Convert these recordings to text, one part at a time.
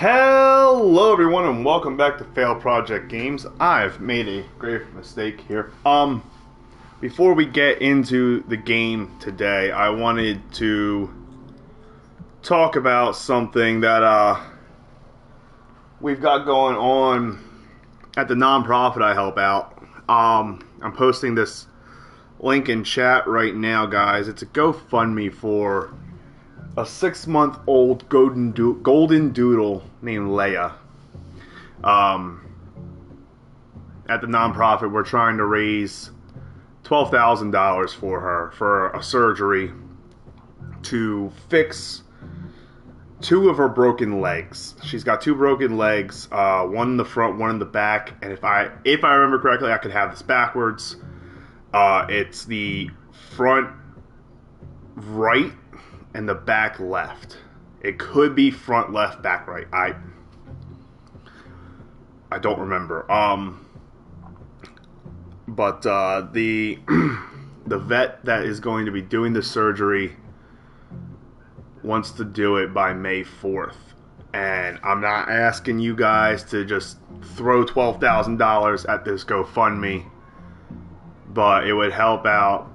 Hello everyone and welcome back to FailProjectGames. I've made a grave mistake here. Before we get into the game today, I wanted to talk about something that we've got going on at the nonprofit I help out. I'm posting this link in chat right now, guys. It's a GoFundMe for a 6-month-old golden doodle named Leia. At the nonprofit, we're trying to raise $12,000 for her for a surgery to fix 2 of her broken legs. She's got 2 broken legs, one in the front, one in the back. And if I remember correctly, I could have this backwards. It's the front right and the back left. It could be front left, back right. I don't remember. But the vet that is going to be doing the surgery wants to do it by May 4th. And I'm not asking you guys to just throw $12,000 at this GoFundMe, but it would help out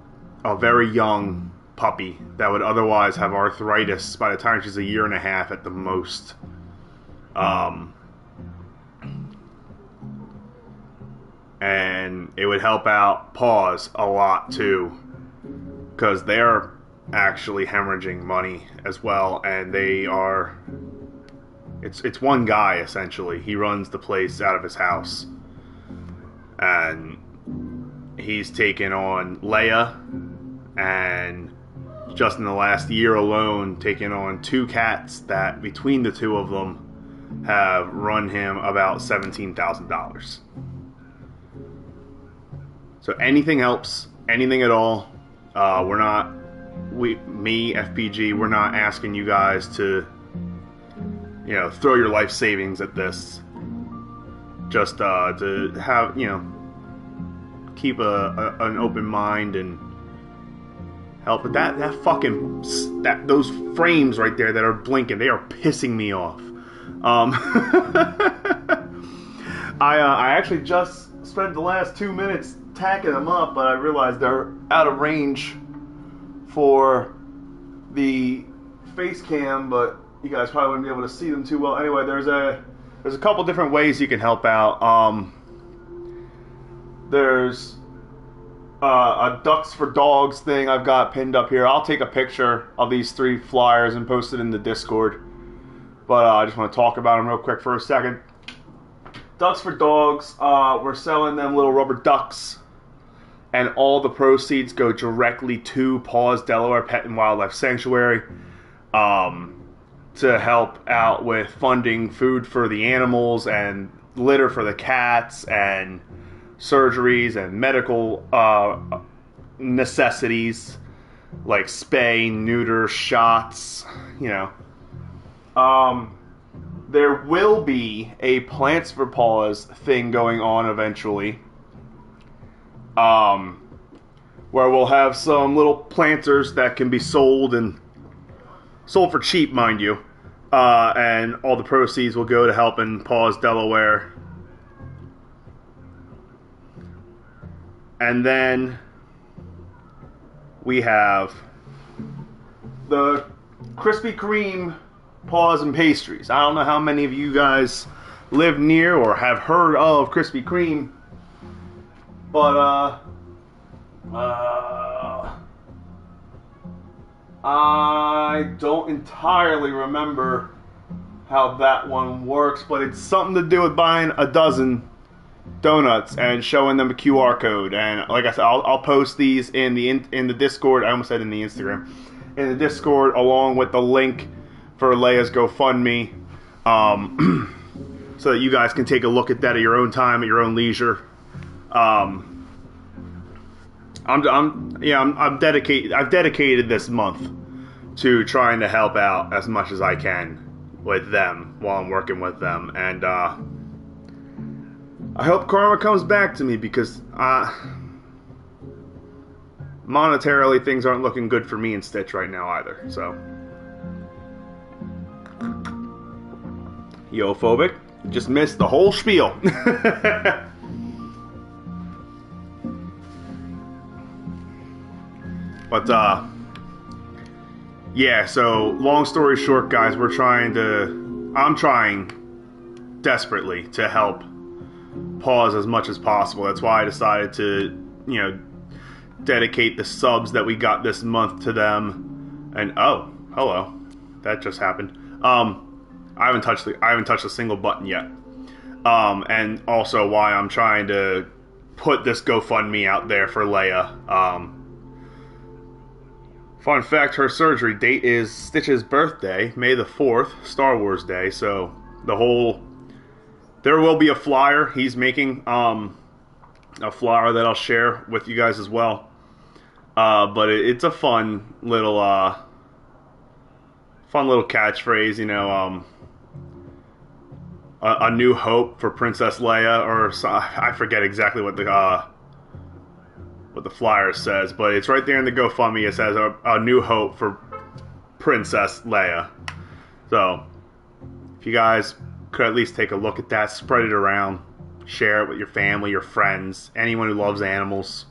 a very young puppy that would otherwise have arthritis by the time she's 1.5 years at the most. And it would help out Paws a lot too, because they're actually hemorrhaging money as well, and they are. It's one guy essentially. He runs the place out of his house, and he's taken on Leia, and just in the last year alone, taken on 2 cats that, between the 2 of them, have run him about $17,000. So anything helps, anything at all. FPG, we're not asking you guys to, throw your life savings at this. Just to have, keep an open mind and help. But those frames right there that are blinking, they are pissing me off. I actually just spent the last 2 minutes tacking them up, but I realized they're out of range for the face cam, but you guys probably wouldn't be able to see them too well. Anyway, there's a couple different ways you can help out. There's a Ducks for Dogs thing I've got pinned up here. I'll take a picture of these 3 flyers and post it in the Discord. But I just want to talk about them real quick for a second. Ducks for Dogs, we're selling them little rubber ducks, and all the proceeds go directly to Paws Delaware Pet and Wildlife Sanctuary to help out with funding food for the animals and litter for the cats and surgeries and medical necessities like spay, neuter, shots, There will be a Plants for Paws thing going on eventually, where we'll have some little planters that can be sold for cheap, mind you, and all the proceeds will go to helping Paws Delaware. And then we have the Krispy Kreme Paws and Pastries. I don't know how many of you guys live near or have heard of Krispy Kreme, but I don't entirely remember how that one works, but it's something to do with buying a dozen donuts and showing them a QR code. And like I said, I'll post these in the Discord. I almost said in the Instagram. In the Discord, along with the link for Leia's GoFundMe, so that you guys can take a look at that at your own time, at your own leisure. I'm dedicated. I've dedicated this month to trying to help out as much as I can with them while I'm working with them, and I hope karma comes back to me, because monetarily things aren't looking good for me and Stitch right now either. So Yo-phobic. Just missed the whole spiel. But, yeah, so, long story short, guys, I'm trying desperately to help Pause as much as possible. That's why I decided to, dedicate the subs that we got this month to them. And, oh, hello. That just happened. I haven't touched a single button yet. And also why I'm trying to put this GoFundMe out there for Leia. Fun fact, her surgery date is Stitch's birthday, May the 4th, Star Wars Day. So there will be a flyer he's making, a flyer that I'll share with you guys as well. But it's a fun little catchphrase, a new hope for Princess Leia, or I forget exactly what the flyer says, but it's right there in the GoFundMe. It says a new hope for Princess Leia. So if you guys could at least take a look at that, spread it around, share it with your family, your friends, anyone who loves animals.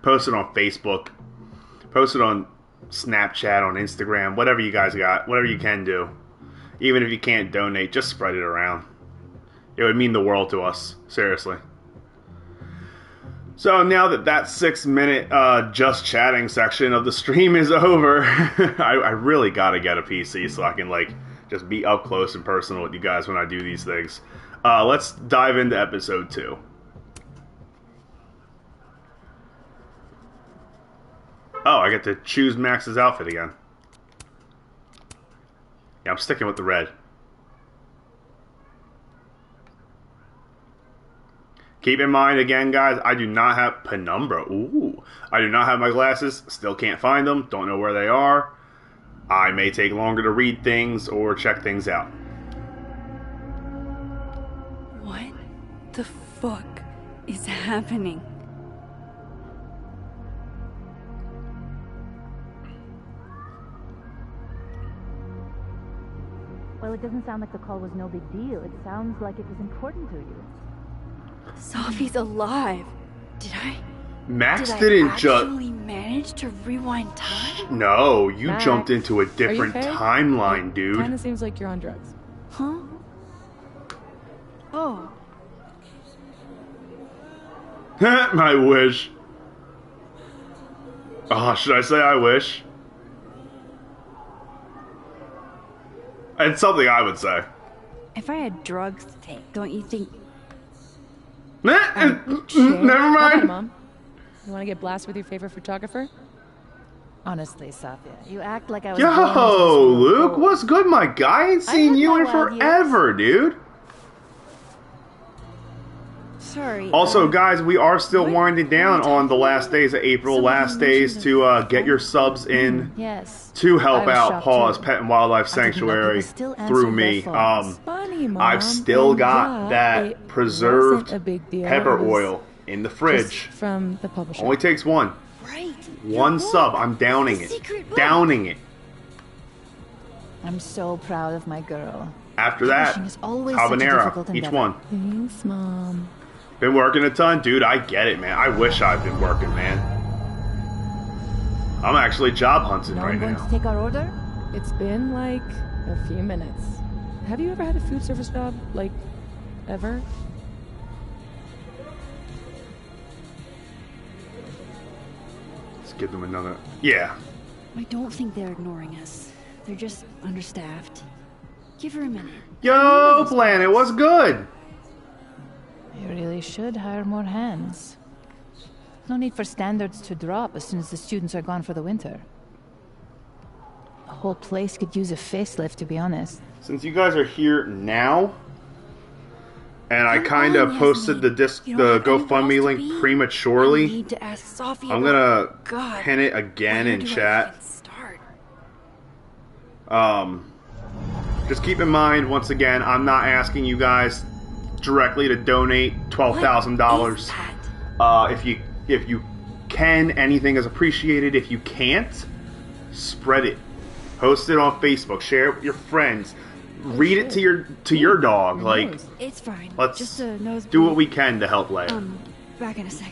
Post it on Facebook, post it on Snapchat, on Instagram, whatever you guys got, whatever you can do. Even if you can't donate, just spread it around. It would mean the world to us, seriously. So now that 6-minute just chatting section of the stream is over, I really gotta get a PC so I can just be up close and personal with you guys when I do these things. Let's dive into episode 2. Oh, I get to choose Max's outfit again. Yeah, I'm sticking with the red. Keep in mind, again, guys, I do not have Penumbra. Ooh. I do not have my glasses. Still can't find them. Don't know where they are. I may take longer to read things or check things out. What the fuck is happening? Well, it doesn't sound like the call was no big deal. It sounds like it was important to you. Sophie's alive. Did I Didn't actually manage to rewind time? No, you Max, jumped into a different okay? timeline, dude. Kinda seems like you're on drugs. Huh? Oh. I wish. Oh, should I say I wish? It's something I would say. If I had drugs to take, don't you think... Never Hi, mind. Mom. You want to get blasted with your favorite photographer? Honestly, Sophia, you act like I was. Yo, Luke, what's good, my guy? I ain't seen you in forever, dude. Sorry. Also, guys, we are still winding down on the last days of April. Last days to get your subs in Yes. to help I was out shocked Paws too. Pet and Wildlife I didn't know Sanctuary people still answered through their me. phones. Funny, Mom. I've still And got that it preserved wasn't a big deal. pepper It was oil in the fridge. just from the publisher. Only takes one. Right. One sub. I'm downing The it. secret book. Downing it. I'm so proud of my girl. After that, Publishing is always such a difficult habanero. Each endeavor. one. Thanks, Mom. Been working a ton? Dude, I get it, man. I wish I'd been working, man. I'm actually job hunting No right one going now. to take our order? It's been like a few minutes. Have you ever had a food service job? Like, ever? Let's give them another... Yeah. I don't think they're ignoring us. They're just understaffed. Give her a minute. Yo, Planet, what's good? You really should hire more hands. No need for standards to drop as soon as the students are gone for the winter. The whole place could use a facelift, to be honest. Since you guys are here now, and I Come kind on, of posted Yasmin. the You don't have GoFundMe anywhere else to link be? I prematurely, need to ask Sophie I'm about- gonna God, pin it again where in do I chat. even start? Just keep in mind, once again, I'm not asking you guys directly to donate $12,000. What is that? If you can, anything is appreciated. If you can't, spread it. Post it on Facebook. Share it with your friends. read it to your dog. Like, nose. It's fine. let's Just a nosebleed. do what we can to help Leia. Back in a sec.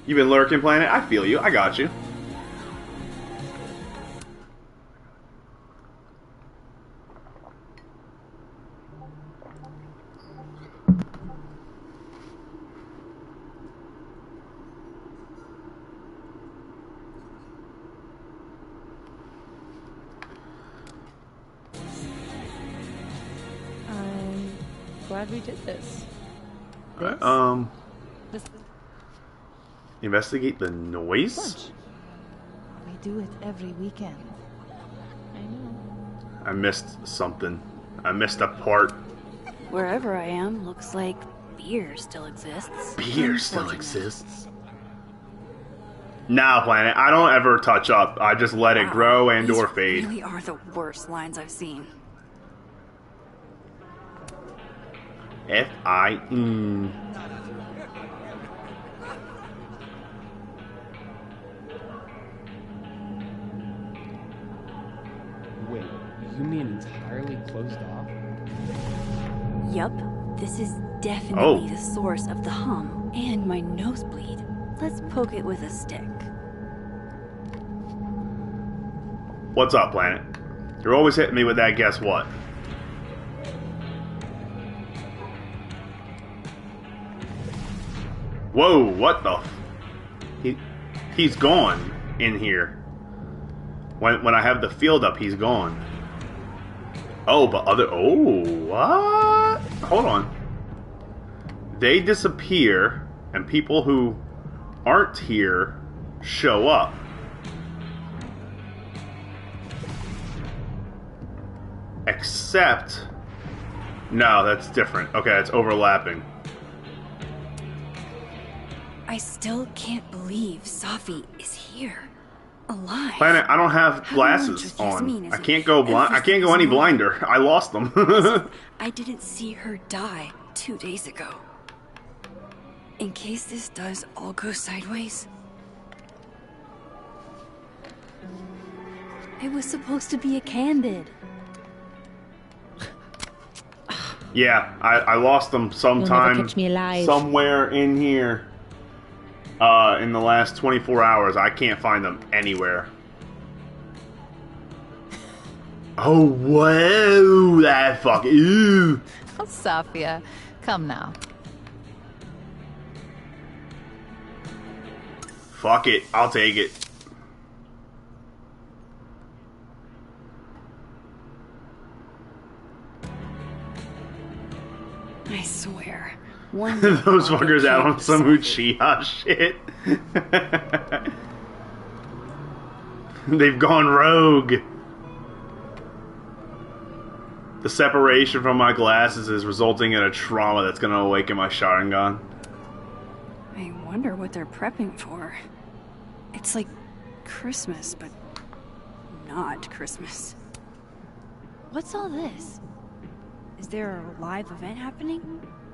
You've been lurking, Planet? I feel you. I got you. I'm glad we did this. This Investigate the noise? lunch. We do it every weekend. I know. I missed something. I missed a part. Wherever I am, looks like beer still exists. Beer still Unfortunate. exists. Nah, Planet. I don't ever touch up. I just let it grow and These or fade. really are the worst lines I've seen. F-I-N. Wait, you mean entirely closed off? Yup, this is definitely Oh. the source of the hum and my nosebleed. Let's poke it with a stick. What's up, Planet? You're always hitting me with that guess what? Whoa, what the he's gone in here. When I have the field up, he's gone. Oh, but what? Hold on. They disappear, and people who aren't here show up. Except... No, that's different. Okay, it's overlapping. I still can't believe Safi is here. Alive. Planet, I don't have Having lunch glasses with Yasmin on. is I can't go blind. I can't go any everything's wrong. blinder. I lost them. I didn't see her die 2 days ago. In case this does all go sideways. It was supposed to be a candid. Yeah, I lost them sometime, catch me alive. somewhere in here. In the last 24 hours, I can't find them anywhere. Oh, whoa, that fuck, ew. Oh, Safia, come now. Fuck it, I'll take it. I swear. One Those fuckers out on can't some Safi. Uchiha shit. They've gone rogue. The separation from my glasses is resulting in a trauma that's gonna awaken my Sharingan. I wonder what they're prepping for. It's like Christmas, but not Christmas. What's all this? Is there a live event happening?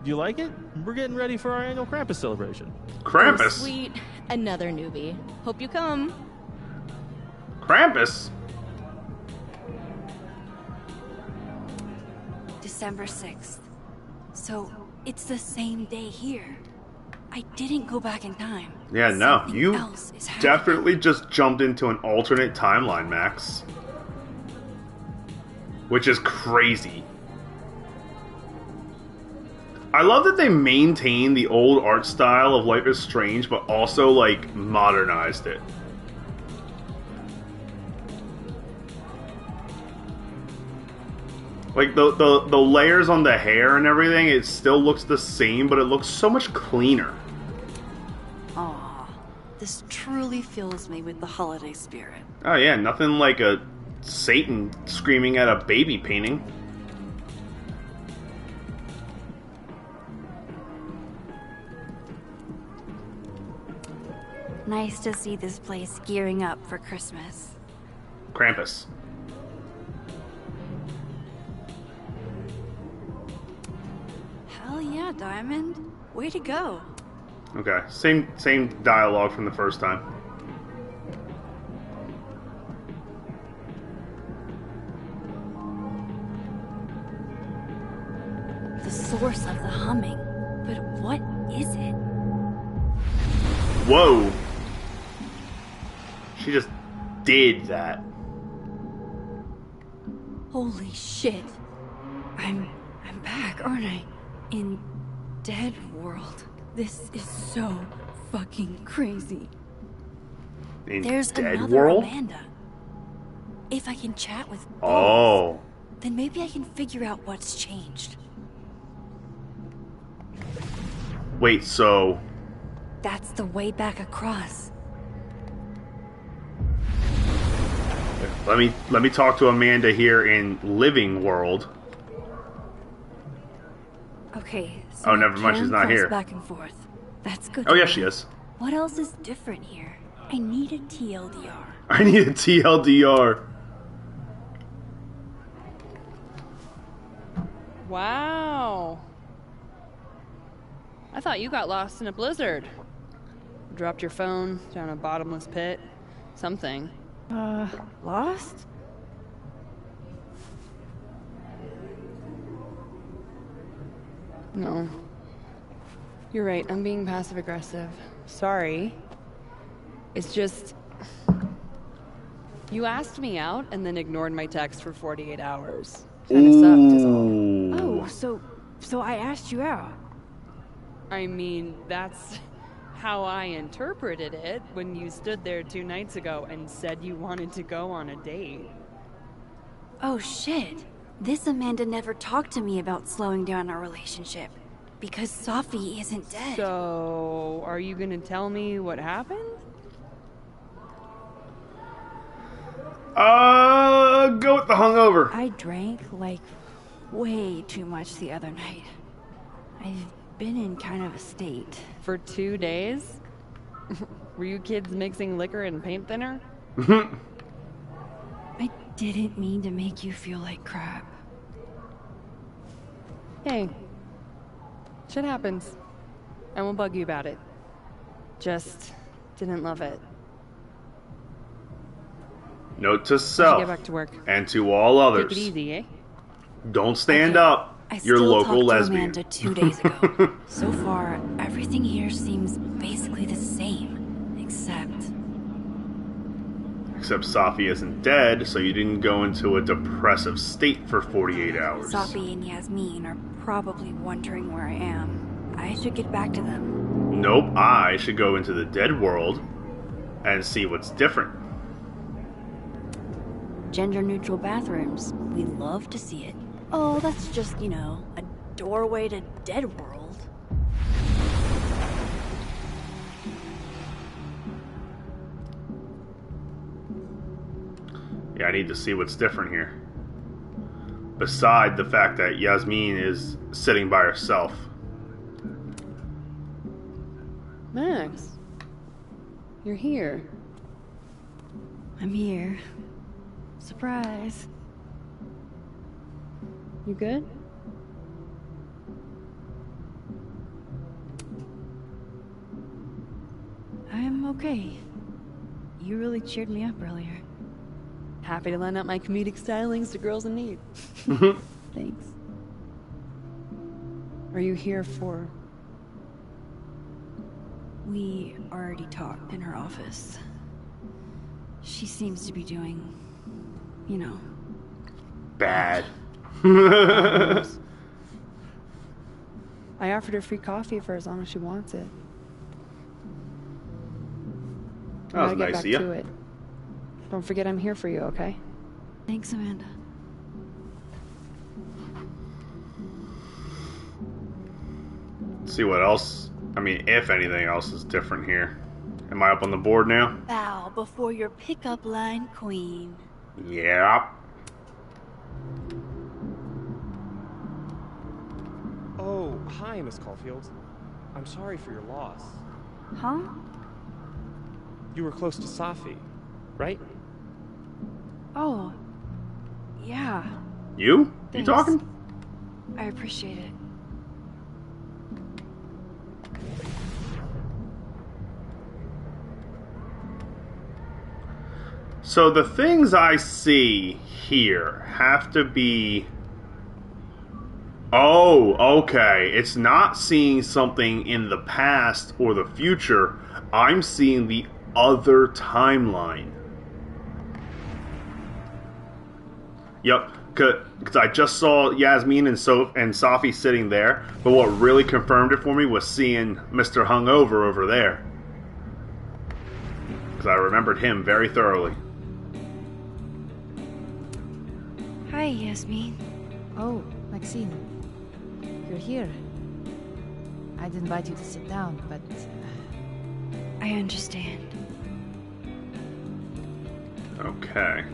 Do you like it? We're getting ready for our annual Krampus celebration. Krampus? Oh, sweet. Another newbie. Hope you come. Krampus? December 6th. So, it's the same day here. I didn't go back in time. Yeah, no. Something You else is happening. definitely just jumped into an alternate timeline, Max. Which is crazy. I love that they maintain the old art style of Life is Strange, but also, like, modernized it. Like, the layers on the hair and everything, it still looks the same, but it looks so much cleaner. Aw, this truly fills me with the holiday spirit. Oh yeah, nothing like a Satan screaming at a baby painting. Nice to see this place gearing up for Christmas. Krampus. Hell yeah, Diamond. Way to go. Okay, same dialogue from the first time. source of the humming. But what is it? Whoa. She just did that. Holy shit. I'm back, aren't I? In Dead World. This is so fucking crazy. In There's Dead another World? Amanda. If I can chat with both, Oh. then maybe I can figure out what's changed. Wait, so... That's the way back across. Let me talk to Amanda here in Living World. Okay, Oh, so never mind, she's not cross here. back and forth. That's good. Oh, to yeah, know. she is. What else is different here? I need a TLDR. I need a TLDR. Wow. I thought you got lost in a blizzard. Dropped your phone down a bottomless pit. Something. Lost? No. You're right, I'm being passive aggressive. Sorry. It's just... You asked me out and then ignored my text for 48 hours. Kinda sucked is all. Ooh. Oh, so I asked you out. I mean, that's how I interpreted it when you stood there 2 nights ago and said you wanted to go on a date. Oh shit. This Amanda never talked to me about slowing down our relationship. Because Sophie isn't dead. So, are you gonna tell me what happened? Go with the hungover. I drank, like, way too much the other night. I've been in kind of a state. For 2 days? Were you kids mixing liquor and paint thinner? I didn't mean to make you feel like crap. Hey. Shit happens. I won't bug you about it. Just didn't love it. Note to I should self get back to work. and to all others. Take it easy, eh? Don't stand Okay, up. I You're still local talked lesbian. to Amanda 2 days ago. So far, everything here seems basically the same. Except Sophie isn't dead, so you didn't go into a depressive state for 48 hours. Sophie and Yasmin are probably wondering where I am. I should get back to them. Nope, I should go into the dead world and see what's different. Gender-neutral bathrooms. We love to see it. Oh, that's just, a doorway to Dead World. Yeah, I need to see what's different here. Beside the fact that Yasmin is sitting by herself. Max. You're here. I'm here. Surprise. You good? I'm okay. You really cheered me up earlier. Happy to lend out my comedic stylings to girls in need. Thanks. Are you here for... We already talked in her office. She seems to be doing, Bad. I offered her free coffee for as long as she wants it. That was I gotta nice get of back you. to it. Don't forget I'm here for you, okay? Thanks, Amanda. See what else, if anything else is different here. Am I up on the board now? Bow before your pickup line queen. Yeah. Oh, hi, Miss Caulfield. I'm sorry for your loss. Huh? You were close to Safi, right? Oh. Yeah. You Thanks. talking? I appreciate it. So the things I see here have to be Oh, okay. It's not seeing something in the past or the future. I'm seeing the other timeline. Yep, because I just saw Yasmin and Safi sitting there, but what really confirmed it for me was seeing Mr. Hungover over there. Because I remembered him very thoroughly. Hi, Yasmin. Oh, Maxine. You're here. I'd invite you to sit down, but... I understand. Okay.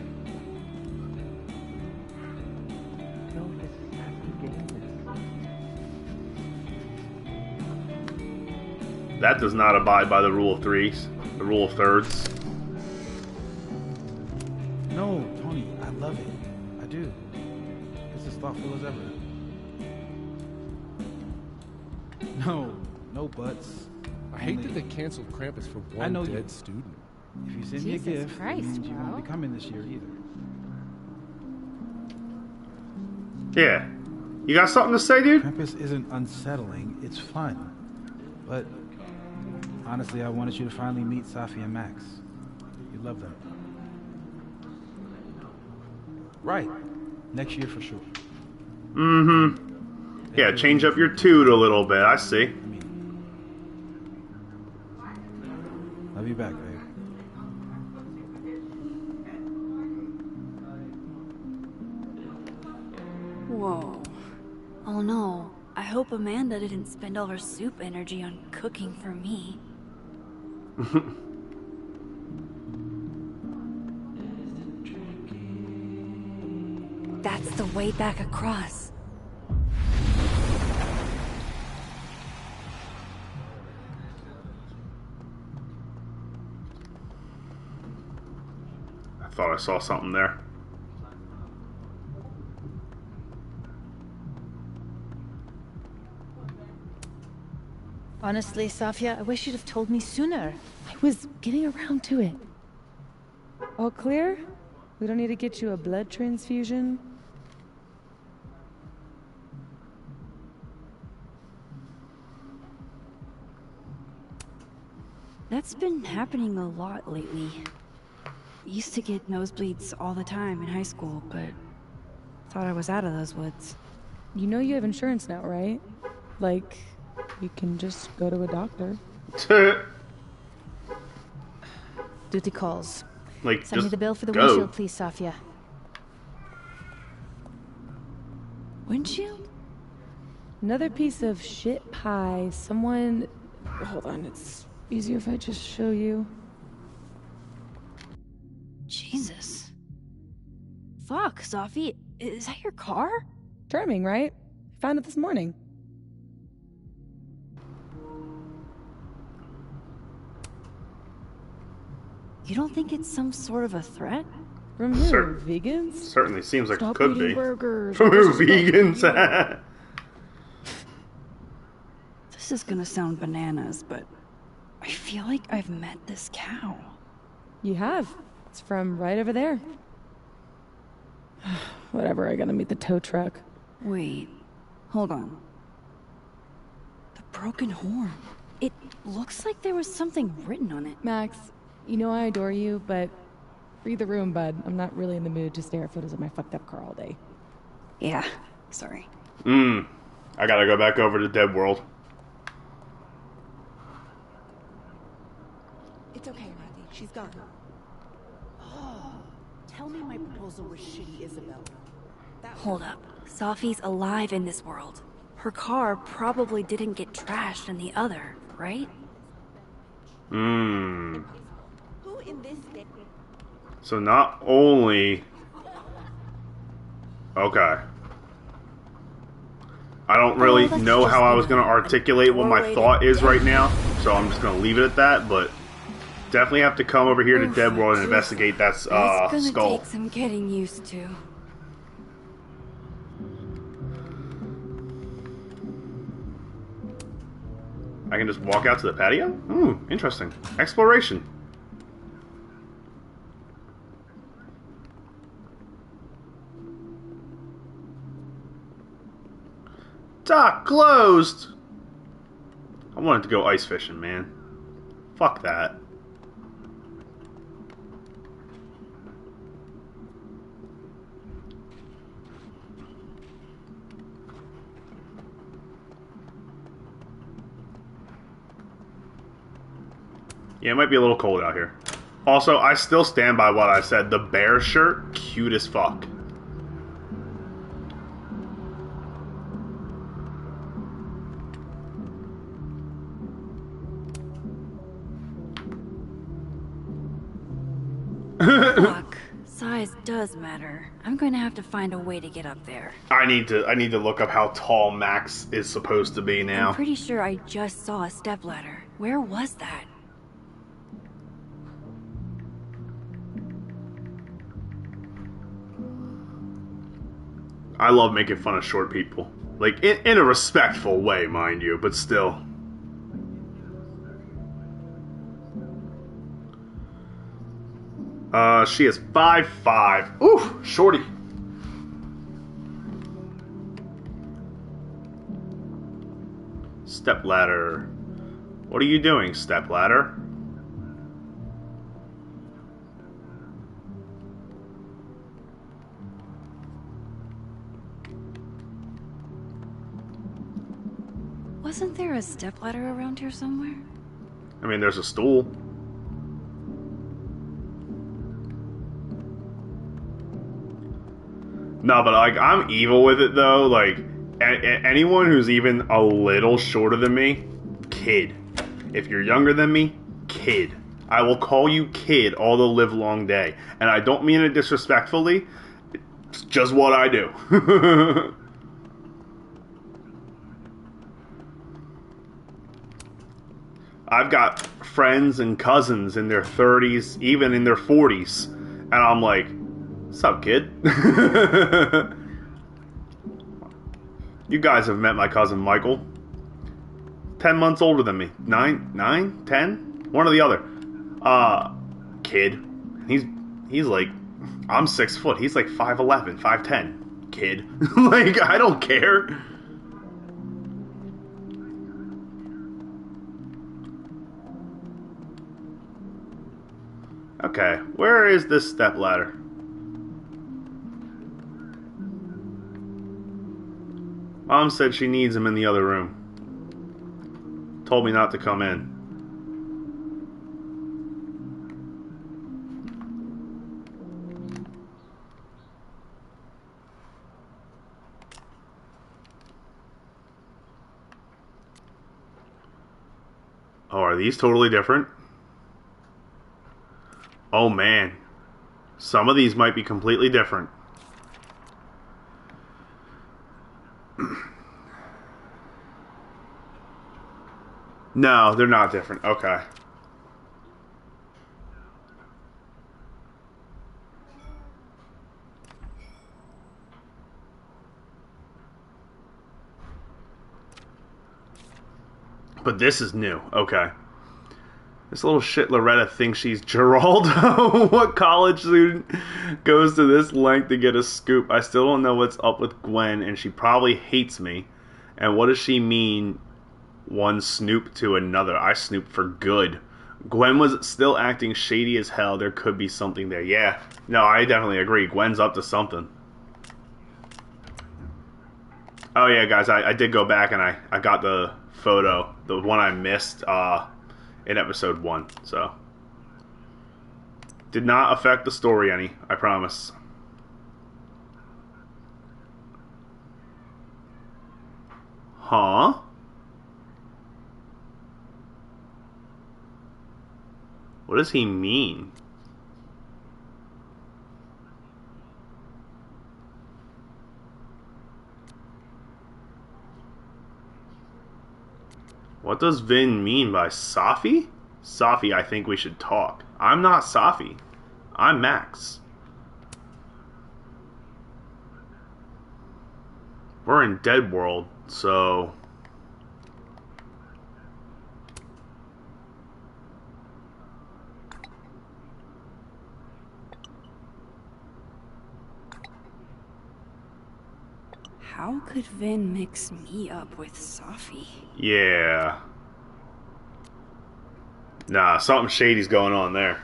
That does not abide by the rule of threes, the rule of thirds. No, Tony, I love it. I do. It's as thoughtful as ever. No buts. I hate that they canceled Krampus for I know one you. dead student. If you send me a Jesus gift, Christ, it means you bro. won't be coming this year either. Yeah. You got something to say, dude? Krampus isn't unsettling, it's fun. But honestly, I wanted you to finally meet Safi and Max. You love them. Right. Next year for sure. Mm-hmm. Yeah, change up your toot a little bit, I see. Love you back, babe. Whoa. Oh no. I hope Amanda didn't spend all her soup energy on cooking for me. That's the way back across. I thought I saw something there. Honestly, Safia, I wish you'd have told me sooner. I was getting around to it. All clear? We don't need to get you a blood transfusion? That's been happening a lot lately. Used to get nosebleeds all the time in high school, but thought I was out of those woods. You know you have insurance now, right? Like, you can just go to a doctor. Duty calls. Like, Send me just the bill for the go. windshield, please, Safia. Windshield? Another piece of shit pie. Someone... Hold on, it's easier if I just show you. Jesus. Fuck, Safi. Is that your car? Charming, right? Found it this morning. You don't think it's some sort of a threat? From who? Cer- Vegans? Certainly seems like Stop it could eating be. burgers. From This is about vegans. This is gonna sound bananas, but I feel like I've met this cow. You have. It's from right over there. Whatever, I gotta meet the tow truck. Wait, hold on. The broken horn. It looks like there was something written on it. Max, you know I adore you, but read the room, bud. I'm not really in the mood to stare at photos of my fucked up car all day. Yeah, sorry. I gotta go back over to Dead World. It's okay, Rodney. She's gone. Tell me my proposal was shitty, Isabel. Hold up. Safi's alive in this world. Her car probably didn't get trashed in the other, right? Who in this day? So not only... Okay. I don't really that's know just how I was been going to articulate what my doorway thought to is right death. now, so I'm just going to leave it at that, but definitely have to come over here to Oh, Dead World and Jesus. investigate that That's gonna skull. take some getting used to. I can just walk out to the patio? Ooh, interesting. Exploration. Dock closed. I wanted to go ice fishing, man. Fuck that. Yeah, it might be a little cold out here. Also, I still stand by what I said. The bear shirt, cute as fuck. Fuck. Size does matter. I'm going to have to find a way to get up there. I need to look up how tall Max is supposed to be now. I'm pretty sure I just saw a stepladder. Where was that? I love making fun of short people. Like, in a respectful way, mind you, but still. She is 5'5". Ooh, shorty. Stepladder. What are you doing, stepladder? Wasn't there a stepladder around here somewhere? I mean, there's a stool. No, but like, I'm evil with it though. Like, anyone who's even a little shorter than me, kid. If you're younger than me, kid. I will call you kid all the live long day. And I don't mean it disrespectfully. It's just what I do. I've got friends and cousins in their 30s, even in their 40s. And I'm like, what's up, kid? You guys have met my cousin Michael. 10 months older than me. 9, 10? One or the other. Kid. He's like, I'm 6 foot. He's like 5'11", 5'10". Kid. Like, I don't care. Okay, where is this stepladder? Mom said she needs him in the other room. Told me not to come in. Oh, are these totally different? Oh man. Some of these might be completely different. No, they're not different. Okay. But this is new. Okay. This little shit Loretta thinks she's Geraldo. What college student goes to this length to get a scoop? I still don't know what's up with Gwen, and she probably hates me. And what does she mean, one snoop to another? I snooped for good. Gwen was still acting shady as hell. There could be something there. Yeah. No, I definitely agree. Gwen's up to something. Oh yeah, guys, I did go back and I got the photo. The one I missed, in episode 1, so did not affect the story any, I promise. Huh? What does he mean? What does Vin mean by Safi? Safi, I think we should talk. I'm not Safi. I'm Max. We're in Dead World, so... How could Vin mix me up with Safi? Yeah. Nah, something shady's going on there.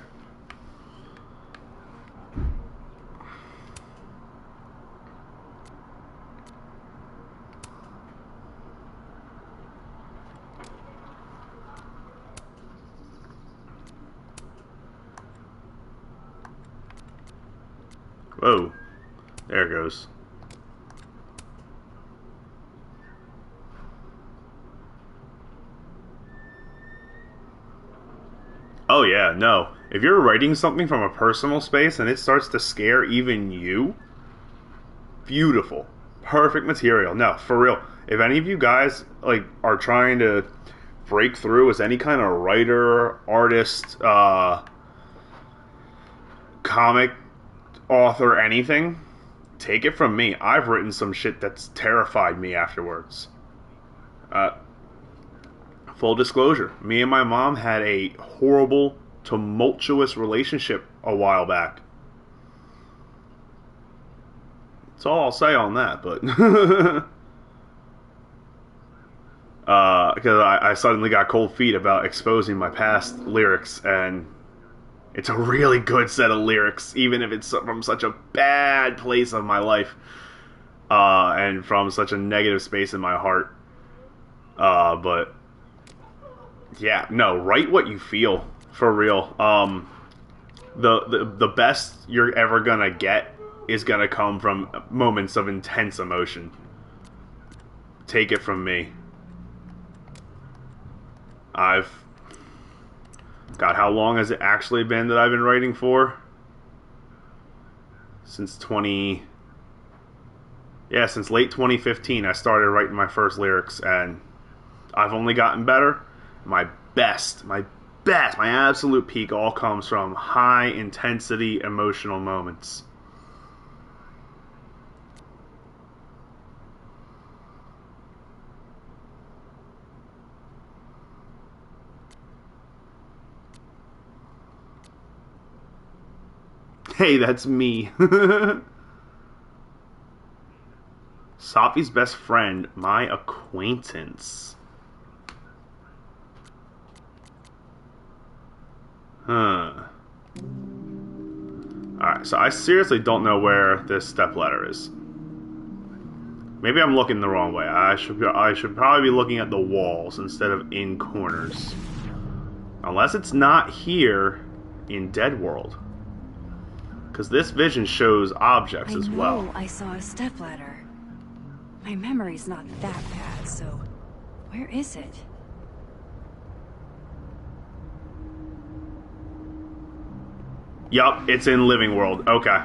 Whoa. There it goes. Oh yeah, no. If you're writing something from a personal space and it starts to scare even you, beautiful. Perfect material. No, for real. If any of you guys like are trying to break through as any kind of writer, artist, comic author, anything, take it from me. I've written some shit that's terrified me afterwards. Full disclosure, me and my mom had a horrible, tumultuous relationship a while back. That's all I'll say on that, but because I suddenly got cold feet about exposing my past lyrics, and it's a really good set of lyrics, even if it's from such a bad place of my life, and from such a negative space in my heart. But yeah, no, write what you feel, for real. The best you're ever gonna get is gonna come from moments of intense emotion. Take it from me. God, how long has it actually been that I've been writing for? Since late 2015 I started writing my first lyrics, and I've only gotten better. My absolute peak all comes from high intensity emotional moments. Hey, that's me. Safi's best friend, my acquaintance. Alright, so I seriously don't know where this stepladder is. Maybe I'm looking the wrong way. I should probably be looking at the walls instead of in corners. Unless it's not here in Dead World. Because this vision shows objects as well. I saw a stepladder. My memory's not that bad, so where is it? Yup, it's in Living World. Okay.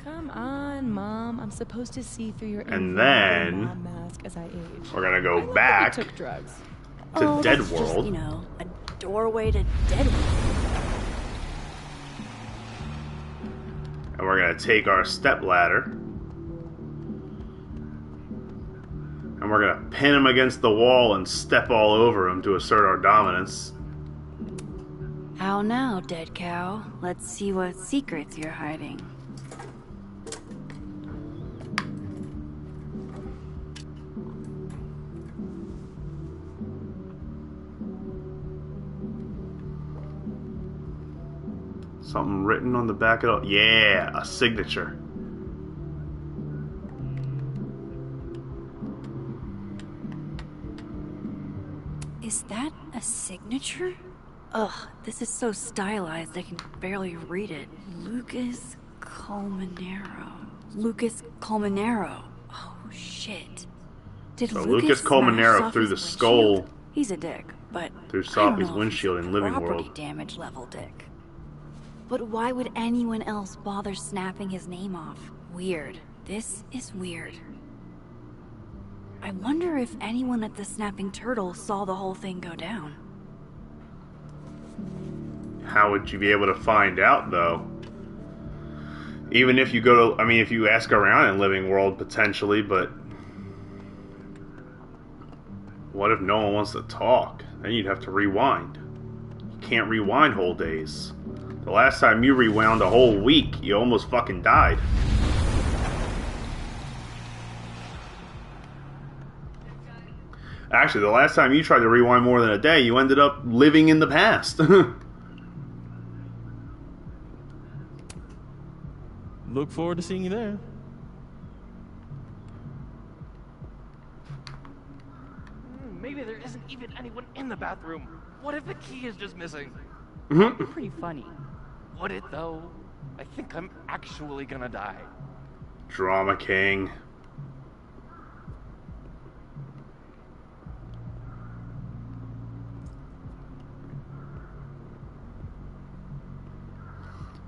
Come on, Mom. I'm supposed to see through your And then mom mask as I age. we're gonna go back took drugs. to Dead that's World. Just, a doorway to Dead World. And we're gonna take our stepladder. And we're gonna pin him against the wall and step all over him to assert our dominance. How now, dead cow? Let's see what secrets you're hiding. Something written on the back of the... Yeah, a signature. Is that a signature? Ugh, this is so stylized I can barely read it. Lucas Colmenero. Lucas Colmenero. Oh, shit. Did So Lucas Colmenero threw the skull windshield? He's a dick, but through I don't Safi's know if windshield he's a in Living property World. damage level dick. But why would anyone else bother snapping his name off? Weird. This is weird. I wonder if anyone at the Snapping Turtle saw the whole thing go down. How would you be able to find out, though? Even if you go to, I mean, if you ask around in Living World, potentially, but what if no one wants to talk? Then you'd have to rewind. You can't rewind whole days. The last time you rewound a whole week, you almost fucking died. Actually, the last time you tried to rewind more than a day, you ended up living in the past. Look forward to seeing you there. Maybe there isn't even anyone in the bathroom. What if the key is just missing? Mm-hmm. Pretty funny. Would it though? I think I'm actually gonna die. Drama King.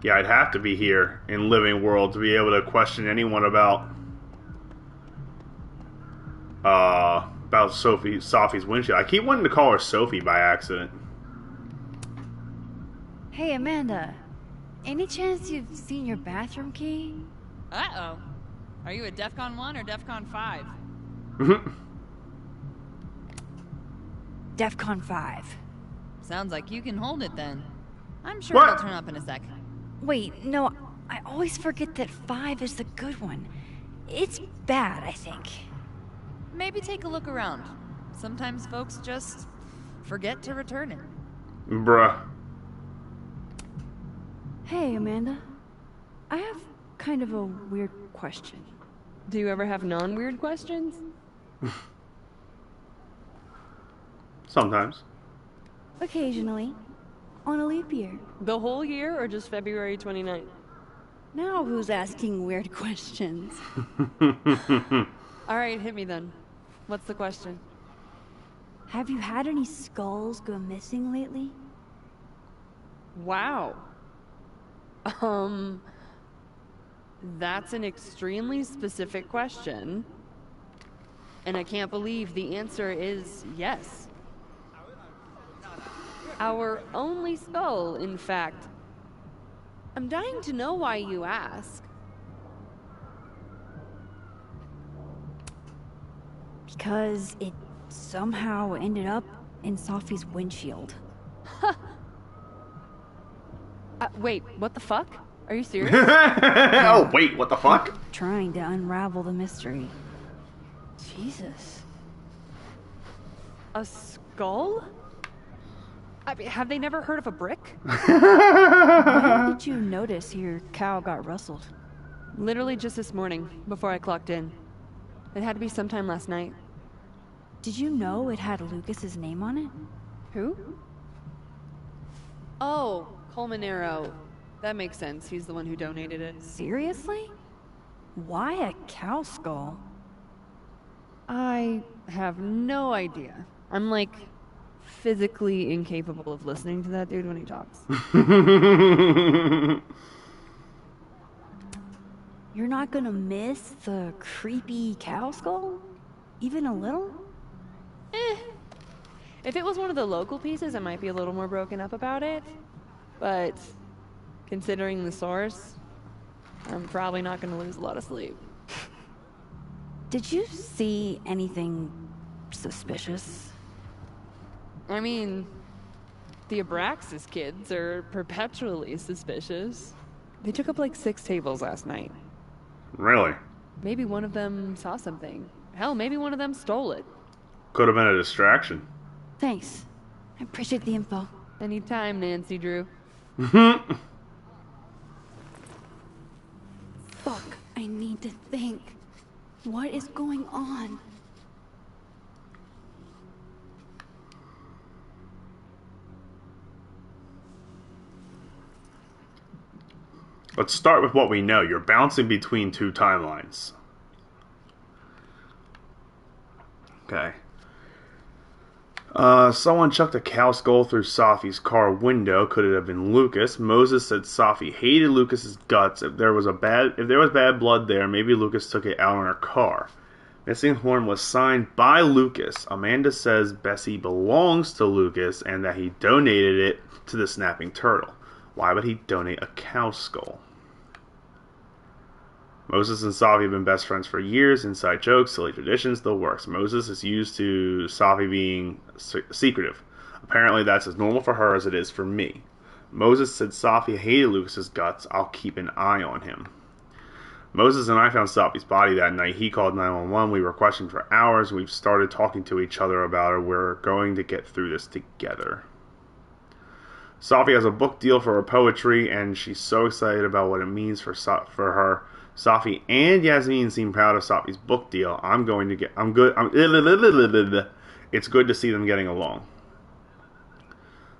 Yeah, I'd have to be here in Living World to be able to question anyone about Sophie's windshield. I keep wanting to call her Sophie by accident. Hey, Amanda. Any chance you've seen your bathroom key? Uh-oh. Are you a DEFCON 1 or DEFCON 5? DEFCON 5. Sounds like you can hold it then. I'm sure What? it'll turn up in a sec. Wait, no, I always forget that 5 is the good one. It's bad, I think. Maybe take a look around. Sometimes folks just forget to return it. Bruh. Hey, Amanda. I have kind of a weird question. Do you ever have non-weird questions? Sometimes. Occasionally. On a leap year. The whole year or just February 29th? Now who's asking weird questions? Alright, hit me then. What's the question? Have you had any skulls go missing lately? Wow. That's an extremely specific question. And I can't believe the answer is yes. Our only skull, in fact. I'm dying to know why you ask. Because it somehow ended up in Sophie's windshield. Wait, what the fuck? Are you serious? Oh, wait, what the fuck? Trying to unravel the mystery. Jesus. A skull? I mean, have they never heard of a brick? When did you notice your cow got rustled? Literally just this morning, before I clocked in. It had to be sometime last night. Did you know it had Lucas's name on it? Who? Oh, Colmenero. That makes sense. He's the one who donated it. Seriously? Why a cow skull? I have no idea. I'm like physically incapable of listening to that dude when he talks. You're not gonna miss the creepy cow skull? Even a little? If it was one of the local pieces, I might be a little more broken up about it. But considering the source, I'm probably not gonna lose a lot of sleep. Did you see anything suspicious? I mean, the Abraxas kids are perpetually suspicious. They took up like 6 tables last night. Really? Maybe one of them saw something. Hell, maybe one of them stole it. Could have been a distraction. Thanks. I appreciate the info. Anytime, Nancy Drew. Fuck, I need to think. What is going on? Let's start with what we know. You're bouncing between 2 timelines. Okay. Someone chucked a cow skull through Sophie's car window. Could it have been Lucas? Moses said Sophie hated Lucas's guts. If there was bad blood there, maybe Lucas took it out on her car. Missing horn was signed by Lucas. Amanda says Bessie belongs to Lucas and that he donated it to the snapping turtle. Why would he donate a cow skull? Moses and Safi have been best friends for years. Inside jokes, silly traditions, the works. Moses is used to Safi being secretive. Apparently that's as normal for her as it is for me. Moses said Safi hated Lucas's guts. I'll keep an eye on him. Moses and I found Safi's body that night. He called 911. We were questioned for hours. We've started talking to each other about it. We're going to get through this together. Safi has a book deal for her poetry, and she's so excited about what it means for her. Safi and Yasmin seem proud of Safi's book deal. It's good to see them getting along.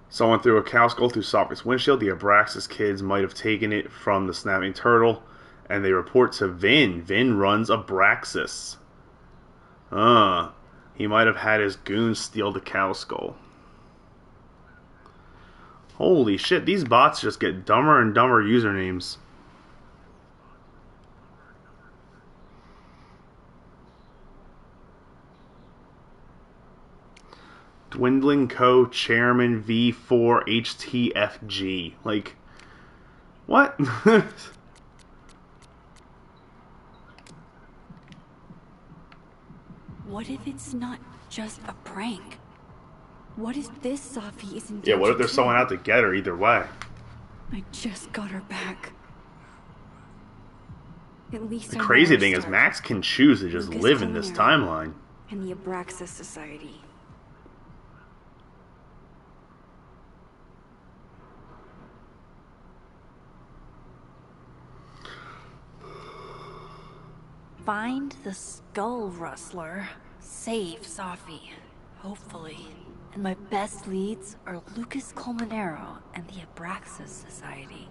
Someone threw a cow skull through Safi's windshield. The Abraxas kids might have taken it from the snapping turtle, and they report to Vin. Vin runs Abraxas. He might have had his goons steal the cow skull. Holy shit, these bots just get dumber and dumber usernames. Dwindling Co. Chairman V4 HTFG. Like, what? What if it's not just a prank? What if this Safi isn't? Yeah, what if there's someone out to get her either way? I just got her back. At least the crazy thing is Max can choose to just live in this timeline. And the Abraxas Society. Find the Skull Rustler. Save Safi. Hopefully. And my best leads are Lucas Colmenero and the Abraxas Society.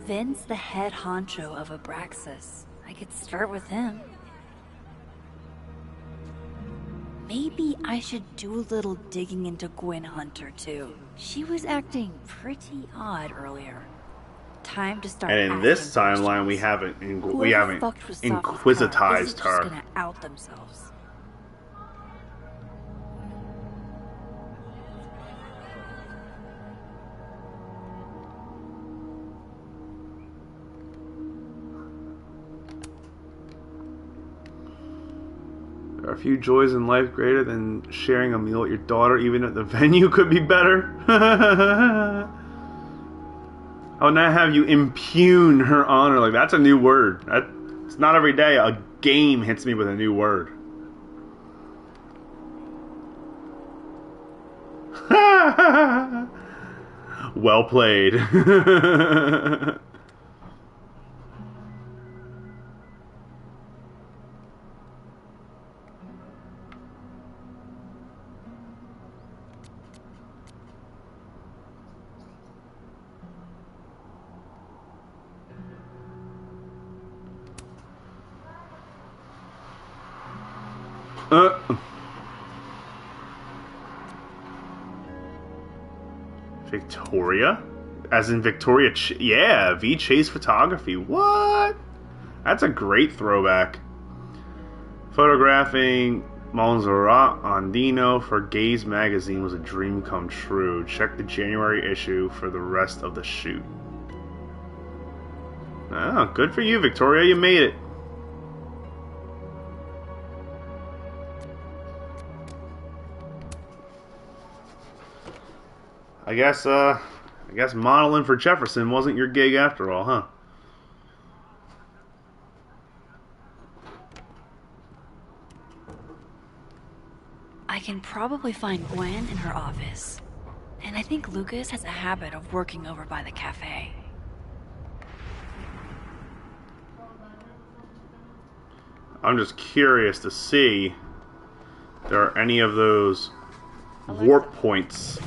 Vin's the head honcho of Abraxas. I could start with him. Maybe I should do a little digging into Gwen Hunter too. She was acting pretty odd earlier. Time to start. And in this timeline, we haven't inquisitized her. Gonna out themselves. There are a few joys in life greater than sharing a meal with your daughter, even if the venue could be better. I'll now have you impugn her honor. Like, that's a new word. It's not every day a game hits me with a new word. Well played. Victoria? As in Victoria yeah, V Chase Photography. What? That's a great throwback. Photographing Montserrat Andino for Gaze magazine was a dream come true. Check the January issue for the rest of the shoot. Oh, good for you, Victoria. You made it. I guess modeling for Jefferson wasn't your gig after all, huh? I can probably find Gwen in her office. And I think Lucas has a habit of working over by the cafe. I'm just curious to see if there are any of those warp points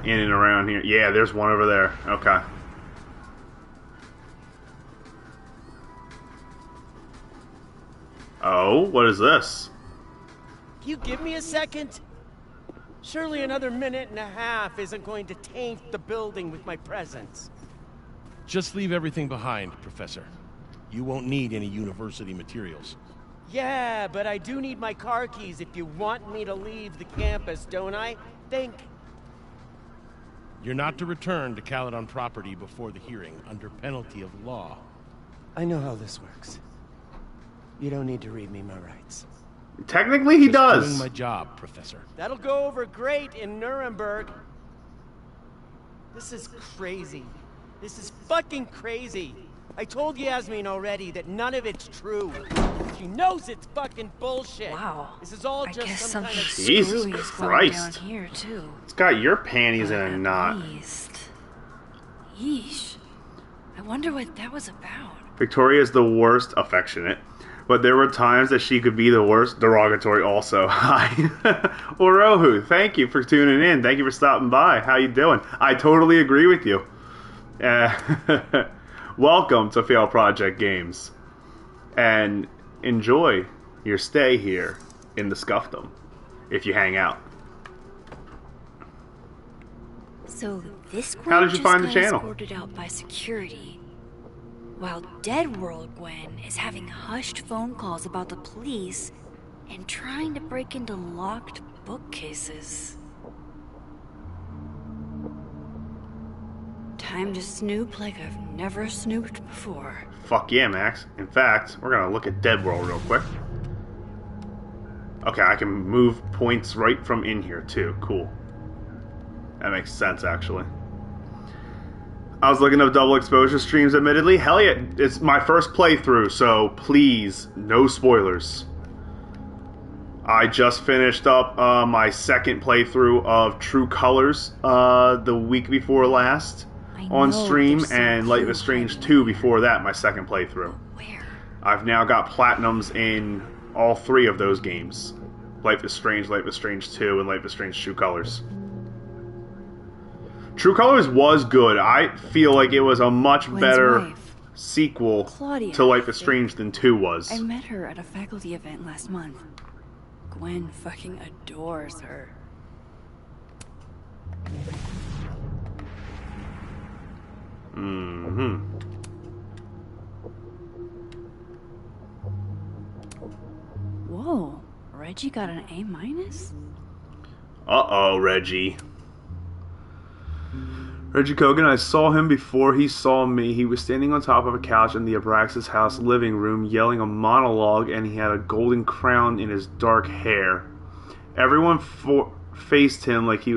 in and around here. Yeah, there's one over there. Okay. Oh, what is this? You give me a second? Surely another minute and a half isn't going to taint the building with my presence. Just leave everything behind, Professor. You won't need any university materials. Yeah, but I do need my car keys if you want me to leave the campus, don't I? Think. You're not to return to Caledon property before the hearing, under penalty of law. I know how this works. You don't need to read me my rights. Technically, he Just does. doing my job, Professor. That'll go over great in Nuremberg. This is crazy. This is fucking crazy. I told Yasmin already that none of it's true. She knows it's fucking bullshit. Wow. This is all I just guess some kind something of... Jesus screwy is going Christ. down here too. It's got your panties in a At knot. least. Yeesh. I wonder what that was about. Victoria is the worst affectionate, but there were times that she could be the worst derogatory also. Hi. Orohu, thank you for tuning in. Thank you for stopping by. How you doing? I totally agree with you. Welcome to FailProjectGames. And enjoy your stay here in the Scuffdom, if you hang out. So this How Gwen did you just find the got channel? escorted out by security, while Dead World Gwen is having hushed phone calls about the police and trying to break into locked bookcases. Time to snoop like I've never snooped before. Fuck yeah, Max. In fact, we're gonna look at Dead World real quick. Okay, I can move points right from in here too. Cool. That makes sense, actually. I was looking up double exposure streams, admittedly. Hell yeah, it's my first playthrough, so please, no spoilers. I just finished up my second playthrough of True Colors the week before last on stream, and Life is Strange 2 before that, my second playthrough. Where? I've now got platinums in all three of those games. Life is Strange 2, and Life is Strange True Colors. True Colors was good. I feel like it was a much Gwen's better wife, sequel Claudia, to Life is I think. Strange than 2 was. I met her at a faculty event last month. Gwen fucking adores her. Mm-hmm. Whoa, Reggie got an A-? Uh-oh, Reggie. Reggie Kogan, I saw him before he saw me. He was standing on top of a couch in the Abraxas house living room, yelling a monologue, and he had a golden crown in his dark hair. Everyone faced him like he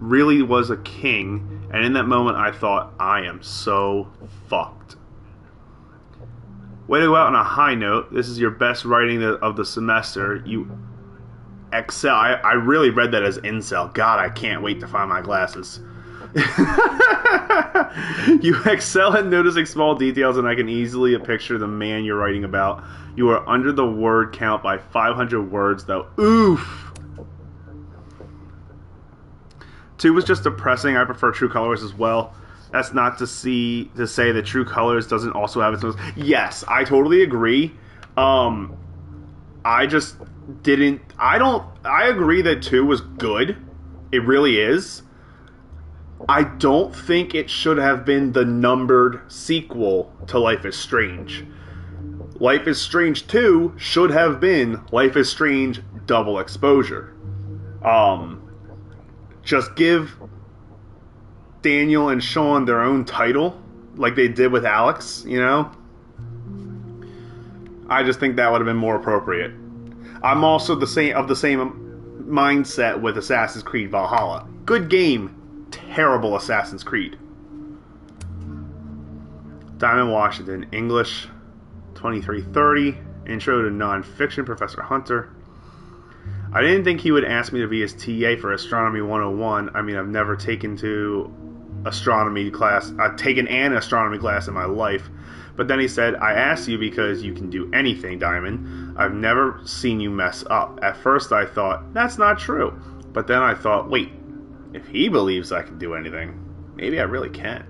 really was a king, and in that moment I thought, I am so fucked. Way to go out on a high note. This is your best writing of the semester. You excel. I really read that as incel. God, I can't wait to find my glasses. You excel at noticing small details, and I can easily picture the man you're writing about. You are under the word count by 500 words, though. Oof! 2 was just depressing. I prefer True Colors as well. That's not to say that True Colors doesn't also have its own... Yes, I totally agree. I just didn't... I agree that 2 was good. It really is. I don't think it should have been the numbered sequel to Life is Strange. Life is Strange 2 should have been Life is Strange Double Exposure. Just give Daniel and Sean their own title, like they did with Alex, you know? I just think that would have been more appropriate. I'm also of the same mindset with Assassin's Creed Valhalla. Good game. Terrible Assassin's Creed. Diamond Washington, English 2330, Intro to Nonfiction, Professor Hunter. I didn't think he would ask me to be his TA for Astronomy 101. I mean, I've never taken an astronomy class in my life. But then he said, I asked you because you can do anything, Diamond. I've never seen you mess up. At first I thought, that's not true. But then I thought, wait, if he believes I can do anything, maybe I really can.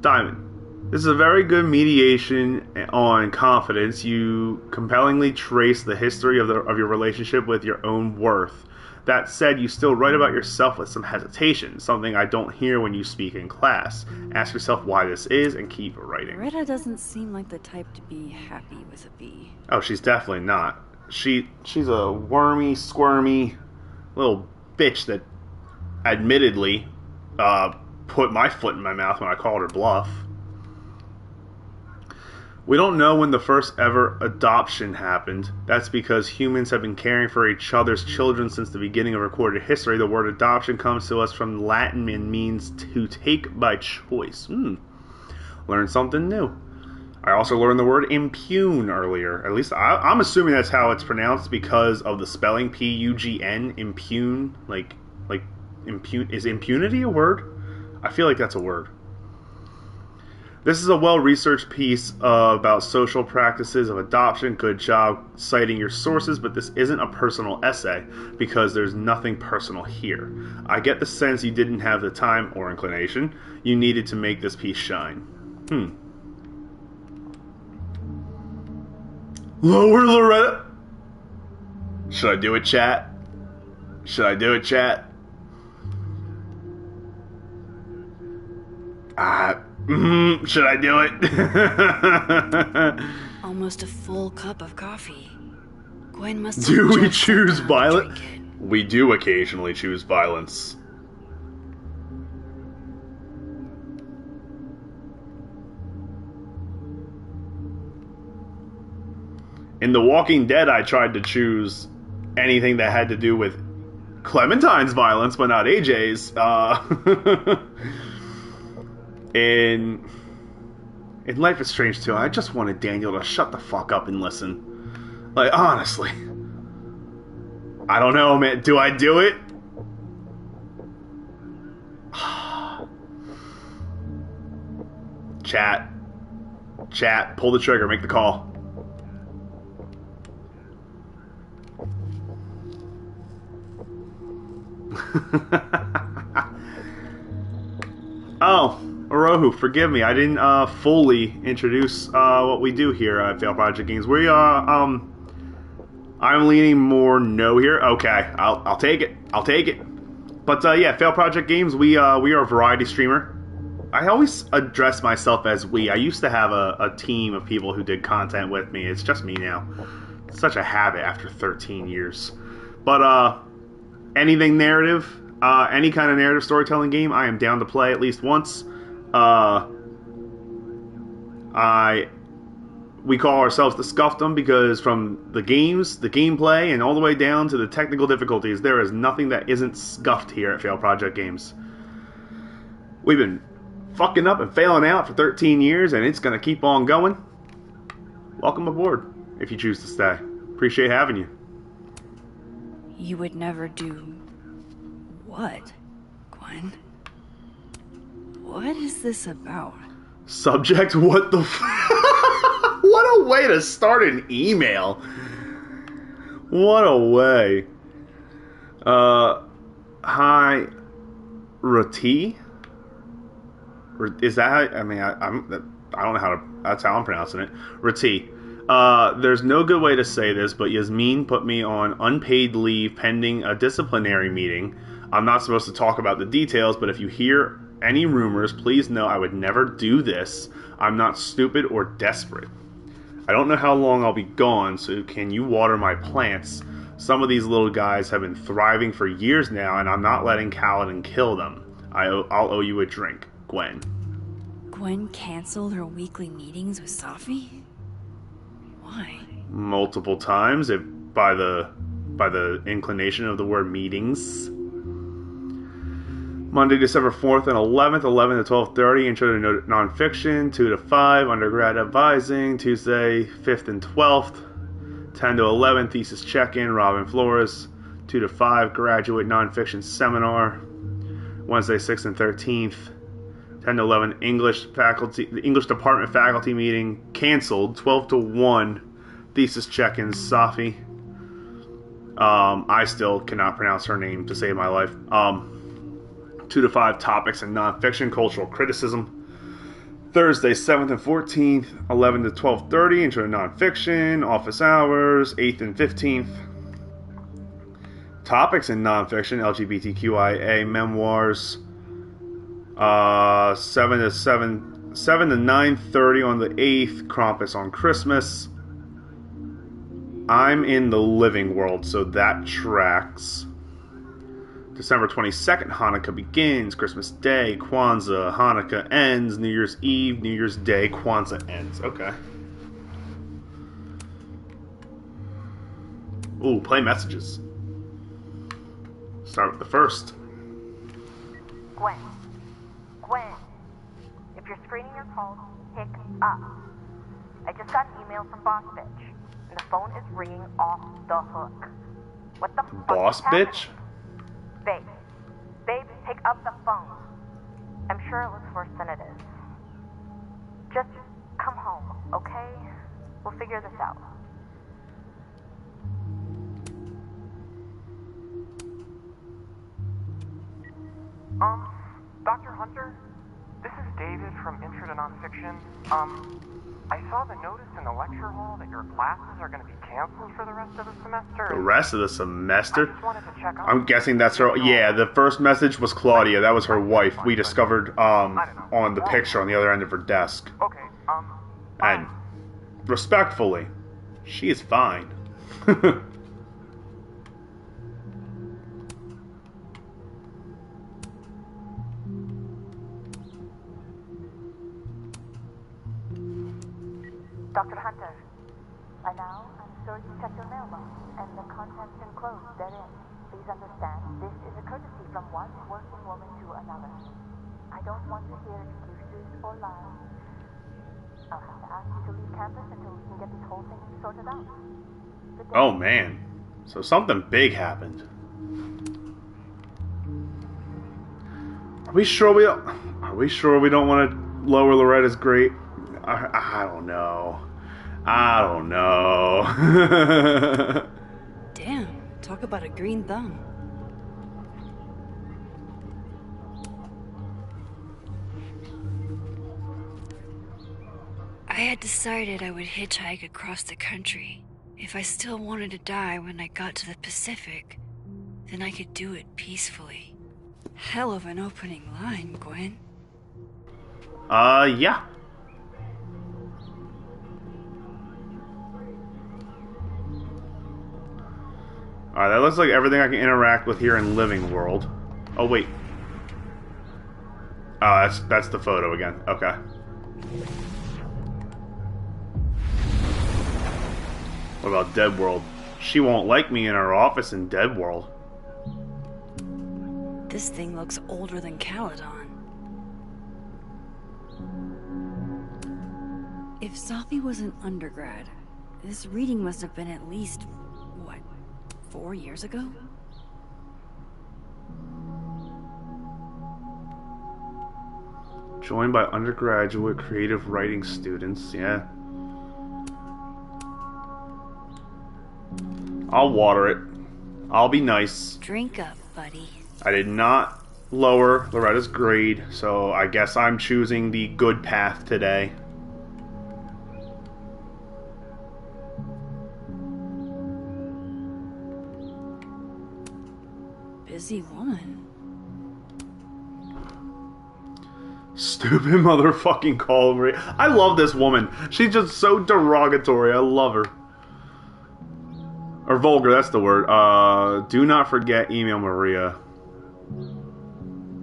Diamond, this is a very good mediation on confidence. You compellingly trace the history of your relationship with your own worth. That said, you still write about yourself with some hesitation, something I don't hear when you speak in class. Ask yourself why this is and keep writing. Greta doesn't seem like the type to be happy with a B. Oh, she's definitely not. She's a wormy, squirmy little bitch that admittedly put my foot in my mouth when I called her bluff. We don't know when the first ever adoption happened. That's because humans have been caring for each other's children since the beginning of recorded history. The word adoption comes to us from Latin and means to take by choice. Learn something new. I also learned the word impugn earlier. At least I'm assuming that's how it's pronounced because of the spelling. P-U-G-N, impugn. Like impugn. Is impunity a word? I feel like that's a word. This is a well-researched piece about social practices of adoption. Good job citing your sources, but this isn't a personal essay because there's nothing personal here. I get the sense you didn't have the time or inclination you needed to make this piece shine. Lower Loretta. Should I do it, chat? Should I do it, chat? Should I do it? Almost a full cup of coffee. Gwen must have Do we just choose sat down to violence? drink it. We do occasionally choose violence. In The Walking Dead, I tried to choose anything that had to do with Clementine's violence, but not AJ's. In Life is Strange 2, I just wanted Daniel to shut the fuck up and listen. Like, honestly. I don't know, man. Do I do it? Chat, pull the trigger, make the call. Oh, Orohu, forgive me. I didn't fully introduce what we do here at Fail Project Games. We I'm leaning more no here. Okay, I'll take it. I'll take it. But yeah, Fail Project Games. We are a variety streamer. I always address myself as we. I used to have a team of people who did content with me. It's just me now. It's such a habit after 13 years. But anything narrative, any kind of narrative storytelling game, I am down to play at least once. We call ourselves the Scuffdom because from the games, the gameplay, and all the way down to the technical difficulties, there is nothing that isn't scuffed here at Fail Project Games. We've been fucking up and failing out for 13 years, and it's going to keep on going. Welcome aboard, if you choose to stay. Appreciate having you. You would never do what, Gwen? What is this about? Subject, what the What a way to start an email. What a way. Hi, Rati? Is that how, I mean, I don't know how to, that's how I'm pronouncing it. Rati. There's no good way to say this, but Yasmin put me on unpaid leave pending a disciplinary meeting. I'm not supposed to talk about the details, but if you hear any rumors, please know I would never do this. I'm not stupid or desperate. I don't know how long I'll be gone, so can you water my plants? Some of these little guys have been thriving for years now, and I'm not letting Kaladin kill them. I'll owe you a drink, Gwen. Gwen canceled her weekly meetings with Safi? Why? Multiple times, by the inclination of the word meetings. Monday, December 4th and 11th, 11 to 12:30, intro to nonfiction, 2 to 5, undergrad advising, Tuesday, 5th and 12th, 10 to 11, thesis check-in, Robin Flores, 2 to 5, graduate nonfiction seminar, Wednesday, 6th and 13th, 10 to 11, the English department faculty meeting, canceled, 12 to 1, thesis check-in, Safi. I still cannot pronounce her name to save my life. 2 to 5, topics and nonfiction, cultural criticism. Thursday, 7th and 14th, 11 to 12:30, intro to nonfiction, office hours, 8th and 15th. Topics in nonfiction: LGBTQIA memoirs. 7 to 9:30 on the 8th. Krampus on Christmas. I'm in the living world, so that tracks. December 22nd, Hanukkah begins. Christmas Day, Kwanzaa, Hanukkah ends. New Year's Eve, New Year's Day, Kwanzaa ends. Okay. Ooh, play messages. Start with the first. Gwen. If you're screening your calls, pick up. I just got an email from Boss Bitch, and the phone is ringing off the hook. What the fuck Boss is happening? Bitch? Babe, pick up the phone. I'm sure it looks worse than it is. Just come home, okay? We'll figure this out. Dr. Hunter? This is David from Intro to Nonfiction. I saw the notice in the lecture hall that your classes are going to be canceled for the rest of the semester. The rest of the semester? I just wanted to check on I'm guessing that's her. Yeah, the first message was Claudia. That was her wife. We discovered on the picture on the other end of her desk. Okay, And respectfully, she is fine. Dr. Hunter, by now, I'm sure you checked your mailbox, and the contents enclosed therein. Please understand, this is a courtesy from one working woman to another. I don't want to hear excuses or lies. I'll have to ask you to leave campus until we can get this whole thing sorted out. Oh man, so something big happened. Are we sure we don't want to lower Loretta's grade? I don't know. Damn, talk about a green thumb. I had decided I would hitchhike across the country. If I still wanted to die when I got to the Pacific, then I could do it peacefully. Hell of an opening line, Gwen. Yeah. Alright, that looks like everything I can interact with here in Living World. Oh, wait. Oh, that's the photo again. Okay. What about Dead World? She won't like me in her office in Dead World. This thing looks older than Caledon. If Safi was an undergrad, this reading must have been at least, what, 4 years ago? Joined by undergraduate creative writing students, yeah. I'll water it. I'll be nice. Drink up, buddy. I did not lower Loretta's grade, so I guess I'm choosing the good path today. Busy woman. Stupid motherfucking call, Maria. I love this woman. She's just so derogatory. I love her. Or vulgar, that's the word. Do not forget, email Maria.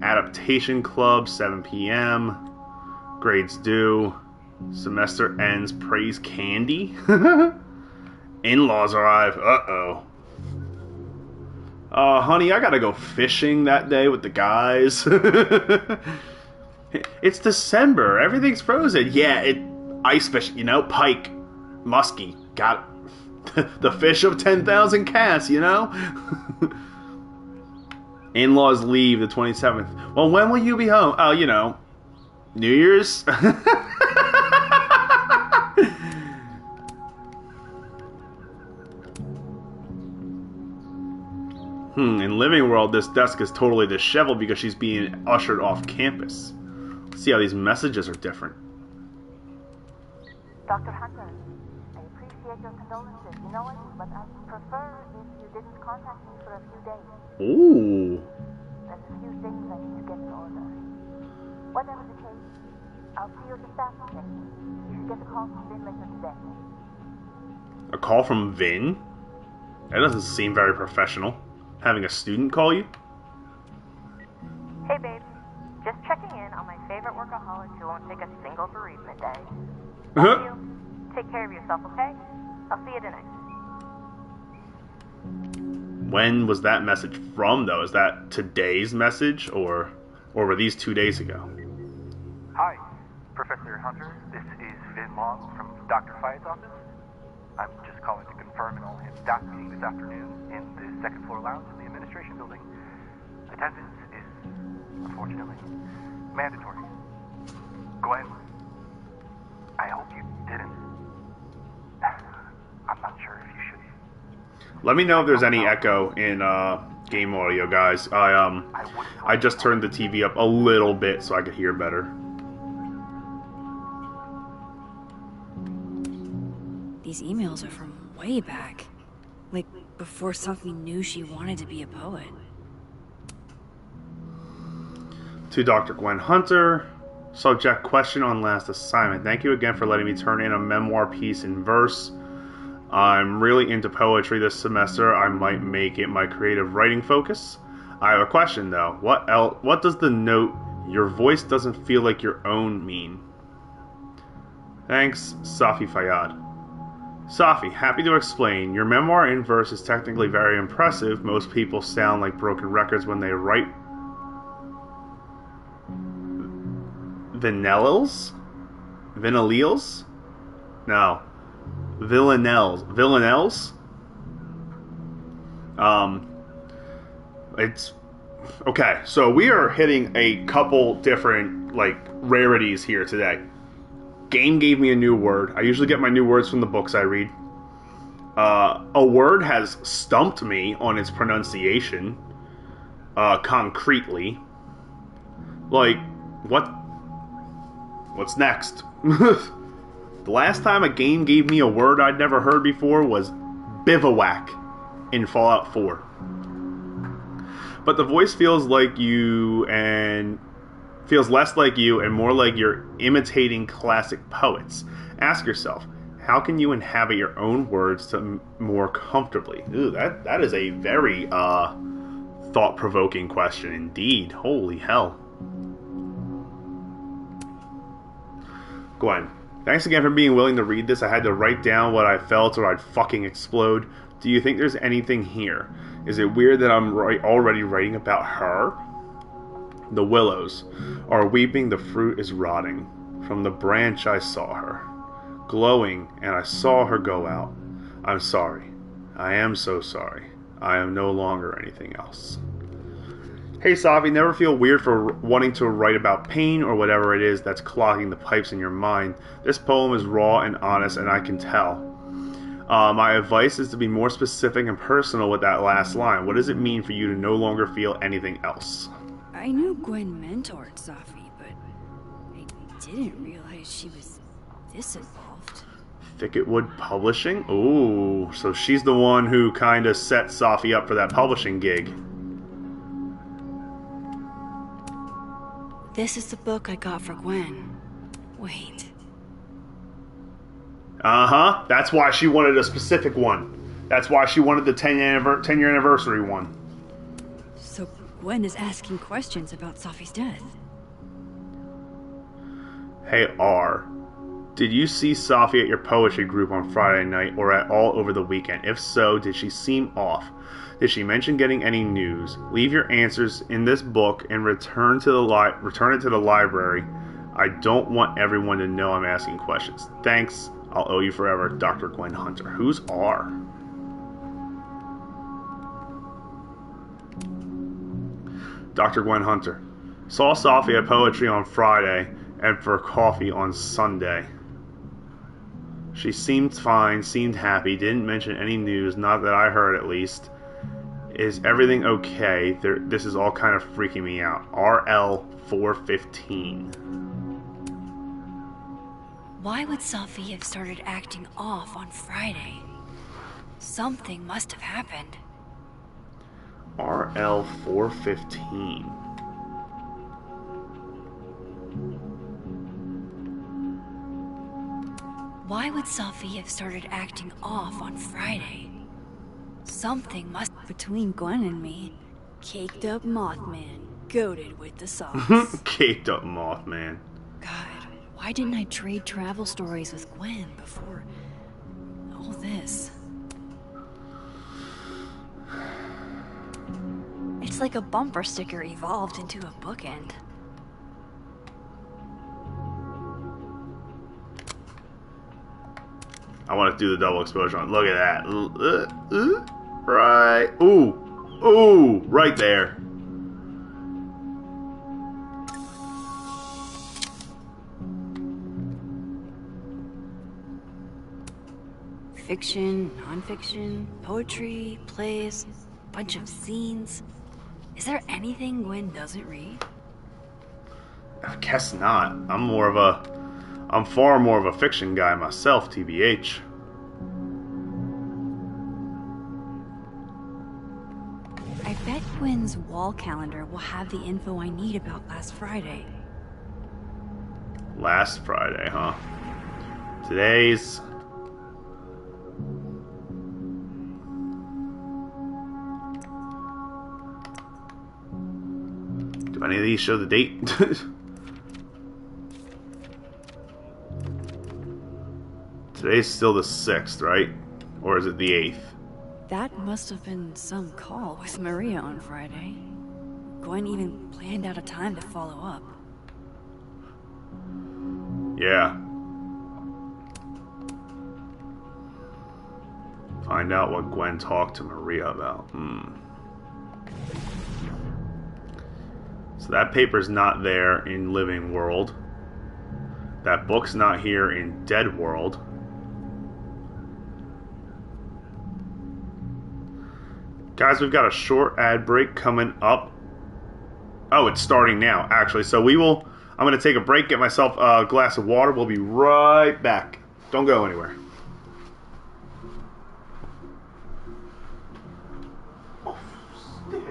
Adaptation Club, 7 p.m. Grades due. Semester ends. Praise candy. In-laws arrive. Uh-oh. Honey, I gotta go fishing that day with the guys. It's December. Everything's frozen. Yeah, ice fish, pike, muskie. Got it. The fish of 10,000 casts, In-laws leave the 27th. Well, when will you be home? Oh, New Year's? In Living World, this desk is totally disheveled because she's being ushered off campus. Let's see how these messages are different. Dr. Hunter, I appreciate appreciate your condolences. You know I do, but I'd prefer if you didn't contact me for a few days. Ooh. There's a few things I need to get in order. Whatever the case, I'll see you at the staff meeting. You should get a call from Vin later today. A call from Vin? That doesn't seem very professional. Having a student call you? Hey, babe. Just checking in on my favorite workaholic who won't take a single bereavement day. Love you. Take care of yourself, okay? I'll see you tonight. When was that message from, though? Is that today's message, or were these 2 days ago? Hi, Professor Hunter. This is Vin Long from Dr. Fye's office. I'm just calling to confirm an all-hands staff meeting this afternoon in the second floor lounge in the administration building. Attendance is, unfortunately, mandatory. Gwen, I hope you didn't. I'm not sure if you should. Let me know if there's any echo in game audio, guys. I just turned the TV up a little bit so I could hear better. These emails are from way back. Like, before Sophie knew she wanted to be a poet. To Dr. Gwen Hunter. Subject: question on last assignment. Thank you again for letting me turn in a memoir piece in verse. I'm really into poetry this semester. I might make it my creative writing focus. I have a question though. What does the note, "Your voice doesn't feel like your own," mean? Thanks, Safi Fayyad. Safi, happy to explain. Your memoir in verse is technically very impressive. Most people sound like broken records when they write. Villanelles? No. Villanelles? It's... Okay, so we are hitting a couple different, rarities here today. Game gave me a new word. I usually get my new words from the books I read. A word has stumped me on its pronunciation. Concretely. What's next? The last time a game gave me a word I'd never heard before was bivouac in Fallout 4. But the voice feels like you and feels less like you and more like you're imitating classic poets. Ask yourself, how can you inhabit your own words to more comfortably? Ooh, that is a very thought-provoking question indeed. Holy hell. Gwen, thanks again for being willing to read this. I had to write down what I felt or I'd fucking explode. Do you think there's anything here? Is it weird that I'm already writing about her? The willows are weeping, the fruit is rotting. From the branch I saw her, glowing, and I saw her go out. I'm sorry. I am so sorry. I am no longer anything else. Hey Safi, never feel weird for wanting to write about pain or whatever it is that's clogging the pipes in your mind. This poem is raw and honest, and I can tell. My advice is to be more specific and personal with that last line. What does it mean for you to no longer feel anything else? I knew Gwen mentored Safi, but I didn't realize she was this involved. Thicketwood Publishing? Ooh, so she's the one who kind of set Safi up for that publishing gig. This is the book I got for Gwen. Wait. Uh-huh. That's why she wanted a specific one. That's why she wanted the 10-year anniversary one. So Gwen is asking questions about Safi's death. Hey, R. Did you see Safi at your poetry group on Friday night or at all over the weekend? If so, did she seem off? Did she mention getting any news? Leave your answers in this book and return it to the library. I don't want everyone to know I'm asking questions. Thanks. I'll owe you forever, Dr. Gwen Hunter. Who's R? Dr. Gwen Hunter. Saw Safi at poetry on Friday and for coffee on Sunday. She seemed fine, seemed happy, didn't mention any news, not that I heard at least. Is everything okay? This is all kind of freaking me out. RL 415. Why would Sophie have started acting off on Friday? Something must have happened. RL 415. Why would Sophie have started acting off on Friday? Something must between Gwen and me. Caked up Mothman, goated with the sauce. Caked up Mothman. God, why didn't I trade travel stories with Gwen before all this? It's like a bumper sticker evolved into a bookend. I want to do the double exposure on. Look at that. Right. Ooh. Ooh. Right there. Fiction, nonfiction, poetry, plays, bunch of zines. Is there anything Gwen doesn't read? I guess not. I'm far more of a fiction guy myself, TBH. I bet Gwen's wall calendar will have the info I need about last Friday. Last Friday, huh? Today's... Do any of these show the date? Today's still the 6th, right? Or is it the 8th? That must have been some call with Maria on Friday. Gwen even planned out a time to follow up. Yeah. Find out what Gwen talked to Maria about. So that paper's not there in Living World. That book's not here in Dead World. Guys, we've got a short ad break coming up. Oh, it's starting now, actually. So I'm going to take a break, get myself a glass of water. We'll be right back. Don't go anywhere. Oh, Stitch.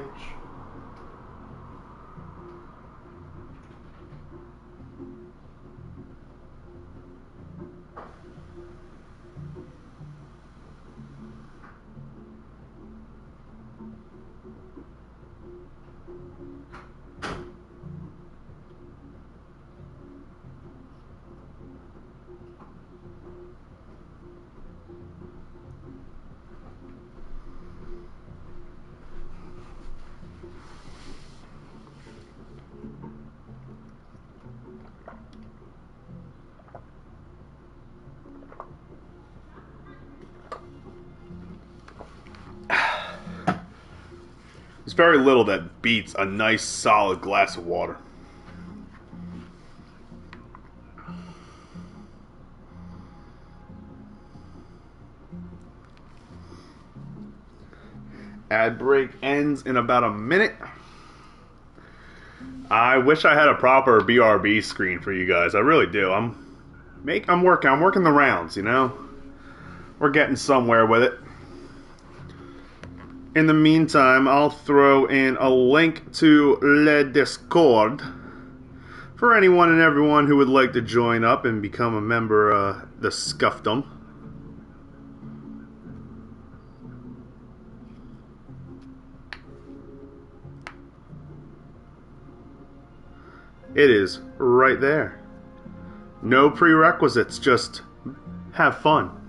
There's very little that beats a nice solid glass of water. Ad break ends in about a minute. I wish I had a proper BRB screen for you guys. I really do. I'm working the rounds, you know? We're getting somewhere with it. In the meantime, I'll throw in a link to Le Discord for anyone and everyone who would like to join up and become a member of the Scuffdom. It is right there. No prerequisites, just have fun.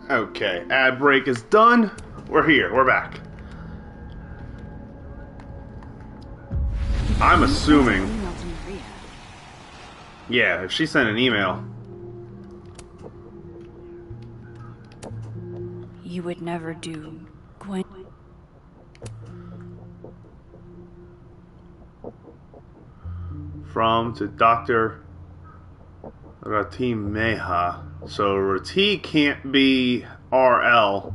Okay, ad break is done. We're here. We're back. I'm assuming... Yeah, if she sent an email... You would never do, Gwen. From to Dr. Rati Meha. So Rati can't be RL.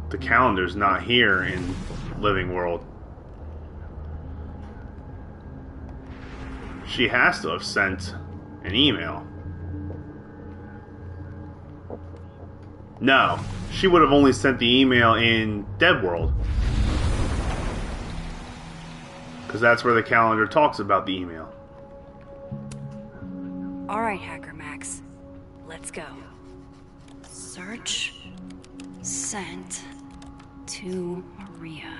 The calendar's not here in Living World. She has to have sent an email. No, she would have only sent the email in Dead World. Because that's where the calendar talks about the email. Alright, Hacker Max. Let's go. Search. Sent. To Maria.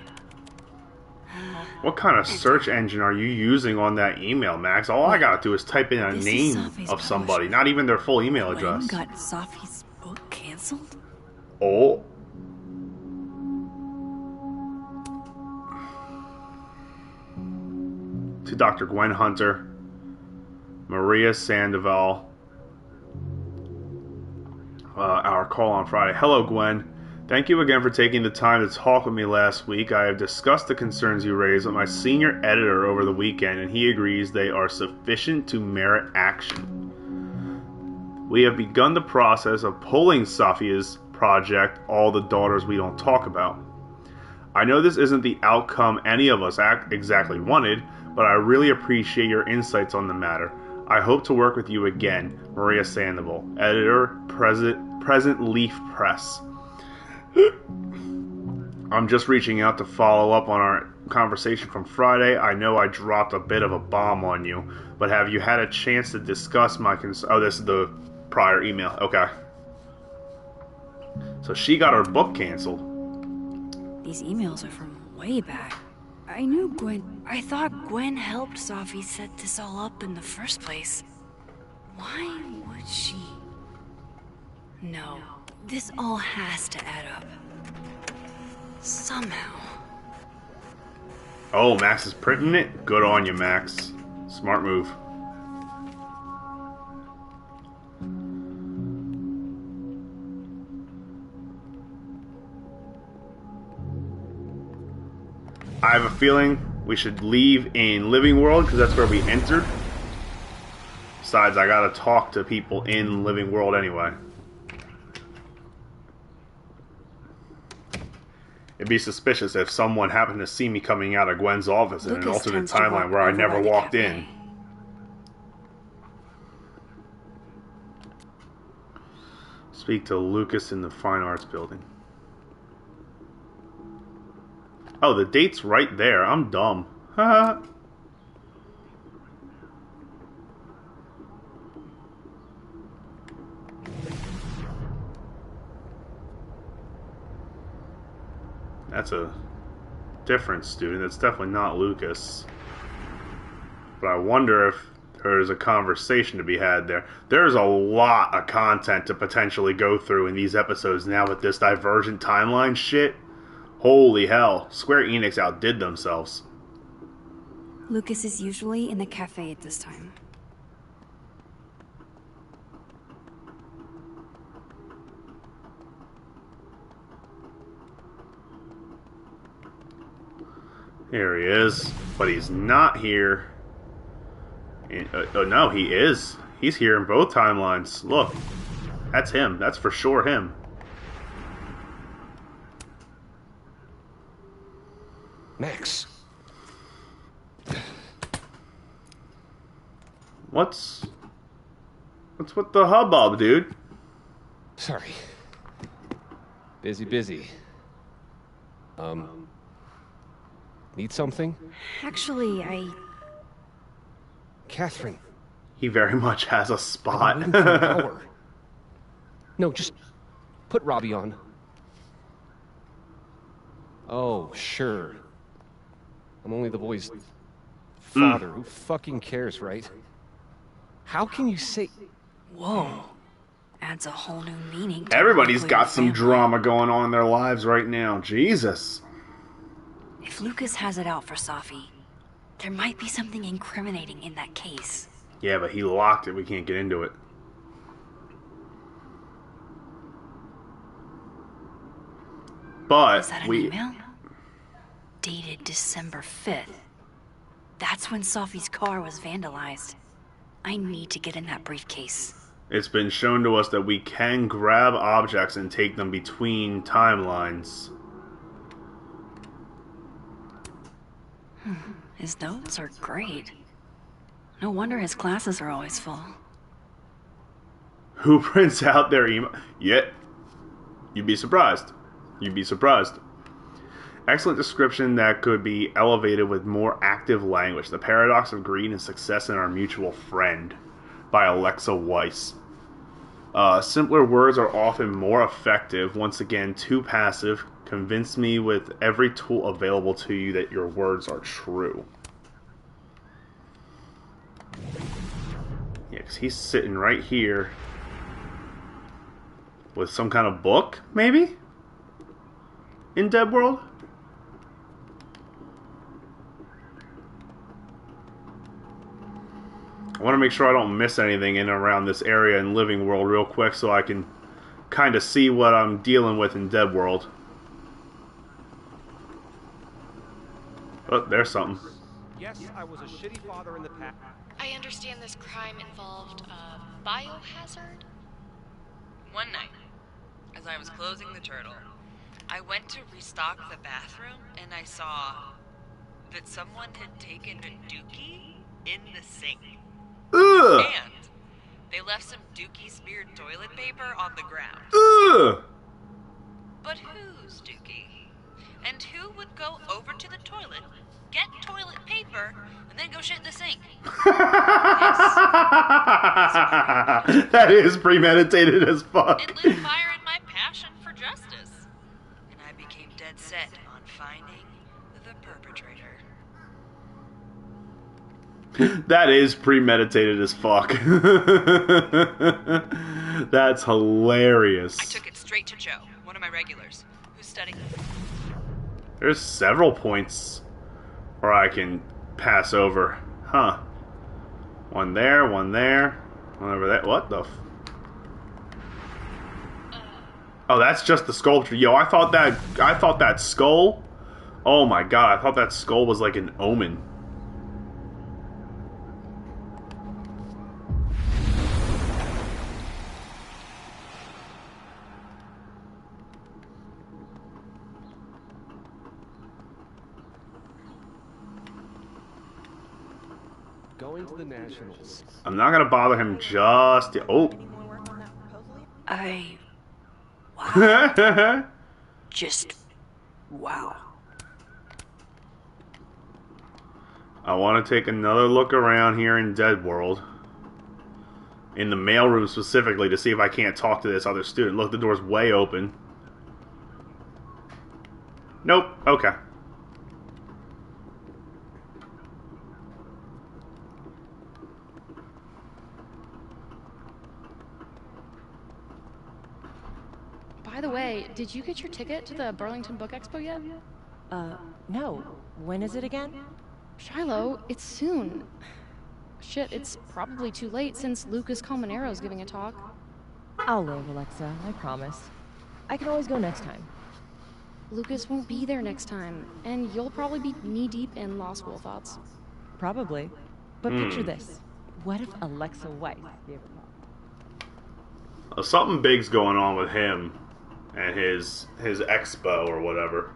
What kind of search engine are you using on that email, Max? All I gotta do is type in a name of somebody, not even their full email address. Gwen got Sophie's book canceled? Oh. To Dr. Gwen Hunter, Maria Sandoval. Our call on Friday. Hello, Gwen. Thank you again for taking the time to talk with me last week. I have discussed the concerns you raised with my senior editor over the weekend, and he agrees they are sufficient to merit action. We have begun the process of pulling Sophia's project, All the Daughters We Don't Talk About. I know this isn't the outcome any of us exactly wanted, but I really appreciate your insights on the matter. I hope to work with you again. Maria Sandoval, editor, present Leaf Press. I'm just reaching out to follow up on our conversation from Friday. I know I dropped a bit of a bomb on you, but have you had a chance to discuss my oh, this is the prior email. Okay. So she got her book canceled. These emails are from way back. I knew Gwen. I thought Gwen helped Sophie set this all up in the first place. Why would she? No. This all has to add up. Somehow. Oh, Max is printing it? Good on you, Max. Smart move. I have a feeling we should leave in Living World because that's where we entered. Besides, I gotta talk to people in Living World anyway. It'd be suspicious if someone happened to see me coming out of Gwen's office in an alternate timeline where I never walked in. Speak to Lucas in the Fine Arts Building. Oh, the date's right there. I'm dumb. Haha. That's a different student. It's definitely not Lucas. But I wonder if there's a conversation to be had there. There's a lot of content to potentially go through in these episodes now with this divergent timeline shit. Holy hell. Square Enix outdid themselves. Lucas is usually in the cafe at this time. Here he is, but he's not here. Oh no, he is. He's here in both timelines. Look, that's him. That's for sure him. Max. What's with the hubbub, dude? Sorry. Busy. Need something? Actually, Catherine. He very much has a spot. I've been waiting for an hour. No, just put Robbie on. Oh, sure. I'm only the boy's father. Who fucking cares, right? How can you say... Whoa. Adds a whole new meaning to Everybody's nuclear got some family. drama going on in their lives right now. Jesus. If Lucas has it out for Safi, there might be something incriminating in that case. Yeah, but he locked it. We can't get into it. But Is that an email? Dated December 5th. That's when Safi's car was vandalized. I need to get in that briefcase. It's been shown to us that we can grab objects and take them between timelines. His notes are great. No wonder his classes are always full. Who prints out their email? Yet, you'd be surprised. You'd be surprised. Excellent description that could be elevated with more active language. The Paradox of Greed and Success in Our Mutual Friend by Alexa Weiss. Simpler words are often more effective. Once again, too passive. Convince me with every tool available to you that your words are true. Yeah, because he's sitting right here with some kind of book, maybe? In Dead World? I want to make sure I don't miss anything in and around this area in Living World real quick so I can kind of see what I'm dealing with in Dead World. Oh, there's something. Yes, I was a shitty father in the past. I understand this crime involved a biohazard? One night, as I was closing the turtle, I went to restock the bathroom and I saw that someone had taken a dookie in the sink. Ugh! And they left some dookie smeared toilet paper on the ground. Ugh! But whose dookie? And who would go over to the toilet, get toilet paper, and then go shit in the sink? That is premeditated as fuck. It lit a fire in my passion for justice, and I became dead set on finding the perpetrator. That is premeditated as fuck. That's hilarious. I took it straight to Joe, one of my regulars, who's studying. There's several points where I can pass over. Huh. One there, one there, one over there. What the Oh, that's just the sculpture. Yo, I thought that skull. Oh my god, I thought that skull was like an omen. Going to the Nationals. I'm not gonna bother him just yet. Oh. Wow. Just wow. I want to take another look around here in Dead World. In the mailroom specifically to see if I can't talk to this other student. Look, the door's way open. Nope. Okay. By the way, did you get your ticket to the Burlington Book Expo yet? No. When is it again? Shiloh, it's soon. Shit, it's probably too late since Lucas Colmenaro's giving a talk. I'll live, Alexa, I promise. I can always go next time. Lucas won't be there next time, and you'll probably be knee-deep in law school thoughts. Probably. But picture this. What if Alexa Weiss gave a talk? Something big's going on with him and his expo or whatever.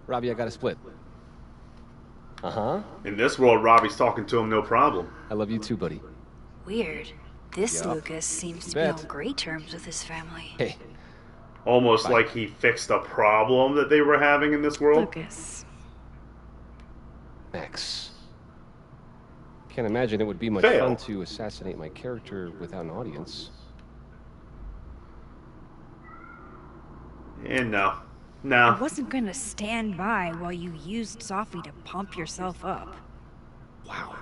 Robbie, I got a split. Uh-huh. In this world, Robbie's talking to him no problem. I love you too, buddy. Weird. This Yup. Lucas seems to be on great terms with his family. Hey. Almost like he fixed a problem that they were having in this world. Lucas. Max. Can't imagine it would be much Fail. fun to assassinate my character without an audience. And no. I No. wasn't gonna stand by while you used Sophie to pump yourself up. Wow.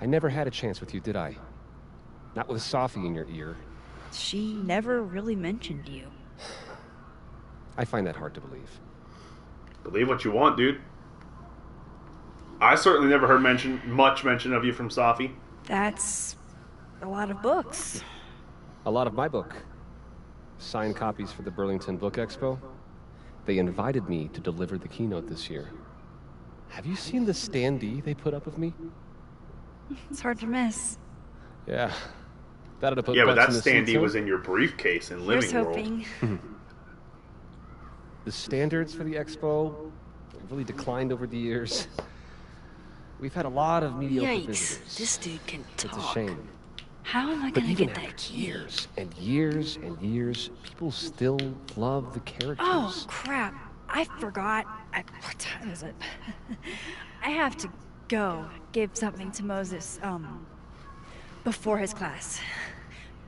I never had a chance with you, did I? Not with Sophie in your ear. She never really mentioned you. I find that hard to believe. Believe what you want, dude. I certainly never heard much mention of you from Sophie. That's a lot of books. A lot of my book. Signed copies for the Burlington Book Expo. They invited me to deliver the keynote this year. Have you seen the standee they put up of me? It's hard to miss. Yeah. That'd have put Yeah, but that butts in the seats, standee huh? was in your briefcase in Here's Living World. hoping. The standards for the expo really declined over the years. We've had a lot of mediocre Yikes, visitors. this dude can talk. It's a shame. How am I But gonna even get that after key? years and years and years, people still love the characters. Oh, crap. I forgot. What time is it? I have to go give something to Moses, before his class.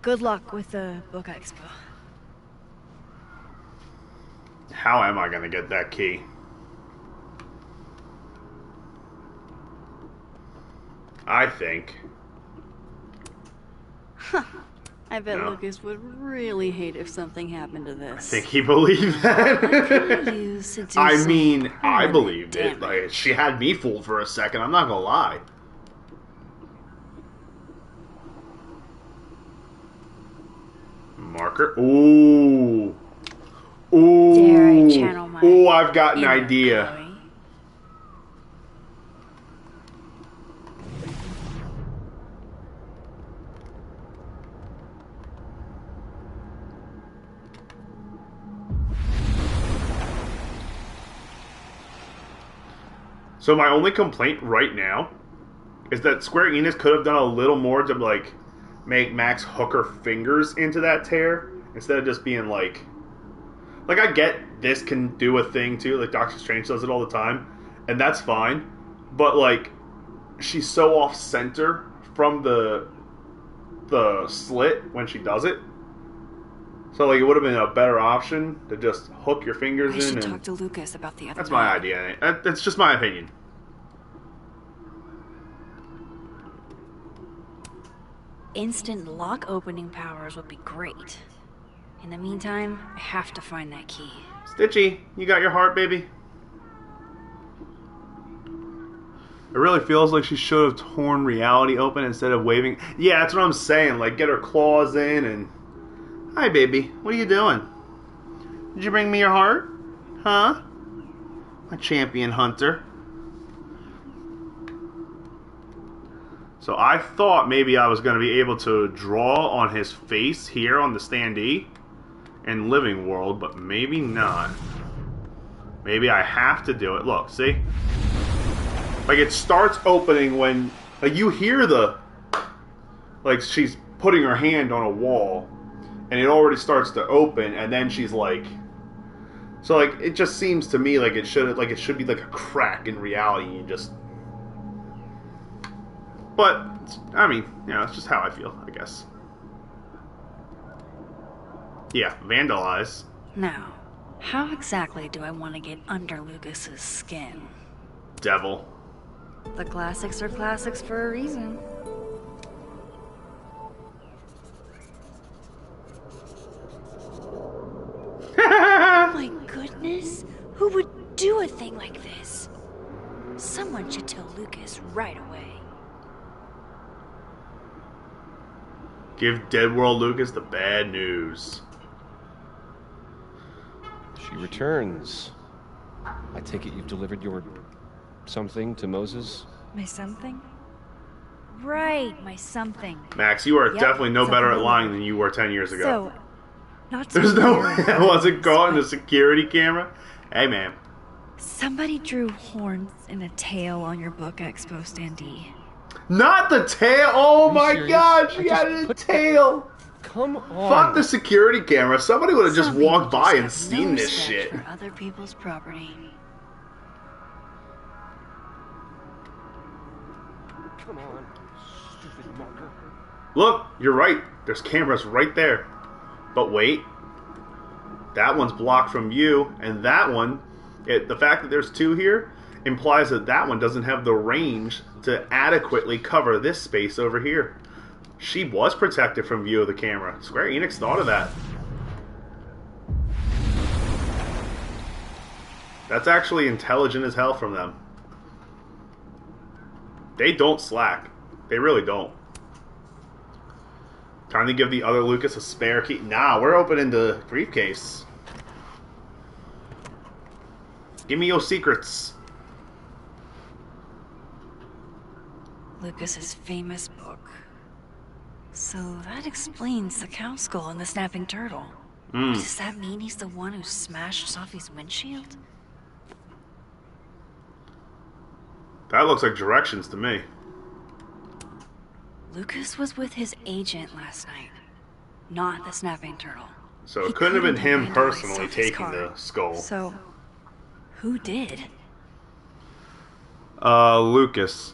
Good luck with the book expo. How am I going to get that key? I think. I bet No. Lucas would really hate if something happened to I this. think he believed that. Use to do I some mean, I permanent believed it. damage. Like, she had me fooled for a second. I'm not gonna lie. Marker. Ooh. Ooh. Dare I channel my Ooh, I've got an inner idea. Chloe? So my only complaint right now is that Square Enix could have done a little more to like make Max hook her fingers into that tear instead of just being like I get this can do a thing too, like Doctor Strange does it all the time, and that's fine, but like she's so off center from the slit when she does it. So like it would have been a better option to just hook your fingers I in should and talk to Lucas about the other that's night. my idea. That's just my opinion. Instant lock opening powers would be great. In the meantime, I have to find that key. Stitchy, you got your heart, baby? It really feels like she should have torn reality open instead of waving. Yeah, that's what I'm saying. Like, get her claws in and... Hi, baby. What are you doing? Did you bring me your heart? Huh? My champion hunter. So I thought maybe I was going to be able to draw on his face here on the standee in Living World, but maybe not. Maybe I have to do it. Look, see? Like, it starts opening when... Like, you hear the... Like, she's putting her hand on a wall, and it already starts to open, and then she's like... So, like, it just seems to me like it should be like a crack in reality. You just... But, I mean, you know, it's just how I feel, I guess. Yeah, vandalize. Now, how exactly do I want to get under Lucas's skin? Devil. The classics are classics for a reason. Oh my goodness! Who would do a thing like this? Someone should tell Lucas right away. Give Dead World Lucas the bad news. She returns. I take it you've delivered your something to Moses? My something? Right, my something. Max, you are Yep, definitely no better at something lying than you were 10 years ago. So, not to There's be no rude, way I wasn't caught in the security camera. Hey, man. somebody drew horns and a tail on your book expo standee. Not the tail! Oh my serious? god, she I just had a tail! Come on. Fuck the security camera. Somebody would have just Some walked people by and just have no seen this respect shit. for other people's property. Come on, stupid marker. Look, you're right. There's cameras right there. But wait. That one's blocked from view, and that one, the fact that there's two here, implies that that one doesn't have the range to adequately cover this space over here. She was protected from view of the camera. Square Enix thought of that. That's actually intelligent as hell from them. They don't slack. They really don't. Time to give the other Lucas a spare key. Nah, we're opening the briefcase. Give me your secrets. Lucas's famous book. So that explains the cow skull and the snapping turtle. Does that mean he's the one who smashed Sophie's windshield? That looks like directions to me. Lucas was with his agent last night, not the snapping turtle. So it couldn't have been him personally taking the skull. So, who did? Lucas.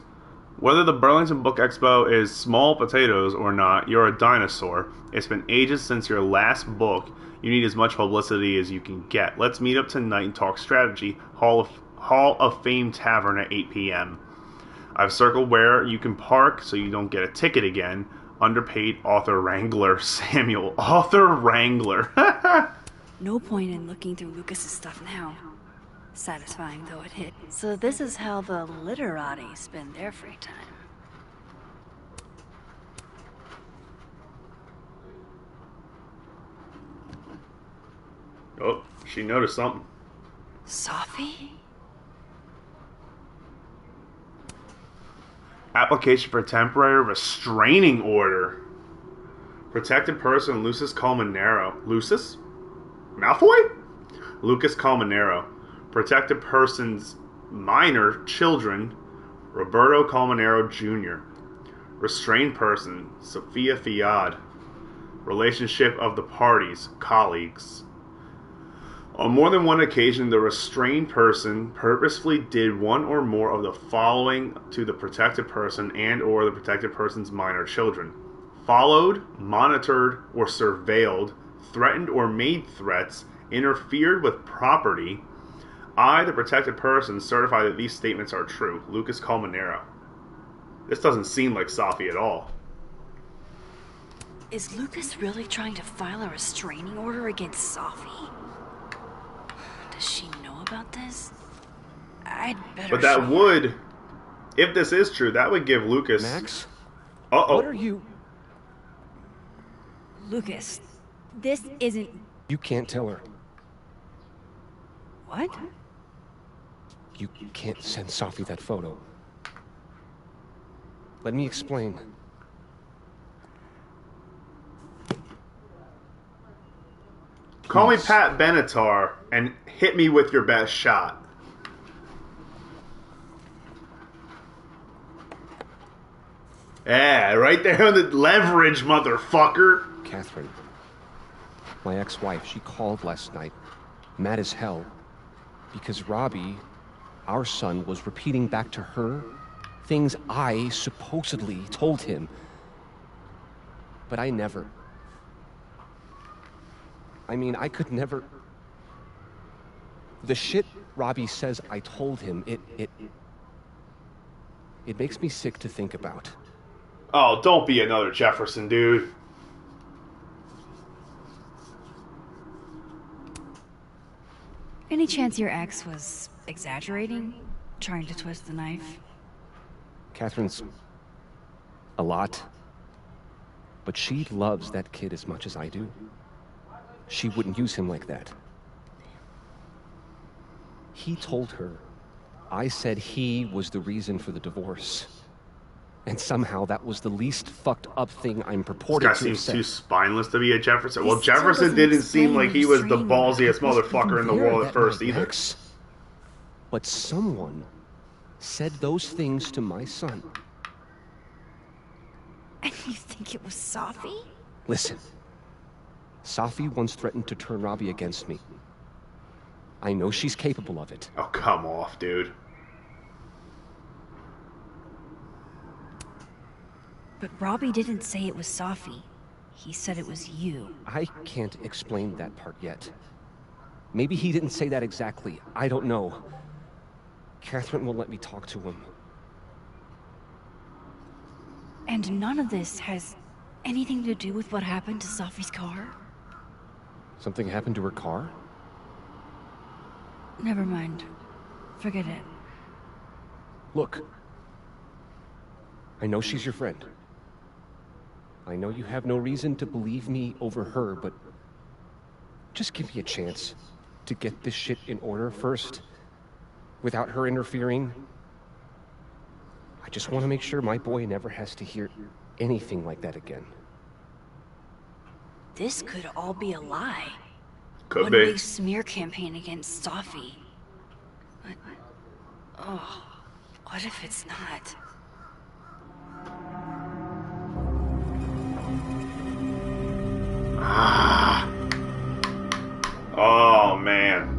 Whether the Burlington Book Expo is small potatoes or not, you're a dinosaur. It's been ages since your last book. You need as much publicity as you can get. Let's meet up tonight and talk strategy. Hall of Fame Tavern at 8 p.m. I've circled where you can park so you don't get a ticket again. Underpaid author wrangler Samuel. Author wrangler. No point in looking through Lucas's stuff now. Satisfying though it hit. So this is how the literati spend their free time. Oh, she noticed something. Sophie? Application for temporary restraining order. Protected person Lucis Colmenero. Lucis? Malfoy? Lucas Colmenero. Protected person's minor children Roberto Colmenero Jr. Restrained person Sophia Fiad. Relationship of the parties, colleagues. On more than one occasion, the restrained person purposefully did one or more of the following to the protected person and or the protected person's minor children. Followed, monitored, or surveilled, threatened or made threats, interfered with property. I, the protected person, certify that these statements are true. Lucas Colmenero. This doesn't seem like Sophie at all. Is Lucas really trying to file a restraining order against Sophie? Does she know about this? I'd better. But that would, if this is true, that would give Lucas. Max? Uh-oh. What are you? Lucas, this isn't. You can't tell her. What? You can't send Sophie that photo. Let me explain. Call me Pat Benatar and hit me with your best shot. Yeah, right there on the leverage, motherfucker. Catherine, my ex-wife, she called last night, mad as hell, because Robbie, our son, was repeating back to her things I supposedly told him. But I never. I mean, I could never. The shit Robbie says I told him, it makes me sick to think about. Oh, don't be another Jefferson, dude. Any chance your ex was exaggerating? Trying to twist the knife? Catherine's a lot. But she loves that kid as much as I do. She wouldn't use him like that. He told her I said he was the reason for the divorce. And somehow that was the least fucked up thing I'm purported to have said. This guy seems too spineless to be a Jefferson. Well, Jefferson didn't seem like he was the ballsiest motherfucker in the world at first either. But someone said those things to my son. And you think it was Sophie? Listen. Sophie once threatened to turn Robbie against me. I know she's capable of it. Oh, come off, dude. But Robbie didn't say it was Safi. He said it was you. I can't explain that part yet. Maybe he didn't say that exactly. I don't know. Catherine won't let me talk to him. And none of this has anything to do with what happened to Safi's car? Something happened to her car? Never mind. Forget it. Look. I know she's your friend. I know you have no reason to believe me over her, but just give me a chance to get this shit in order first, without her interfering. I just want to make sure my boy never has to hear anything like that again. This could all be a lie. Could One be. big smear campaign against Safi. But, oh, what if it's not? Ah. Oh, man.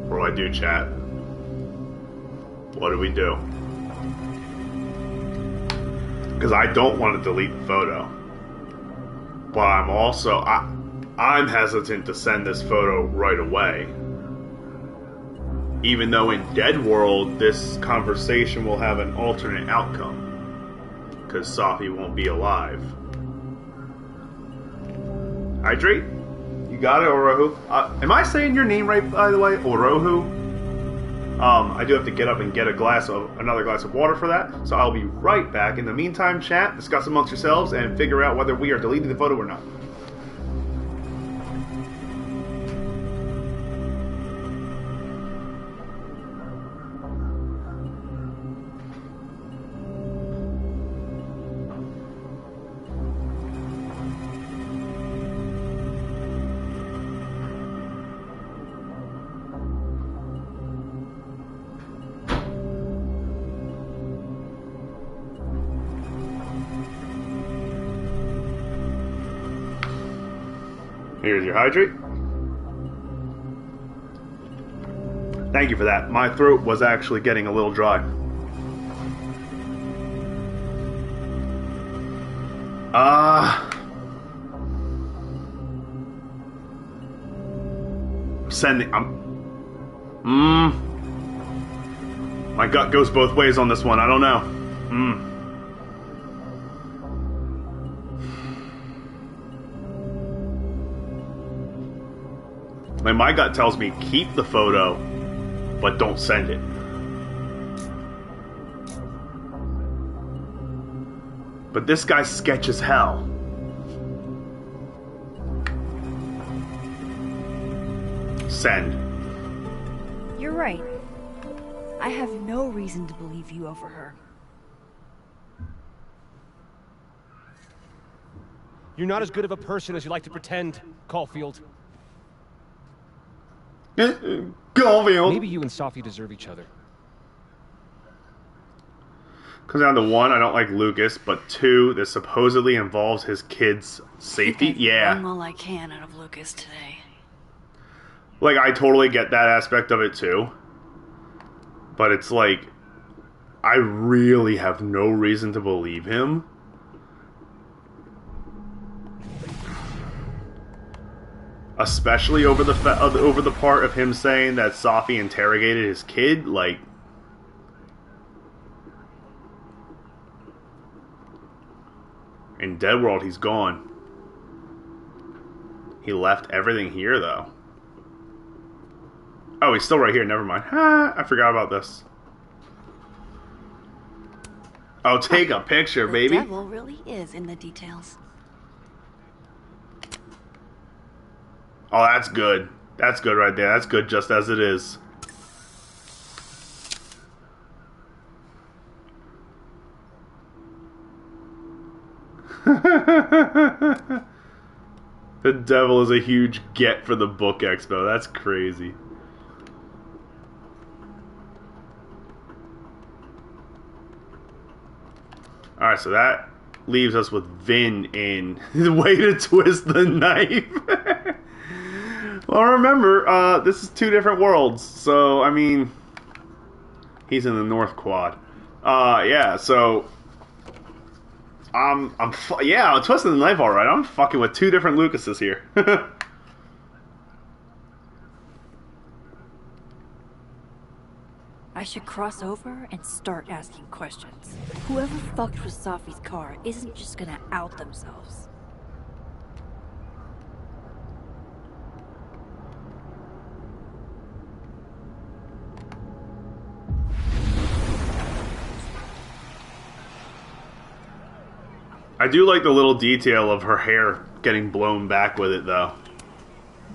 What do I do, chat? What do we do? Because I don't want to delete the photo. But I'm also... I'm hesitant to send this photo right away. Even though in Dead World, this conversation will have an alternate outcome. Because Safi won't be alive. Hydrate? You got it, Orohu? Am I saying your name right, by the way? Orohu? I do have to get up and get another glass of water for that. So I'll be right back. In the meantime, chat, discuss amongst yourselves and figure out whether we are deleting the photo or not. Here's your hydrate. Thank you for that. My throat was actually getting a little dry. My gut goes both ways on this one. I don't know. Like, my gut tells me keep the photo, but don't send it. But this guy's sketch as hell. Send. You're right. I have no reason to believe you over her. You're not as good of a person as you like to pretend, Caulfield. Caulfield. Maybe you and Safi deserve each other. Comes down to one, I don't like Lucas, but two, this supposedly involves his kid's safety. Yeah. Wrung all I can out of Lucas today. Like, I totally get that aspect of it too. But it's like, I really have no reason to believe him. Especially over the part of him saying that Safi interrogated his kid, like... In Dead World, he's gone. He left everything here, though. Oh, he's still right here. Never mind. I forgot about this. Oh, take a picture, baby. The devil really is in the details. Oh, that's good. That's good right there. That's good just as it is. The devil is a huge get for the book expo. That's crazy. Alright, so that leaves us with Vin in the way to twist the knife. Well, remember, this is 2 different worlds, so, I mean, he's in the North Quad. Yeah, so, I'm twisting the knife alright. I'm fucking with 2 different Lucases here. I should cross over and start asking questions. Whoever fucked with Safi's car isn't just gonna out themselves. I do like the little detail of her hair getting blown back with it, though.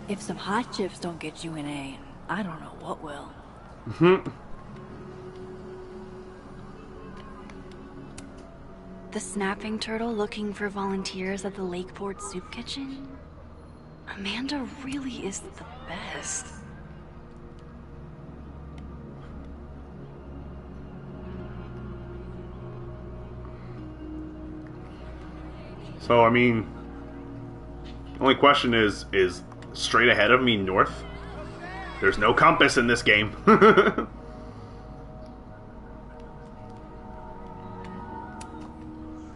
If some hot chips don't get you an A, I don't know what will. The snapping turtle looking for volunteers at the Lakeport Soup Kitchen? Amanda really is the best. So, I mean, the only question is straight ahead of me north? There's no compass in this game.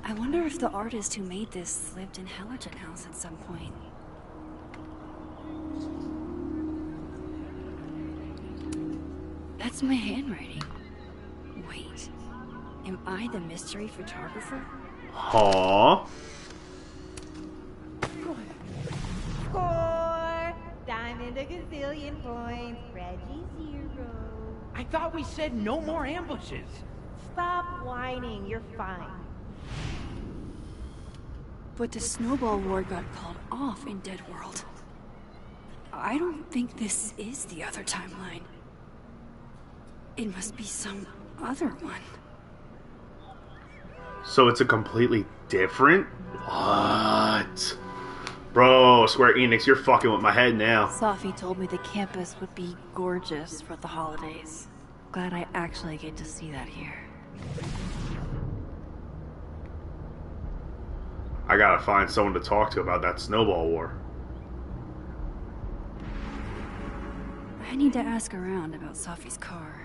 I wonder if the artist who made this lived in Hellerton House at some point. That's my handwriting. Wait, am I the mystery photographer? Aww. Score! Diamond a gazillion points. Reggie 0. I thought we said no more ambushes. Stop whining. You're fine. But the snowball war got called off in Dead World. I don't think this is the other timeline. It must be some other one. So it's a completely different? What? Bro, Square Enix, you're fucking with my head now. Safi told me the campus would be gorgeous for the holidays. Glad I actually get to see that here. I gotta find someone to talk to about that snowball war. I need to ask around about Safi's car.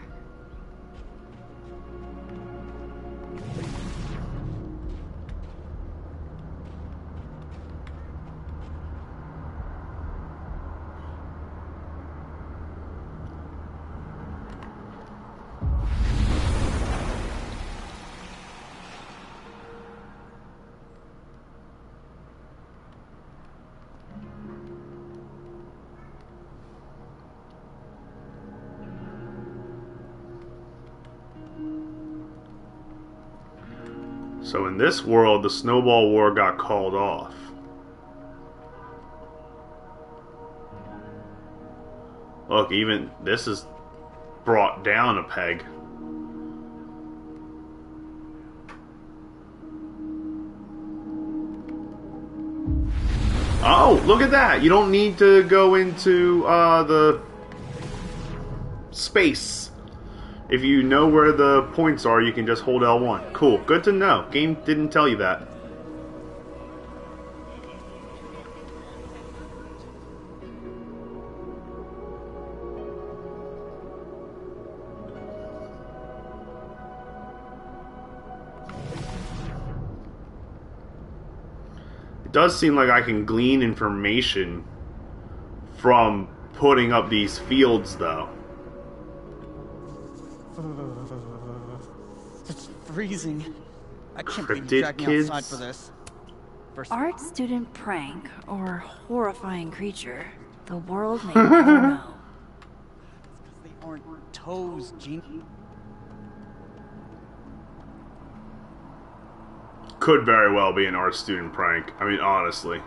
So in this world, the snowball war got called off. Look, even this is brought down a peg. Oh, look at that! You don't need to go into the space. If you know where the points are, you can just hold L1. Cool, good to know. Game didn't tell you that. It does seem like I can glean information from putting up these fields, though. It's freezing. I can't Cryptid believe you dragged me kids? outside for this. Art student prank or horrifying creature, the world may never know. They aren't toes, Gene. Could very well be an art student prank. I mean, honestly.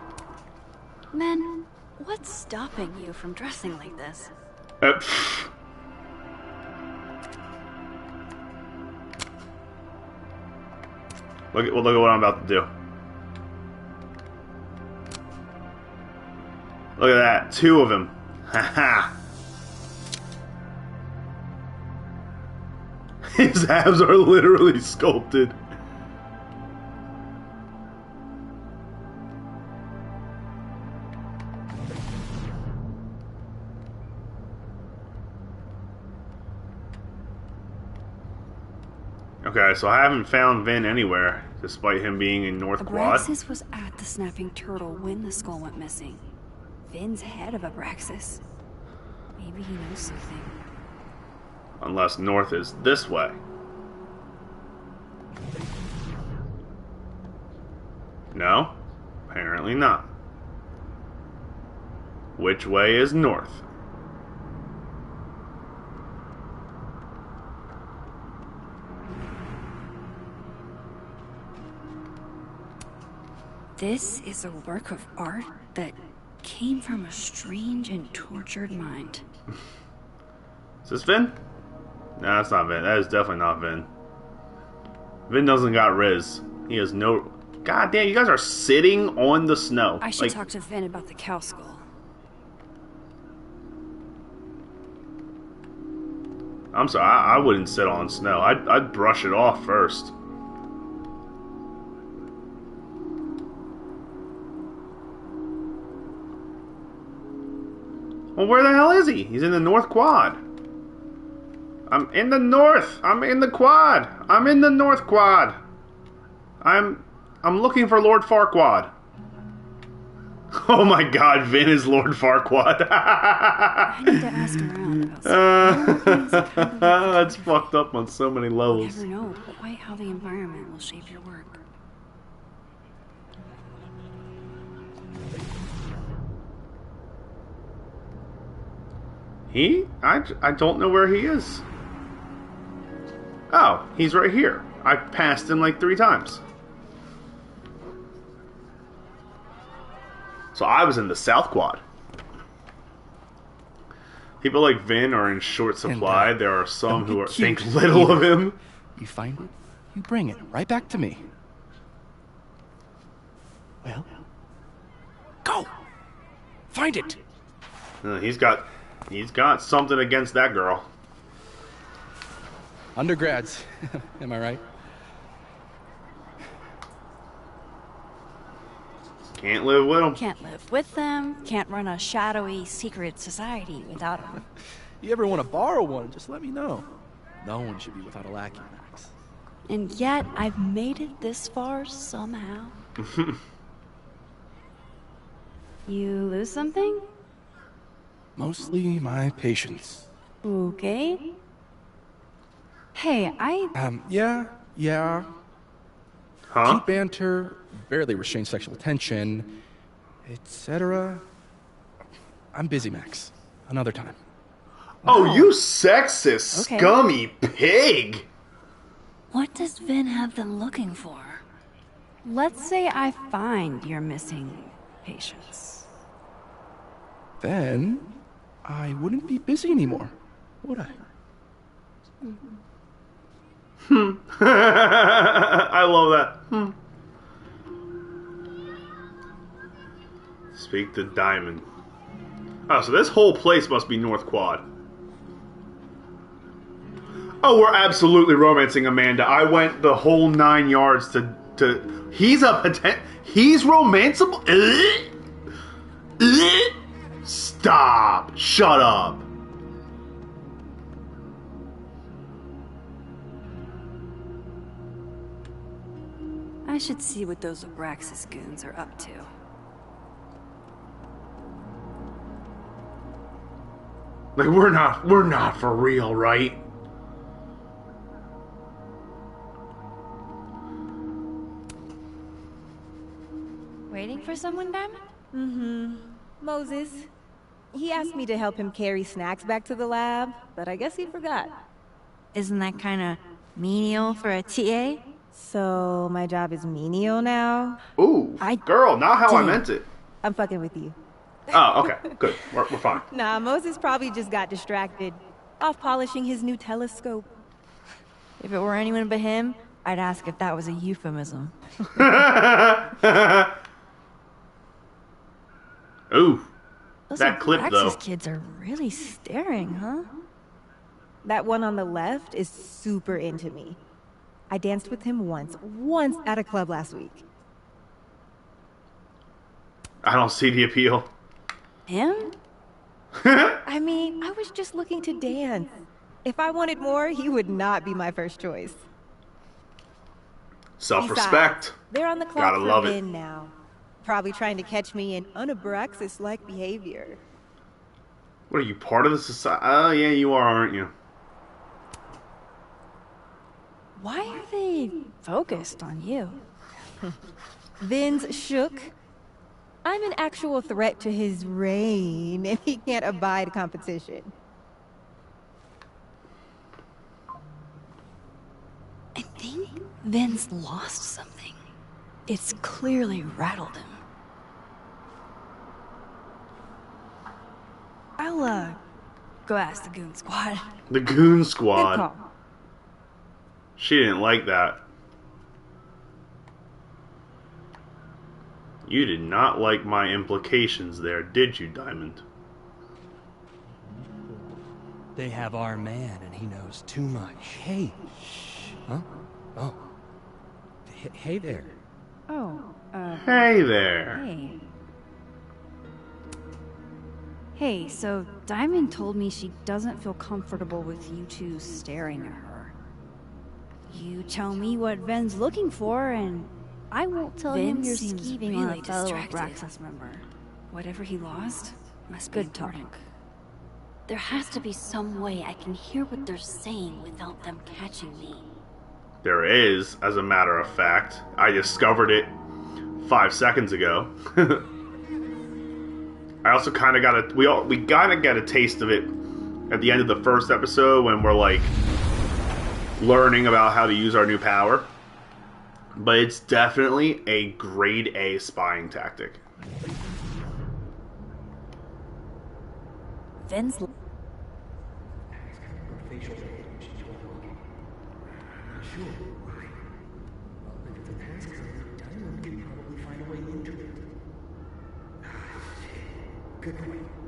Men, what's stopping you from dressing like this? Look at what I'm about to do. Look at that. 2 of them. Haha. His abs are literally sculpted. Okay, so I haven't found Vin anywhere, despite him being in North Quad. Abraxas was at the Snapping Turtle when the skull went missing. Vin's head of Abraxas. Maybe he knows something. Unless North is this way. No, apparently not. Which way is North? This is a work of art that came from a strange and tortured mind. Is this Vin? No, that's not Vin. That is definitely not Vin. Vin doesn't got Riz. He has no... God damn, you guys are sitting on the snow. I should talk to Vin about the cow skull. I'm sorry, I wouldn't sit on snow. I'd brush it off first. Well, where the hell is he? He's in the North Quad. I'm in the North. I'm in the Quad. I'm in the North Quad. I'm looking for Lord Farquaad. Oh my God, Vin is Lord Farquaad. I need to ask around about that's fucked up on so many levels. You never know quite how the environment will shape your work. I don't know where he is. Oh, he's right here. I passed him like 3 times. So I was in the South Quad. People like Vin are in short supply. There are some who think little of him. You find it, you bring it right back to me. Well, go! Find it! He's got something against that girl. Undergrads, am I right? Can't live with them. Can't live with them. Can't run a shadowy, secret society without them. You ever want to borrow one, just let me know. No one should be without a lackey, Max. And yet, I've made it this far somehow. You lose something? Mostly my patience. Okay. Hey, Yeah. Huh? Keep banter, barely restrain sexual tension, etc. I'm busy, Max. Another time. Oh, you sexist, scummy pig! What does Vin have them looking for? Let's say I find your missing patients. Then I wouldn't be busy anymore, would I? I love that. Speak to Diamond. Oh, so this whole place must be North Quad. Oh, we're absolutely romancing Amanda. I went the whole 9 yards to he's romanceable? Stop. Shut up. I should see what those Abraxas goons are up to. Like, we're not for real, right? Waiting for someone, Diamond? Mm-hmm. Moses. He asked me to help him carry snacks back to the lab, but I guess he forgot. Isn't that kind of menial for a TA? So, my job is menial now? Ooh, girl, not how I meant it. I'm fucking with you. Oh, okay, good. We're fine. Nah, Moses probably just got distracted. Off polishing his new telescope. If it were anyone but him, I'd ask if that was a euphemism. Ooh, Those that clip though. Abraxas kids are really staring, huh? That one on the left is super into me. I danced with him once at a club last week. I don't see the appeal. Him? I mean, I was just looking to dance. If I wanted more, he would not be my first choice. Self-respect. Besides, they're on the clock Gotta for love it. Vin now. Probably trying to catch me in unabraxas-like behavior. What are you, part of the society? Oh, yeah, you are, aren't you? Why are they focused on you? Vin's shook. I'm an actual threat to his reign, and he can't abide competition. I think Vin's lost something. It's clearly rattled him. I'll, go ask the Goon Squad. The Goon Good Squad. call. She didn't like that. You did not like my implications there, did you, Diamond? They have our man, and he knows too much. Hey. Huh? Oh. Hey there. Oh, Hey there. Hey. Hey, so Diamond told me she doesn't feel comfortable with you two staring at her. You tell me what Ven's looking for, and I won't tell him you're skeeving on a fellow Abraxas member. Whatever he lost must be important. There has to be some way I can hear what they're saying without them catching me. There is, as a matter of fact. I discovered it 5 seconds ago. I also kind of got we kind of get a taste of it at the end of the first episode when we're like learning about how to use our new power. But it's definitely a grade A spying tactic. Vin's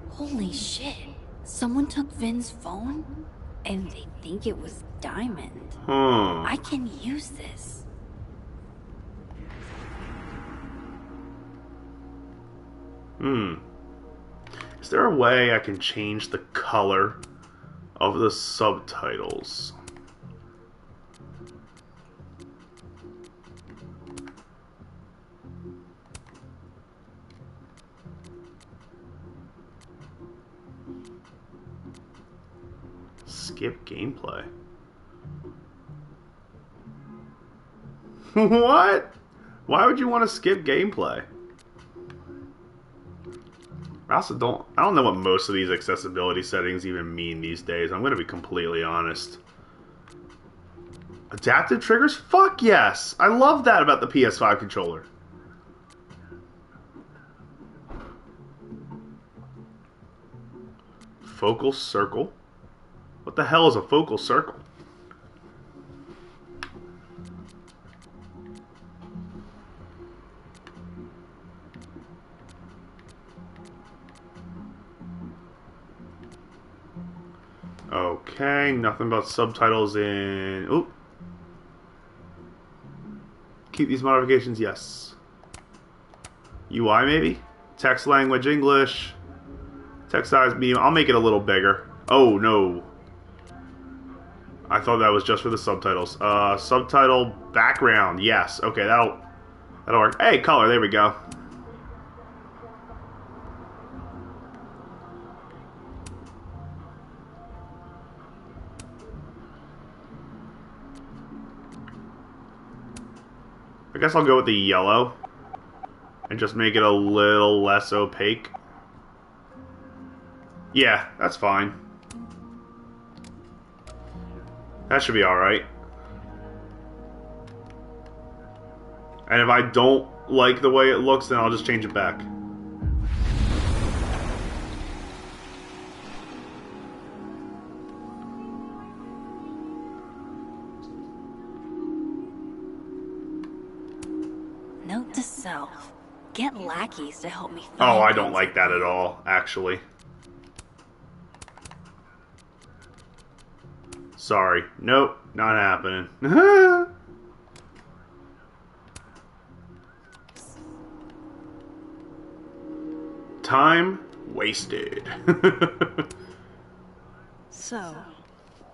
Holy shit. Someone took Vin's phone? and they think it was Diamond. I can use this. Is there a way I can change the color of the subtitles? Skip gameplay. What? Why would you want to skip gameplay? I don't know what most of these accessibility settings even mean these days. I'm going to be completely honest. Adaptive triggers? Fuck yes! I love that about the PS5 controller. Focal circle? What the hell is a focal circle? Okay, nothing about subtitles in... Oop. Keep these modifications, yes. UI maybe? Text language, English. Text size, medium. I'll make it a little bigger. Oh, no. I thought that was just for the subtitles. Subtitle background, yes. Okay, that'll work. Hey, color, there we go. I guess I'll go with the yellow and just make it a little less opaque. Yeah, that's fine. That should be alright. And if I don't like the way it looks, then I'll just change it back. Note to self. Get lackeys to help me find Oh, I don't like that at all, actually. Sorry. Nope, not happening. Time wasted. So,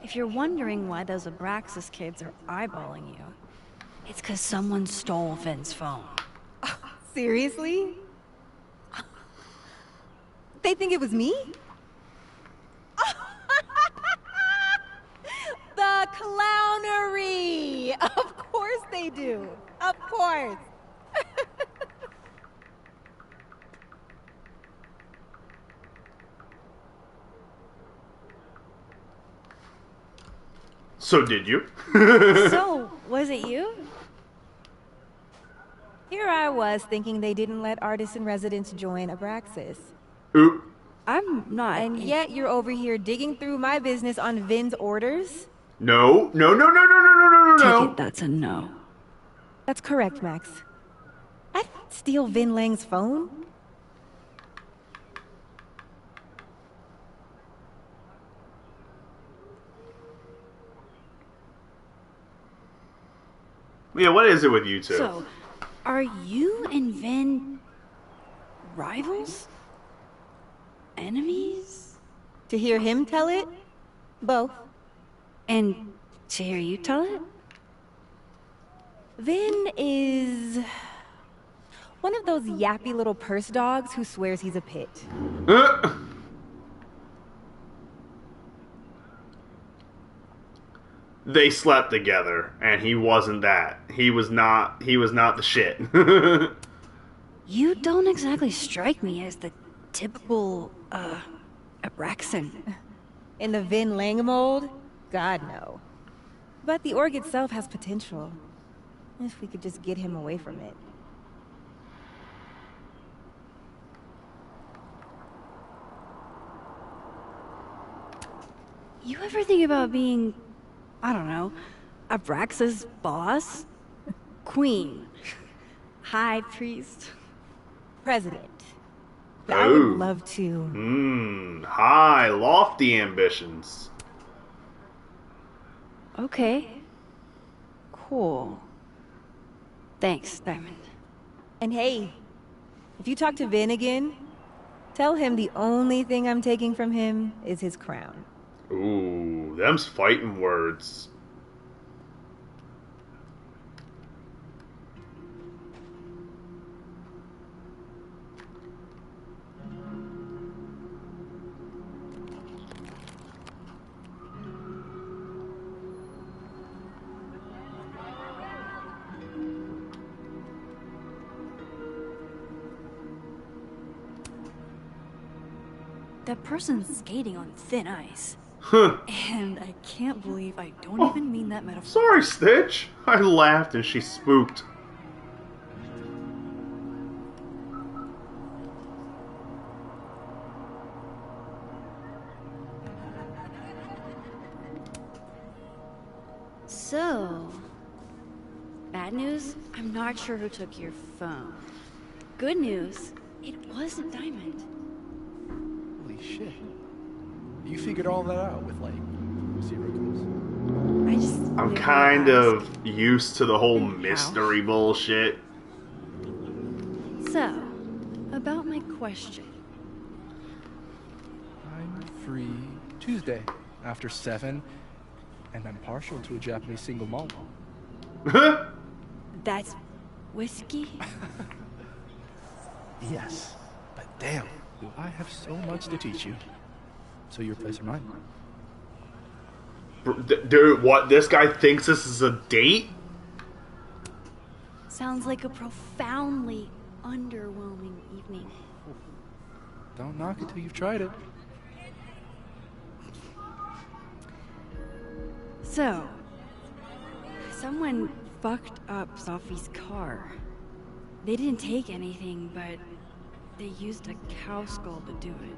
if you're wondering why those Abraxas kids are eyeballing you, It's because someone stole Vin's phone. Seriously? They think it was me? The clownery! Of course they do. Of course. So did you? So, was it you? Here I was thinking they didn't let artists in residence join Abraxas. Oop. I'm not. And yet you're over here digging through my business on Vin's orders? No, no, no, no, no, no, no, no, no. Take it, that's a no. That's correct, Max. I'd steal Vin Lang's phone? Yeah, what is it with you two? So, are you and Vin rivals? Enemies? To hear him tell it? Both. And to hear you tell it? Vin is one of those yappy little purse dogs who swears he's a pit. They slept together, and he wasn't that. He was not the shit. You don't exactly strike me as the typical, Abraxan. In the Vin Lang mold? God, no. But the org itself has potential. If we could just get him away from it. You ever think about being, I don't know, Abraxas' boss? Queen? High priest? President. Oh. I would love to. High, lofty ambitions. Okay. Cool. Thanks, Diamond. And hey, if you talk to Vin again, tell him the only thing I'm taking from him is his crown. Ooh, them's fighting words. That person's skating on thin ice. Huh. And I can't believe I don't even mean that metaphor. Sorry, Stitch. I laughed and she spooked. So, bad news, I'm not sure who took your phone. Good news, it wasn't Diamond. Holy shit. You figured all that out with, like, 0 clues? I'm kind of used to the whole mystery bullshit. So, about my question. I'm free Tuesday after 7, and I'm partial to a Japanese single malt. That's whiskey? Yes, but damn, do I have so much to teach you. So your place or mine? Dude, what? This guy thinks this is a date? Sounds like a profoundly underwhelming evening. Don't knock it till you've tried it. So, someone fucked up Sophie's car. They didn't take anything, but they used a cow skull to do it.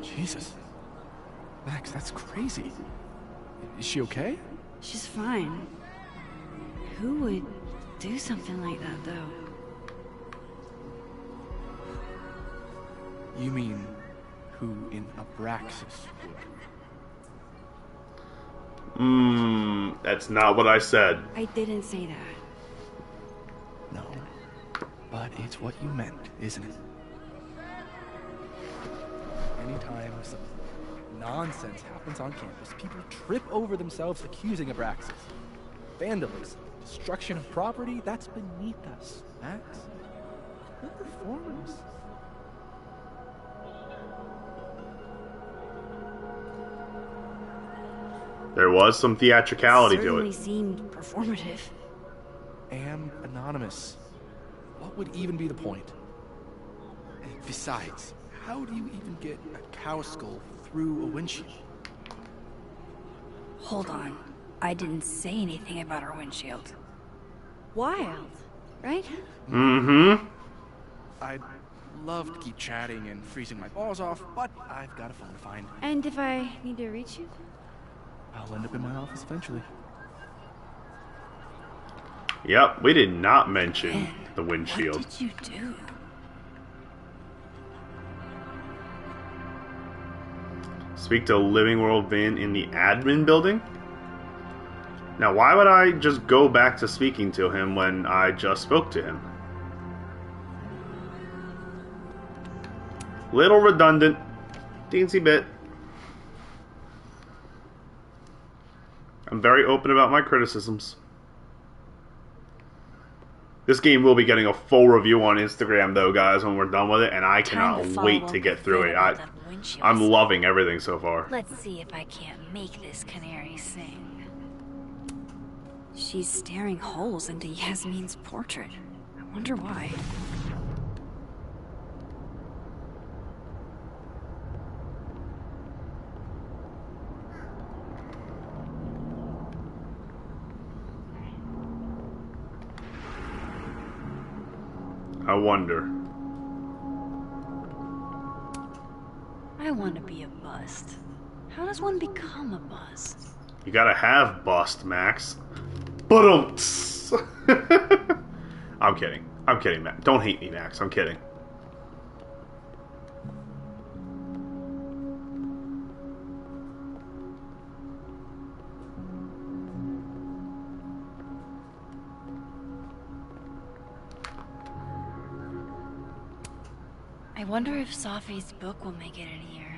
Jesus. Max, that's crazy. Is she okay? She's fine. Who would do something like that, though? You mean who in Abraxas would? That's not what I said. I didn't say that. No. But it's what you meant, isn't it? Anytime some nonsense happens on campus, people trip over themselves accusing Abraxas. Vandalism, destruction of property, that's beneath us, Max. We're performers. There was some theatricality to Certainly it. seemed performative. Am anonymous. What would even be the point? Besides, how do you even get a cow skull through a windshield? Hold on. I didn't say anything about our windshield. Wild, right? Mm-hmm. I'd love to keep chatting and freezing my balls off, but I've got a phone to find. And if I need to reach you? I'll end up in my office eventually. Yep, we did not mention the windshield. What did you do? Speak to Living World Vin in the admin building? Now, why would I just go back to speaking to him when I just spoke to him? Little redundant. Teensy bit. I'm very open about my criticisms. This game will be getting a full review on Instagram, though, guys, when we're done with it, and I cannot wait to get through it. I'm loving everything so far. Let's see if I can't make this canary sing. She's staring holes into Yasmin's portrait. I wonder why. I wonder. I want to be a bust. How does one become a bust? You gotta have bust, Max. But I'm kidding. I'm kidding, Max. Don't hate me, Max. I'm kidding. I wonder if Safi's book will make it in here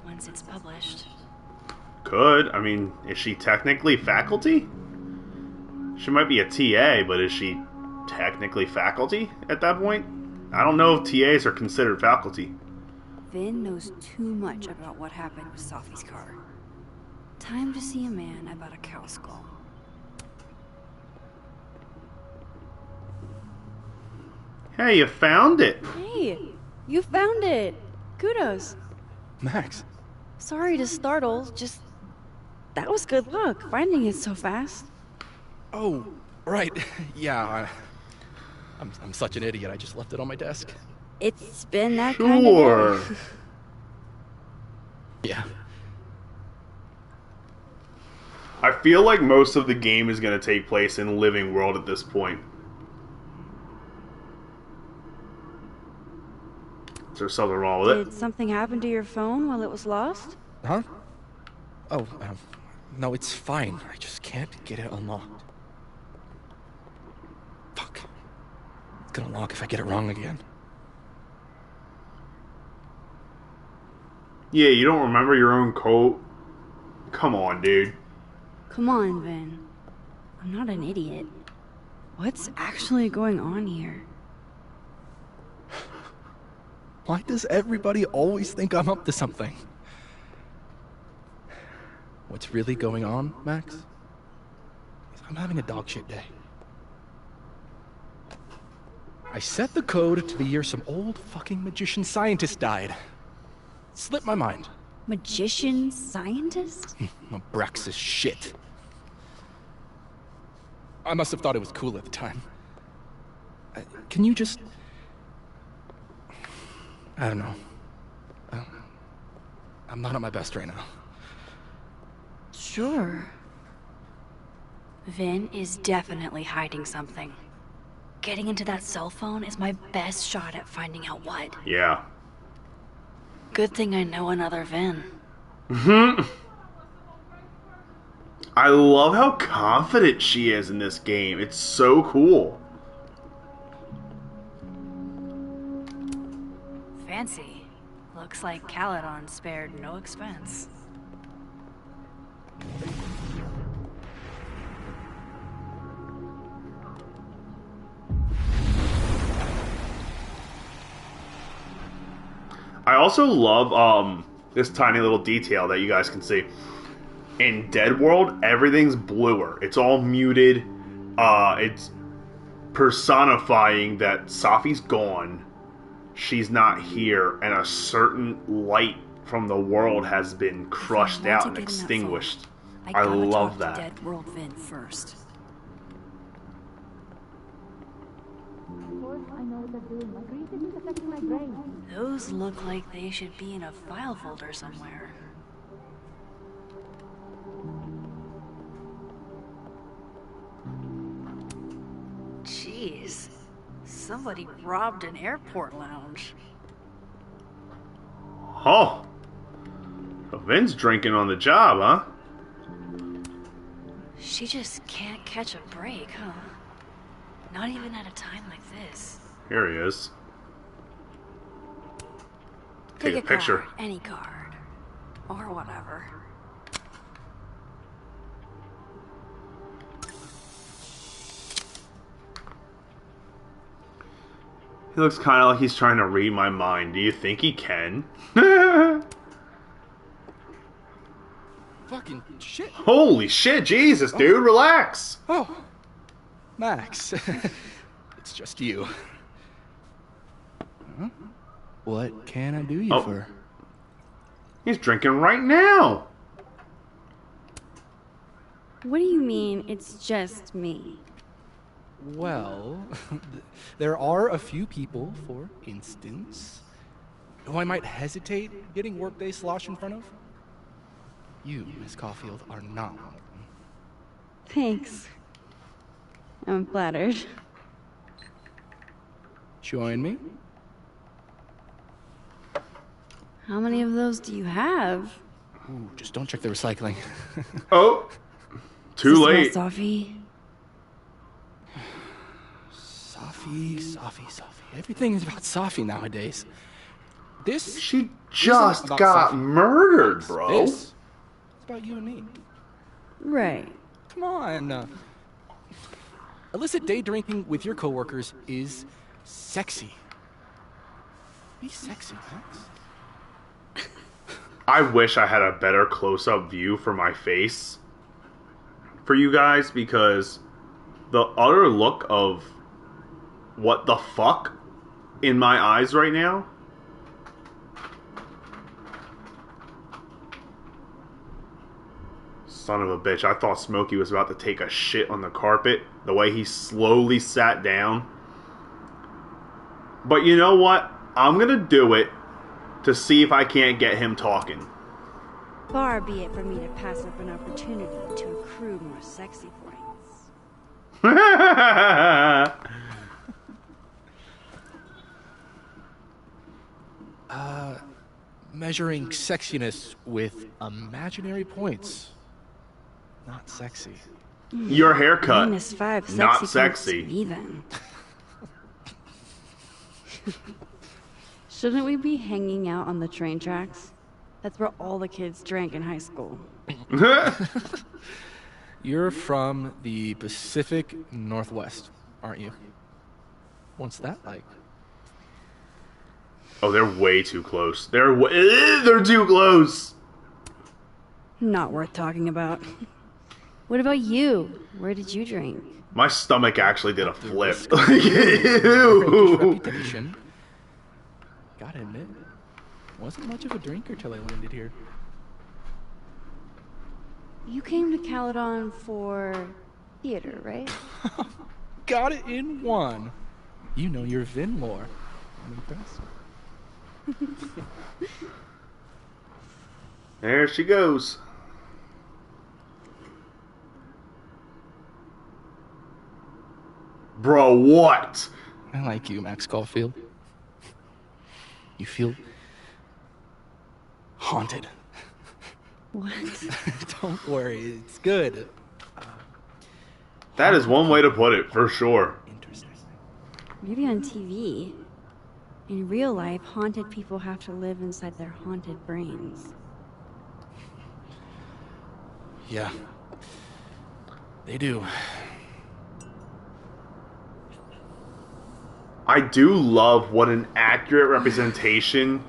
once it's published. Could. I mean, is she technically faculty? She might be a TA, but is she technically faculty at that point? I don't know if TAs are considered faculty. Vin knows too much about what happened with Safi's car. Time to see a man about a cow skull. Hey, you found it! Hey, you found it! Kudos. Max. Sorry to startle, just... That was good luck, finding it so fast. Oh, right. Yeah, I'm such an idiot. I just left it on my desk. It's been that kind of day. Yeah. I feel like most of the game is going to take place in Living World at this point. Is there something wrong with it? Did something happen to your phone while it was lost? Huh? Oh, no, it's fine. I just can't get it unlocked. Fuck. It's gonna lock if I get it wrong again. Yeah, you don't remember your own code? Come on, dude. Come on, Vin. I'm not an idiot. What's actually going on here? Why does everybody always think I'm up to something? What's really going on, Max? Is I'm having a dogshit day. I set the code to the year some old fucking magician scientist died. Slipped my mind. Magician scientist? Abraxas shit. I must have thought it was cool at the time. Can you just... I don't know. I'm not at my best right now. Sure. Vin is definitely hiding something. Getting into that cell phone is my best shot at finding out what. Yeah. Good thing I know another Vin. I love how confident she is in this game. It's so cool. Fancy. Looks like Caledon spared no expense. I also love this tiny little detail that you guys can see. In Dead World, everything's bluer. It's all muted. It's personifying that Safi's gone. She's not here, and a certain light from the world has been crushed out and extinguished. I love that. Dead World Vin first. I know what they're doing. My breathing is affecting my brain. Those look like they should be in a file folder somewhere. Jeez. Somebody robbed an airport lounge. Oh. So Vin's drinking on the job, huh? She just can't catch a break, huh? Not even at a time like this. Here he is. Take a Pick picture. Card, any card. Or whatever. He looks kind of like he's trying to read my mind. Do you think he can? Fucking shit. Holy shit, Jesus, dude, relax. Oh, Max. It's just you. Huh? What can I do you for? He's drinking right now. What do you mean, it's just me? Well, there are a few people, for instance, who I might hesitate getting workday slosh in front of. You, Miss Caulfield, are not one of them. Thanks. I'm flattered. Join me? How many of those do you have? Ooh, just don't check the recycling. Oh, too late. Safi. Safi. Everything is about Safi nowadays. She just got murdered, bro. It's about you and me. Right. Come on. Illicit day drinking with your coworkers is sexy. Be sexy, Max. I wish I had a better close-up view for my face for you guys, because the utter look of what the fuck in my eyes right now. Son of a bitch, I thought Smokey was about to take a shit on the carpet, the way he slowly sat down. But you know what? I'm gonna do it to see if I can't get him talking. Far be it from me to pass up an opportunity to accrue more sexy points. Measuring sexiness with imaginary points. Not sexy. Your haircut, -5 not points sexy. to me, then. Shouldn't we be hanging out on the train tracks? That's where all the kids drank in high school. You're from the Pacific Northwest, aren't you? What's that like? Oh, they're way too close. They're too close. Not worth talking about. What about you? Where did you drink? My stomach actually did a flip. Reputation. Gotta admit, wasn't much of a drinker till I landed here. You came to Caledon for theater, right? Got it in one. You know your Vin lore. I'm impressed. There she goes. Bro, what? I like you, Max Caulfield. You feel haunted. What? Don't worry, it's good. That is one way to put it, for sure. Maybe on TV. In real life, haunted people have to live inside their haunted brains. Yeah. They do. I do love what an accurate representation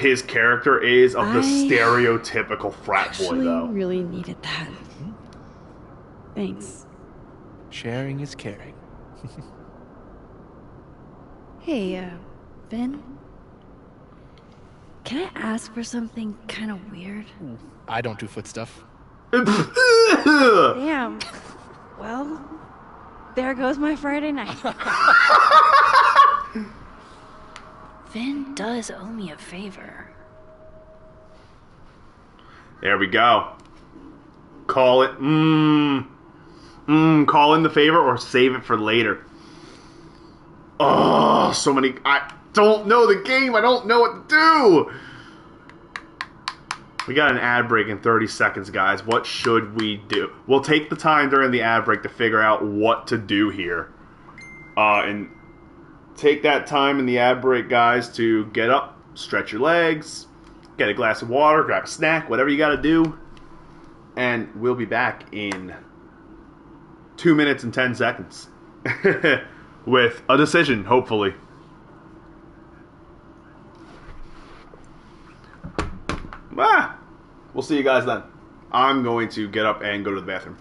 his character is of the I stereotypical frat boy, Actually, though. really needed that. Thanks. Sharing is caring. Hey, Ben? Can I ask for something kind of weird? I don't do foot stuff. Damn. Well, there goes my Friday night. Vin does owe me a favor. There we go. Call it. Call in the favor or save it for later. Oh, so many. I don't know the game. I don't know what to do. We got an ad break in 30 seconds, guys. What should we do? We'll take the time during the ad break to figure out what to do here. And take that time in the ad break, guys, to get up, stretch your legs, get a glass of water, grab a snack, whatever you got to do. And we'll be back in 2 minutes and 10 seconds. With a decision, hopefully. We'll see you guys then. I'm going to get up and go to the bathroom.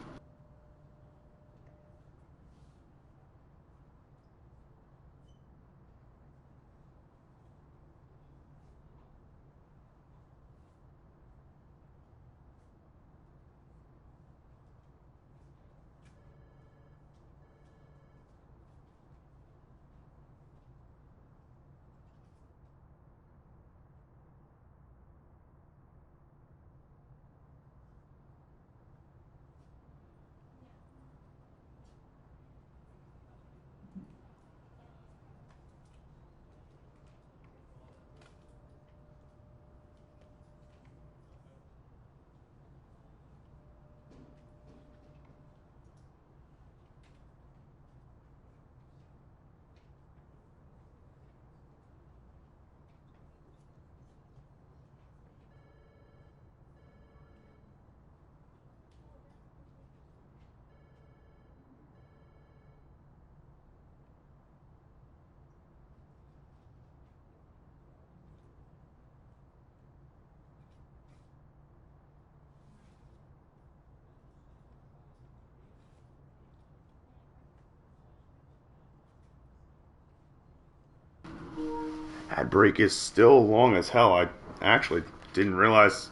Ad break is still long as hell. I actually didn't realize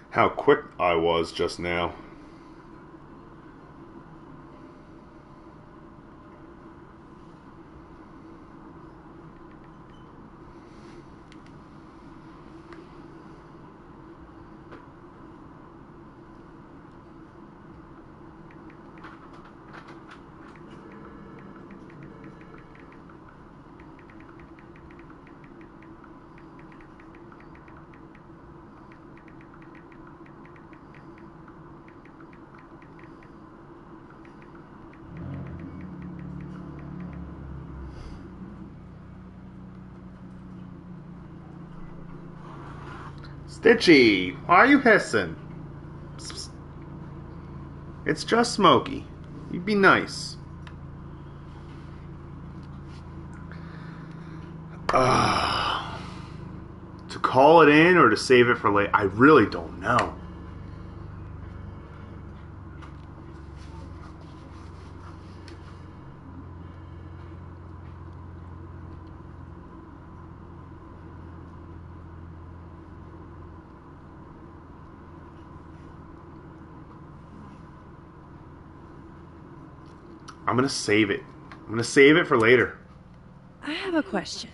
how quick I was just now. Stitchy, why are you hissing? Psst, psst. It's just Smokey. You'd be nice. To call it in or to save it for later? I really don't know. I'm gonna save it. I'm gonna save it for later. I have a question.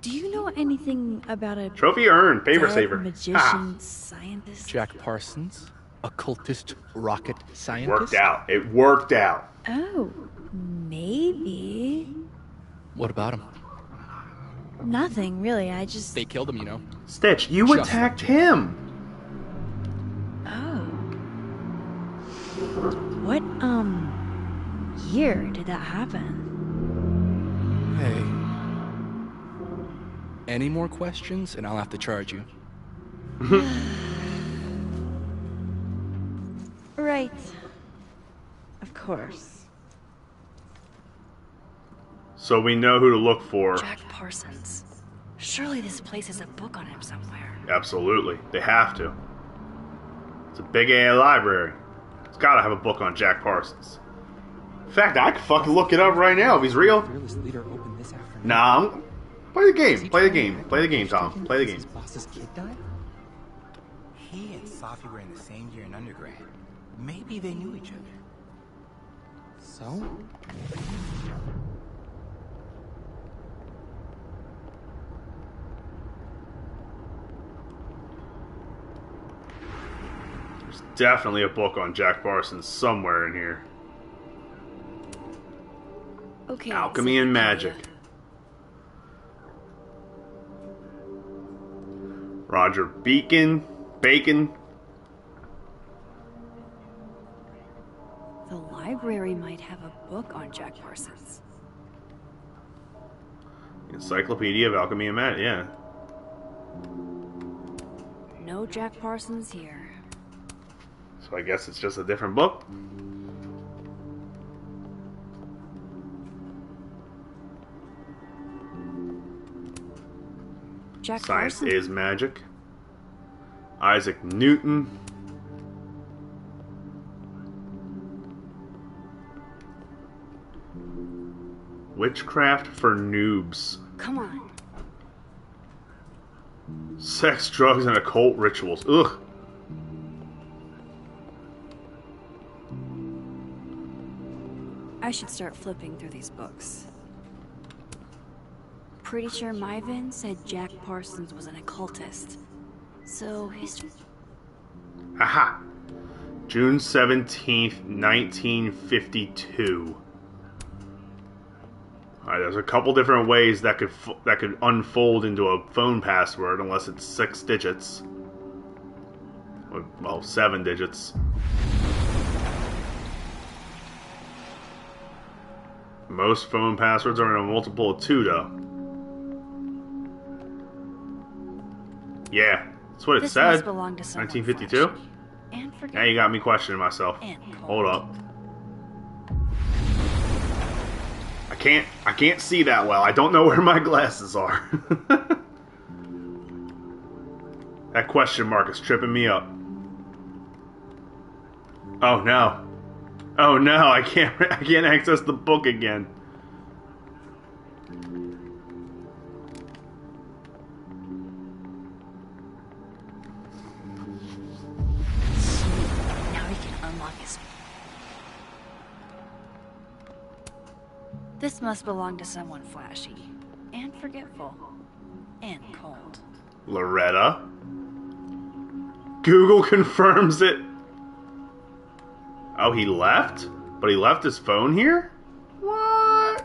Do you know anything about a Trophy earned. Favor dead saver. magician scientist? Jack Parsons, occultist rocket scientist. Worked out. It worked out. Oh, maybe. What about him? Nothing, really. I just... They killed him, you know. Stitch, you Just attacked him. Oh. What, year did that happen? Hey. Any more questions, and I'll have to charge you. Right. Of course. So we know who to look for. Jack Parsons. Surely this place has a book on him somewhere. Absolutely. They have to. It's a big A library. It's gotta have a book on Jack Parsons. In fact, I can fucking look it up right now if he's real. Fearless leader opened this afternoon. Nah, play the game. Play the game. Play the game, Tom. Play the game. His boss's kid died? He and Safi were in the same year in undergrad. Maybe they knew each other. So? There's definitely a book on Jack Parsons somewhere in here. Okay. Alchemy and magic. Roger Bacon. The library might have a book on Jack Parsons. Encyclopedia of Alchemy and Magic, yeah. No Jack Parsons here. So I guess it's just a different book. Jack Science Parsons? is magic. Isaac Newton. Witchcraft for noobs. Come on. Sex, drugs, and occult rituals. Ugh. I should start flipping through these books. Pretty sure my Vin said Jack Parsons was an occultist. So history. Aha! June 17th, 1952. Alright, there's a couple different ways that could unfold into a phone password, unless it's 6 digits. Well, 7 digits. Most phone passwords are in a multiple of 2, though. Yeah, that's what it This said. must belong to someone 1952? And forget. Now you got me questioning myself. And Hold up. I can't see that well. I don't know where my glasses are. That question mark is tripping me up. Oh no. Oh no, I can't access the book again. Now he can unlock his. This must belong to someone flashy, and forgetful, and cold. Loretta. Google confirms it. Oh, he left? But he left his phone here? What?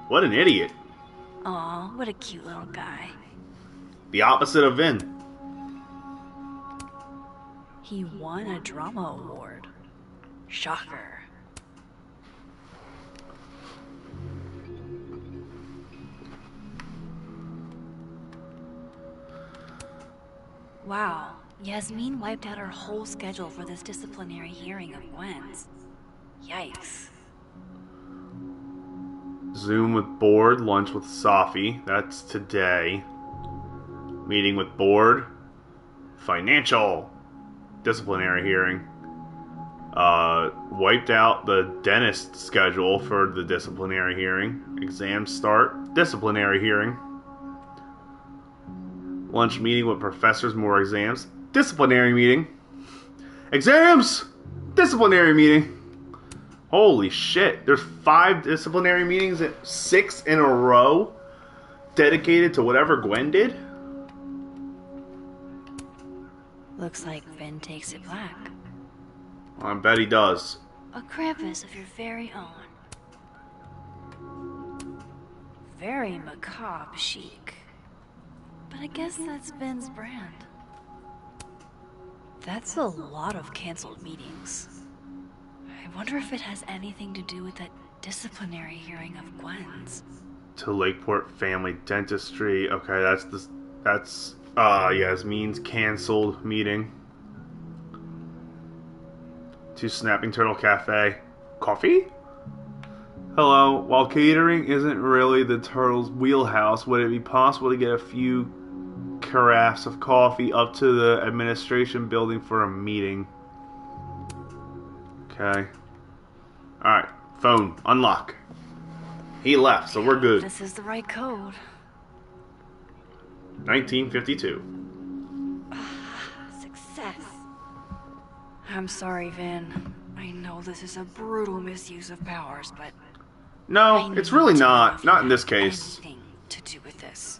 What an idiot. Aw, what a cute little guy. The opposite of Vin. He won a drama award. Shocker. Wow, Yasmin wiped out her whole schedule for this disciplinary hearing of Gwen's. Yikes. Zoom with Board, lunch with Safi. That's today. Meeting with Board. Financial. Disciplinary hearing. Wiped out the dentist schedule for the disciplinary hearing. Exams start. Disciplinary hearing. Lunch meeting with professors, more exams. Disciplinary meeting. Exams! Disciplinary meeting. Holy shit. There's 5 disciplinary meetings, 6 in a row, dedicated to whatever Gwen did? Looks like Vin takes it black. I bet he does. A Krampus of your very own. Very macabre chic. But I guess that's Vin's brand. That's a lot of canceled meetings. I wonder if it has anything to do with that disciplinary hearing of Gwen's. To Lakeport Family Dentistry. Okay, that's Yasmin's canceled meeting. To Snapping Turtle Cafe. Coffee? Hello, while catering isn't really the turtle's wheelhouse, would it be possible to get a few carafes of coffee up to the administration building for a meeting? Okay. Alright, phone, unlock. He left, so we're good. This is the right code. 1952. Success. I'm sorry, Vin. I know this is a brutal misuse of powers, but No, it's really not. Not in this case. anything to do with this.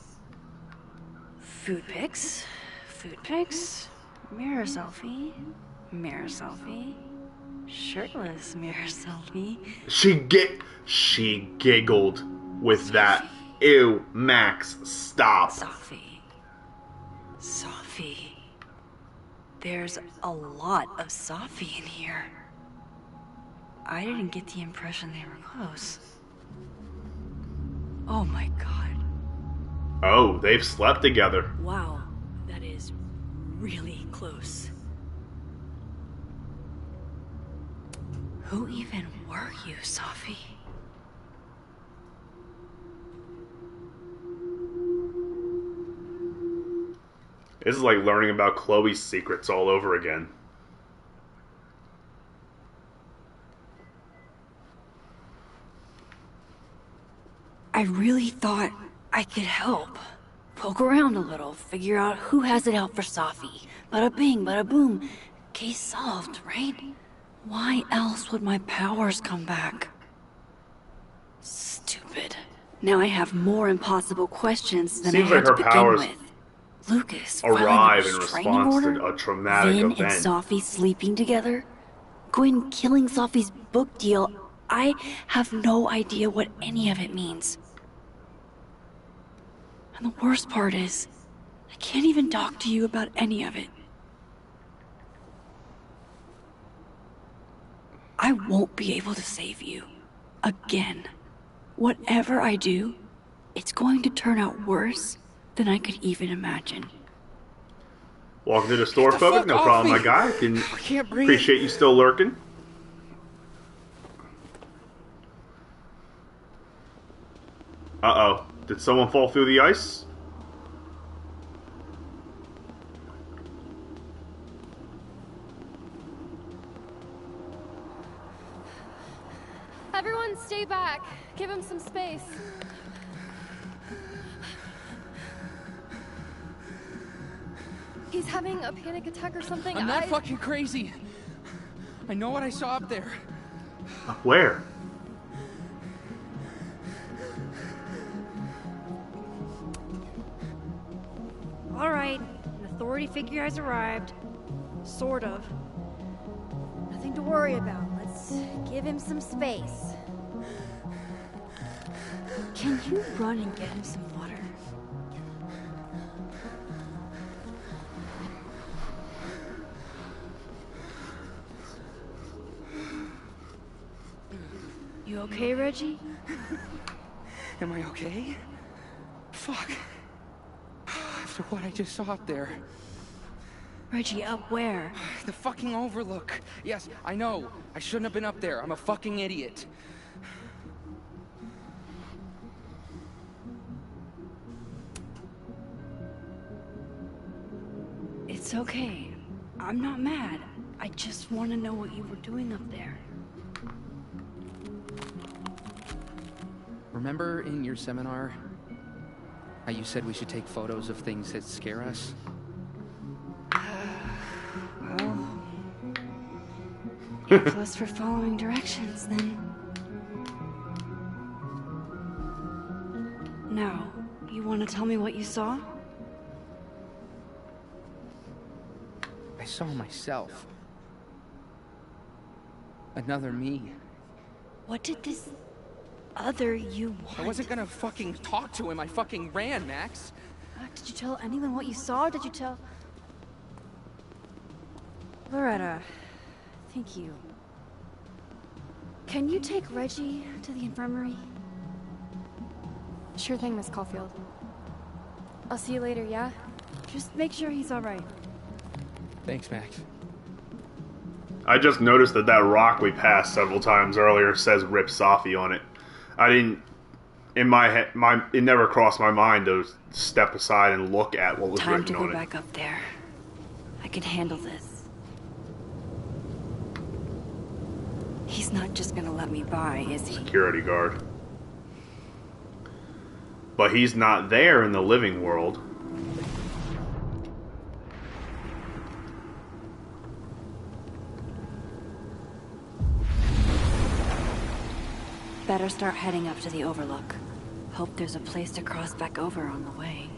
Food pics, mirror selfie, shirtless mirror selfie. She giggled with that. Ew, Max, stop. Sophie. There's a lot of Sophie in here. I didn't get the impression they were close. Oh my god. Oh, they've slept together. Wow, that is really close. Who even were you, Sophie? This is like learning about Chloe's secrets all over again. I really thought I could help. Poke around a little, figure out who has it out for Sophie. Bada bing, bada boom. Case solved, right? Why else would my powers come back? Stupid. Now I have more impossible questions than Seems I like had her to begin powers with. Lucas arrive in filing a restraining response order? to a traumatic Vin event. and Sophie sleeping together? Gwen killing Sophie's book deal? I have no idea what any of it means. And the worst part is, I can't even talk to you about any of it. I won't be able to save you. Again. Whatever I do, it's going to turn out worse than I could even imagine. Welcome to the store, folks. No problem, my guy. I can't breathe. Appreciate you still lurking. Uh-oh. Did someone fall through the ice? Everyone stay back. Give him some space. He's having a panic attack or something. I'm not fucking crazy. I know what I saw up there. Where? All right, an authority figure has arrived. Sort of. Nothing to worry about. Let's give him some space. Can you run and get him some water? You okay, Reggie? Am I okay? Fuck. After what I just saw up there. Reggie, up where? The fucking overlook. Yes, I know. I shouldn't have been up there. I'm a fucking idiot. It's okay. I'm not mad. I just want to know what you were doing up there. Remember in your seminar how you said we should take photos of things that scare us? Well, A plus for following directions, then. Now, you want to tell me what you saw? I saw myself. Another me. What did this other you want? I wasn't gonna fucking talk to him. I fucking ran, Max. Did you tell anyone what you saw? Did you tell... Loretta, thank you. Can you take Reggie to the infirmary? Sure thing, Miss Caulfield. I'll see you later, yeah? Just make sure he's alright. Thanks, Max. I just noticed that rock we passed several times earlier says Rip Safi on it. I didn't. In my head, it never crossed my mind to step aside and look at what was Time written to on go it. back up there. I can handle this. He's not just gonna let me by, is he? Security guard. But he's not there in the living world. Better start heading up to the overlook. Hope there's a place to cross back over on the way.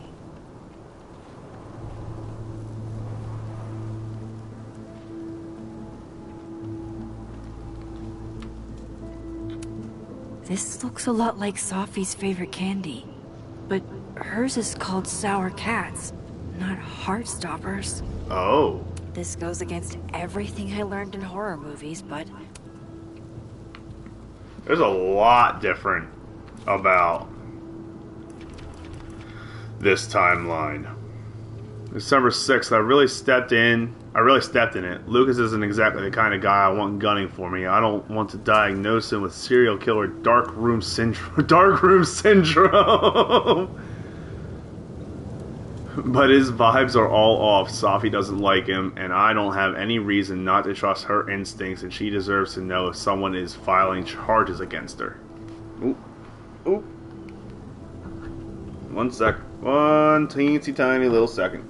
This looks a lot like Sophie's favorite candy. But hers is called Sour Cats, not Heartstoppers. Oh. This goes against everything I learned in horror movies, but... There's a lot different about this timeline. December 6th, I really stepped in it. Lucas isn't exactly the kind of guy I want gunning for me. I don't want to diagnose him with serial killer dark room syndrome. But his vibes are all off. Sophie doesn't like him, and I don't have any reason not to trust her instincts, and she deserves to know if someone is filing charges against her. Oop. Oop. 1 sec. 1 teensy tiny little second.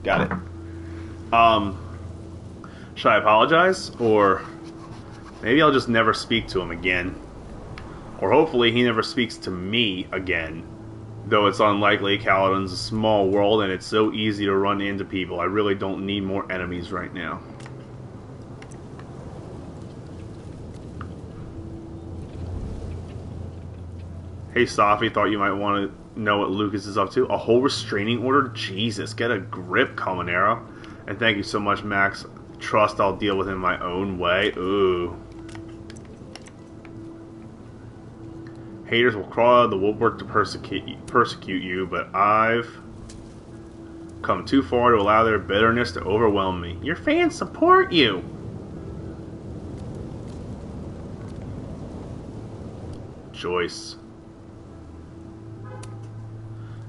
Got it. Should I apologize? Or maybe I'll just never speak to him again. Or hopefully he never speaks to me again. Though it's unlikely. Caledon's a small world and it's so easy to run into people. I really don't need more enemies right now. Hey Sophie, thought you might want to know what Lucas is up to. A whole restraining order? Jesus, get a grip, Comanero. And thank you so much, Max. Trust I'll deal with him my own way. Ooh. Haters will crawl out of the woodwork to persecute you, but I've come too far to allow their bitterness to overwhelm me. Your fans support you! Joyce.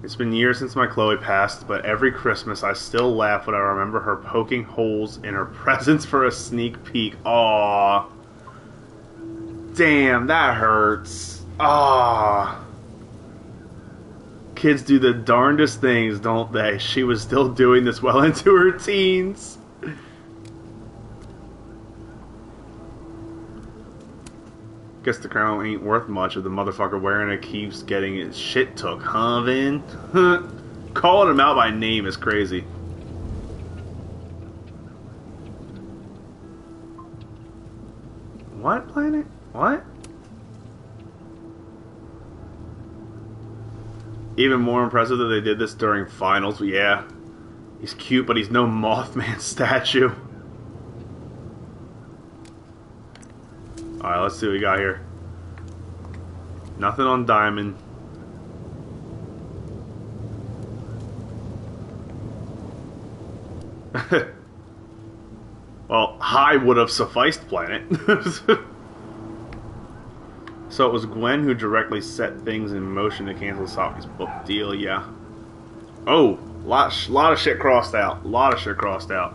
It's been years since my Chloe passed, but every Christmas I still laugh when I remember her poking holes in her presents for a sneak peek. Aww. Damn, that hurts. Aww. Kids do the darndest things, don't they? She was still doing this well into her teens. Guess the crown ain't worth much if the motherfucker wearing it keeps getting his shit took, huh, Vin? Calling him out by name is crazy. What planet? What? Even more impressive that they did this during finals. Yeah. He's cute, but he's no Mothman statue. Alright, let's see what we got here. Nothing on Diamond. Well, high would have sufficed, planet. So it was Gwen who directly set things in motion to cancel Sophie's book deal, yeah. Oh, lot of shit crossed out. Lot of shit crossed out.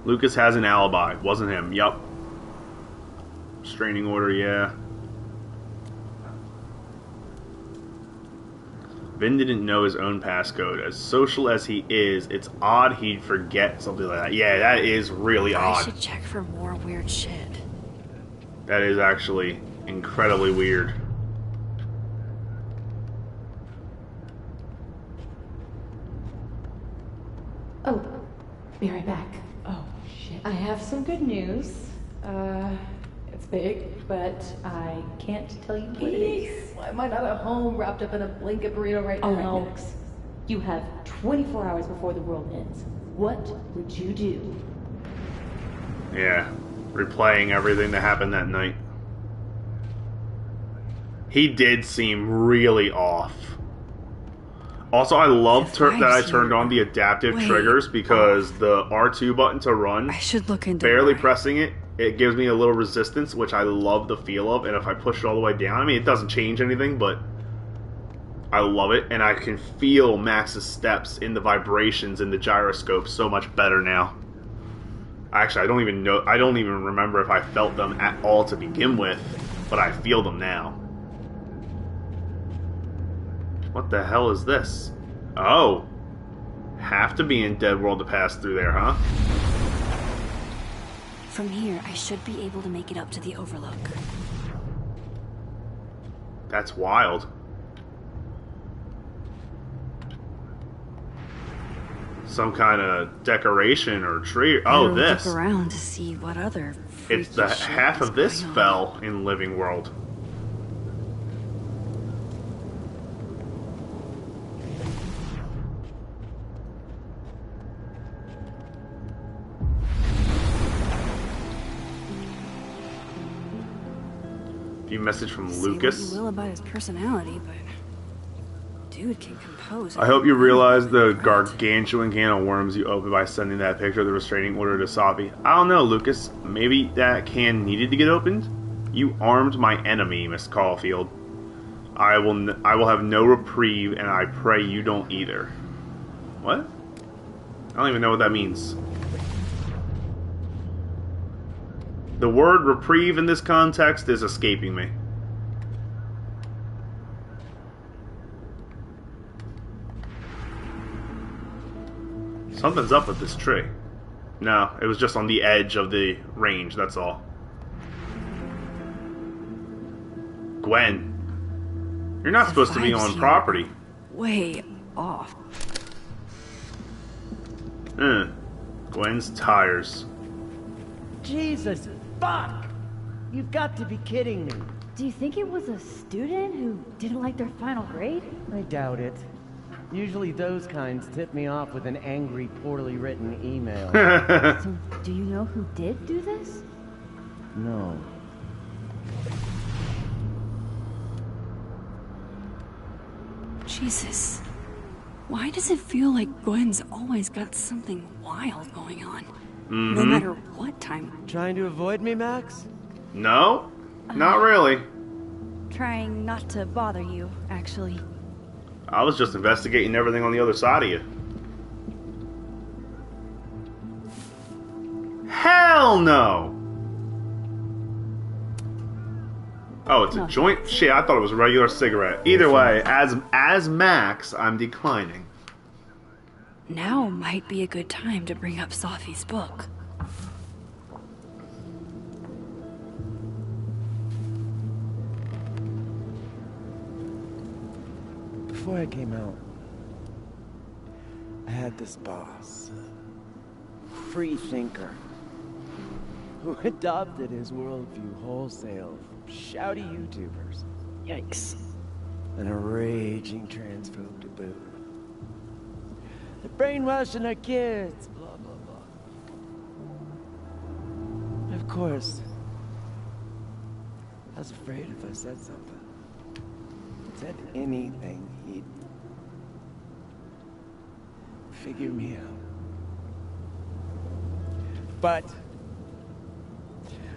Lucas has an alibi. Wasn't him. Yup. Restraining order, yeah. Vin didn't know his own passcode. As social as he is, it's odd he'd forget something like that. Yeah, that is really odd. I should check for more weird shit. That is actually incredibly weird. Oh, be right back. Oh, shit. I have some good news. It's big, but I can't tell you what it is. Why am I not at home wrapped up in a blanket burrito right now? Alright, Max. You have 24 hours before the world ends. What would you do? Yeah, replaying everything that happened that night. He did seem really off. Also, I loved that I turned on the adaptive triggers because the R2 button to run, I should look into barely pressing it, it gives me a little resistance, which I love the feel of. And if I push it all the way down, I mean, it doesn't change anything, but I love it. And I can feel Max's steps in the vibrations in the gyroscope so much better now. Actually, I don't even remember if I felt them at all to begin with, but I feel them now. What the hell is this? Oh. Have to be in Dead World to pass through there, huh? From here, I should be able to make it up to the Overlook. That's wild. Some kind of decoration or tree. Oh, this. Look around to see what other. It's the half of this fell in Living World. Few message from Lucas. Say what you will about his personality, but dude can compose. I hope you realize the gargantuan can of worms you opened by sending that picture of the restraining order to Safi. I don't know, Lucas. Maybe that can needed to get opened? You armed my enemy, Miss Caulfield. I will have no reprieve, and I pray you don't either. What? I don't even know what that means. The word reprieve in this context is escaping me. Something's up with this tree. No, it was just on the edge of the range, that's all. Gwen, you're not supposed to be on property. Way off. Gwen's tires. Jesus, fuck! You've got to be kidding me. Do you think it was a student who didn't like their final grade? I doubt it. Usually those kinds tip me off with an angry, poorly written email. So, do you know who did do this? No. Jesus. Why does it feel like Gwen's always got something wild going on? No matter what time. Trying to avoid me, Max? No, not really. Trying not to bother you, actually. I was just investigating everything on the other side of you. Hell no! Oh, it's a joint? Shit, I thought it was a regular cigarette. Either way, as Max, I'm declining. Now might be a good time to bring up Safi's book. Before I came out, I had this boss, free thinker, who adopted his worldview wholesale from shouty YouTubers. Yikes. And a raging transphobe to boot. They're brainwashing our kids, blah, blah, blah. Of course, I was afraid if I said something, said anything, he'd figure me out. But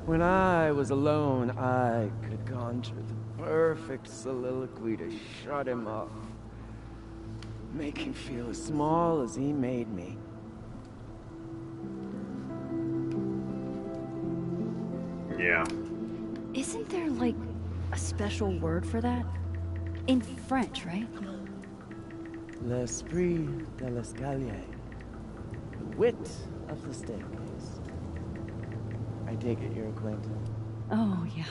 when I was alone, I could conjure the perfect soliloquy to shut him up. Make him feel as small as he made me. Yeah. Isn't there, like, a special word for that? In French, right? L'esprit de l'escalier. The wit of the staircase. I take it you're acquainted. Oh, yeah.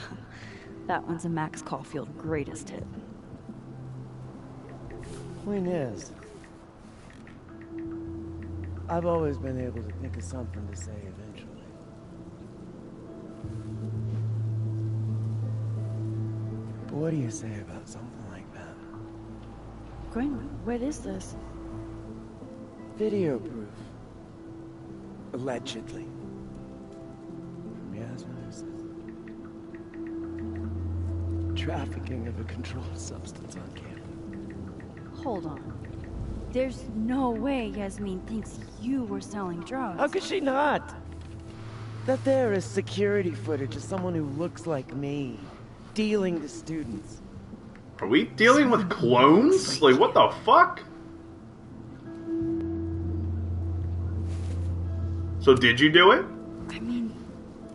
That one's a Max Caulfield greatest hit. Point is, I've always been able to think of something to say eventually. But what do you say about something like that? Gwen, what is this? Video proof. Allegedly. From Yasmin's trafficking of a controlled substance on campus. Hold on. There's no way Yasmin thinks you were selling drugs. How could she not? That there is security footage of someone who looks like me, dealing to students. Are we dealing with clones? Like, what the fuck? So did you do it? I mean,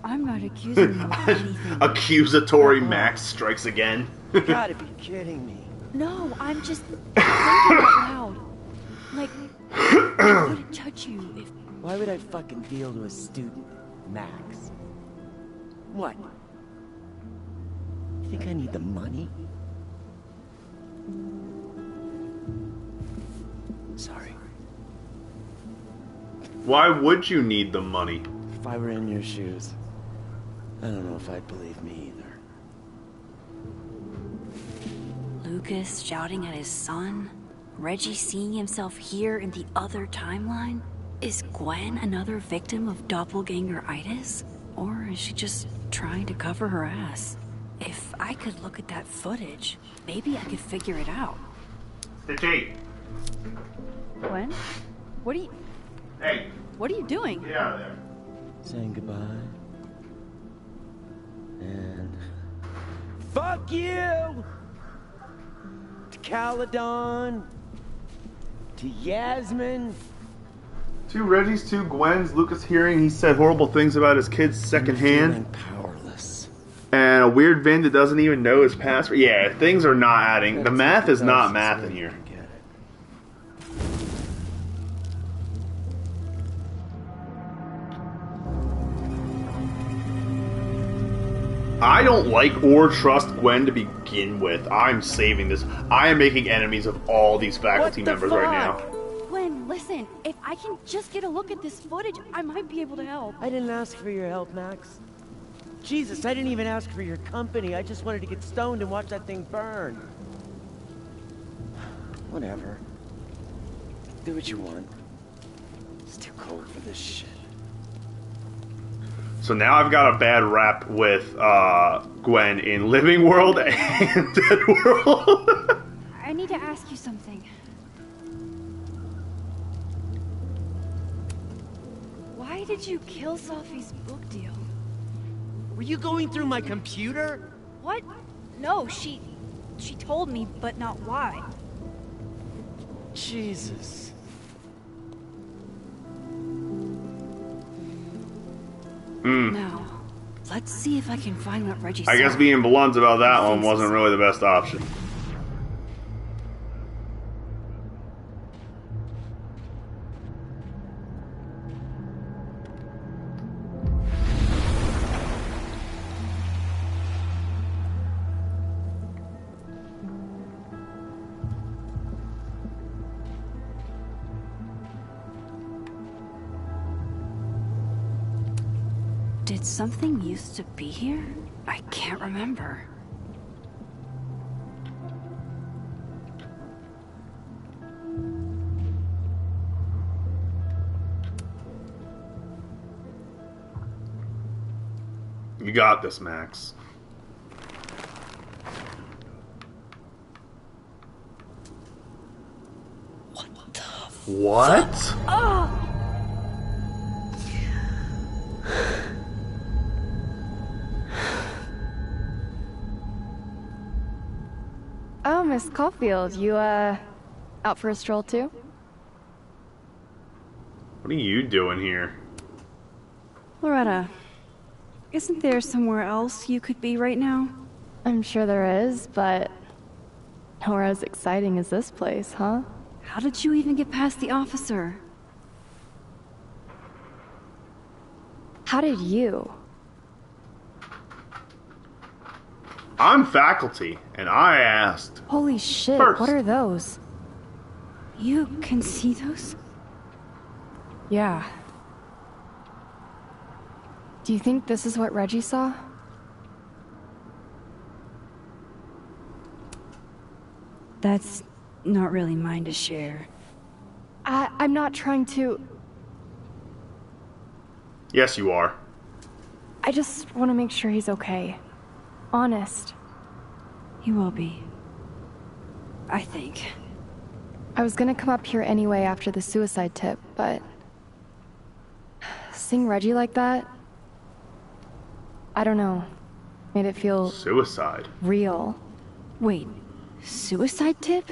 I'm not accusing you of anything. Accusatory Max strikes again. You gotta be kidding me. No, I'm just thinking out loud. Like, I wouldn't touch you if... Why would I fucking deal to a student, Max? What? You think I need the money? Sorry. Why would you need the money? If I were in your shoes, I don't know if I'd believe me either. Lucas shouting at his son? Reggie seeing himself here in the other timeline? Is Gwen another victim of doppelganger-itis? Or is she just trying to cover her ass? If I could look at that footage, maybe I could figure it out. Stitchy! Gwen? What are you... Hey! What are you doing? Get out of there. Saying goodbye. And... Fuck you! To Caledon. To Yasmin. 2 Reggies, 2 Gwens. Lucas hearing he said horrible things about his kids secondhand. Powerless. And a weird Vin that doesn't even know his password. Yeah, things are not adding. The math is not math in here. I don't like or trust Gwen to begin with. I'm saving this. I am making enemies of all these faculty members right now. Gwen, listen. If I can just get a look at this footage, I might be able to help. I didn't ask for your help, Max. Jesus, I didn't even ask for your company. I just wanted to get stoned and watch that thing burn. Whatever. Do what you want. It's too cold for this shit. So now I've got a bad rap with Gwen in Living World and Dead World. I need to ask you something. Why did you kill Sophie's book deal? Were you going through my computer? What? No, she told me, but not why. Jesus. Now, let's see if I can find what Reggie said. I guess being blunt about that one wasn't really the best option. Did something used to be here? I can't remember. You got this, Max. What? Oh! Oh, Miss Caulfield, you, out for a stroll too? What are you doing here? Loretta, isn't there somewhere else you could be right now? I'm sure there is, but nowhere as exciting as this place, huh? How did you even get past the officer? How did you? I'm faculty, and I asked. Holy shit, First. what are those? You can see those? Yeah. Do you think this is what Reggie saw? That's not really mine to share. I'm not trying to... Yes, you are. I just want to make sure he's okay. Honest. He will be. I think. I was gonna come up here anyway after the suicide tip, but... Seeing Reggie like that... I don't know. Made it feel Suicide. real. Wait, suicide tip?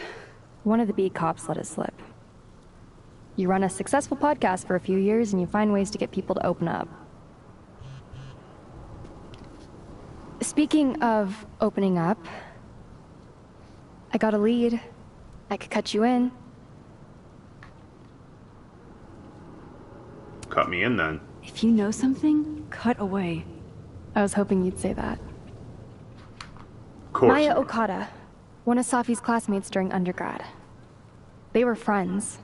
One of the beat cops let it slip. You run a successful podcast for a few years and you find ways to get people to open up. Speaking of opening up, I got a lead. I could cut you in. Cut me in then. If you know something, cut away. I was hoping you'd say that. Of course. Maya Okada, one of Safi's classmates during undergrad. They were friends.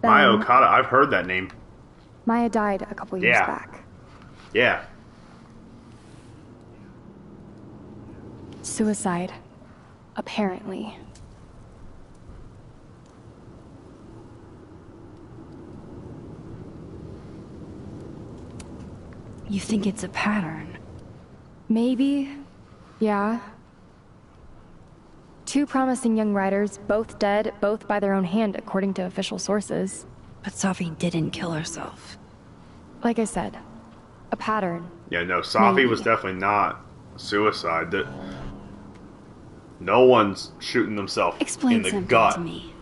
Maya Okada, I've heard that name. Maya died a couple years back. Yeah. Suicide. Apparently. You think it's a pattern? Maybe. Yeah. Two promising young writers, both dead, both by their own hand, according to official sources. But Safi didn't kill herself. Like I said, a pattern. Yeah, no, Safi was definitely not suicide. No one's shooting themselves in the gut to me.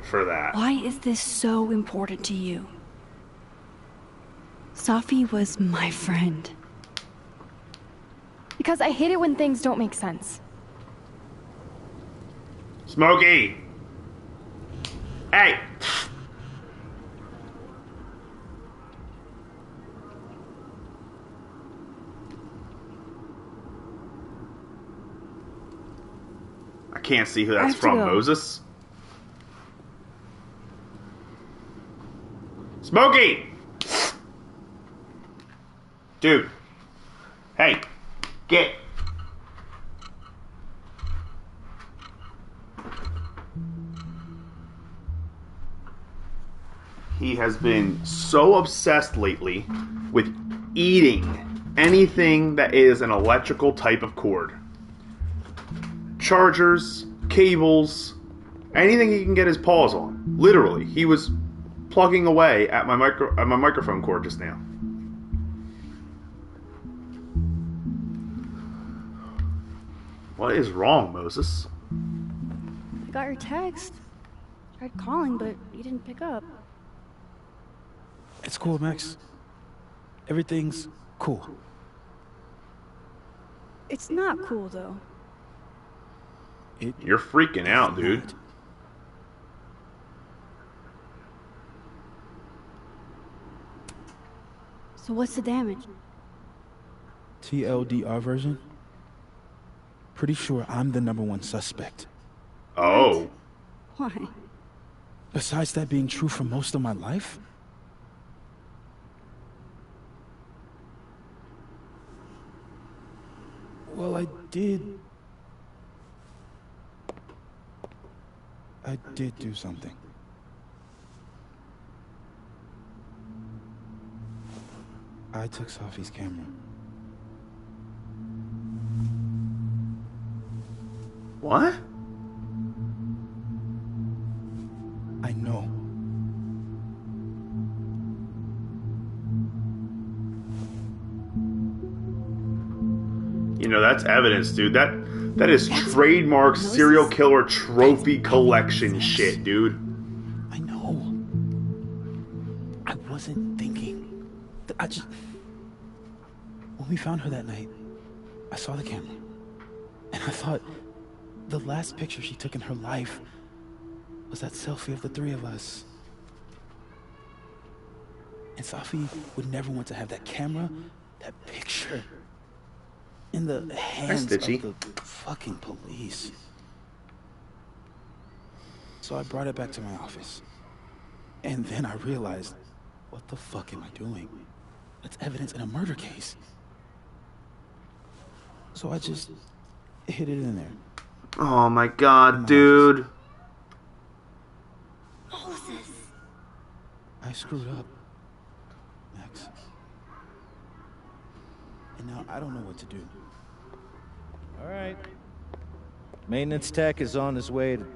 for that. Why is this so important to you? Safi was my friend. Because I hate it when things don't make sense. Smokey! Hey! I can't see who that's from, Moses. Smokey! Dude. Hey. Get. He has been so obsessed lately with eating anything that is an electrical type of cord. Chargers, cables, anything he can get his paws on. Literally, he was plugging away at my microphone cord just now. What is wrong, Moses? I got your text. Tried calling, but you didn't pick up. It's cool, Max. Everything's cool. It's not cool, though. You're freaking out, dude. So what's the damage? TLDR version? Pretty sure I'm the #1 suspect. Oh. Why? Besides that being true for most of my life? Well, I did do something. I took Safi's camera. What? I know. You know, that's evidence, dude. That is trademark serial killer trophy collection shit, dude. I know. I wasn't thinking. I just... When we found her that night, I saw the camera. And I thought the last picture she took in her life was that selfie of the three of us. And Safi would never want to have that camera, that picture, in the hands of the fucking police. So I brought it back to my office. And then I realized, what the fuck am I doing? That's evidence in a murder case. So I just hid it in there. Oh my god, dude. Moses. I screwed up, Max. And now I don't know what to do. All right. Maintenance tech is on his way to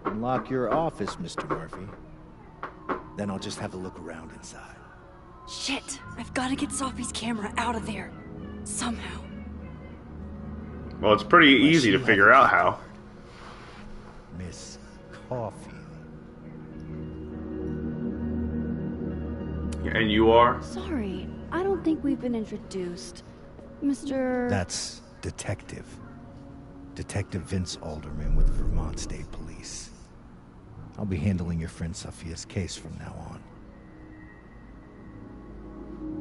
unlock your office, Mr. Murphy. Then I'll just have a look around inside. Shit, I've got to get Sophie's camera out of there. Somehow. Well, it's pretty easy to figure out how. Miss Caulfield. And you are? Sorry, I don't think we've been introduced. Mr. That's Detective. Detective Vince Alderman with Vermont State Police. I'll be handling your friend Sophia's case from now on.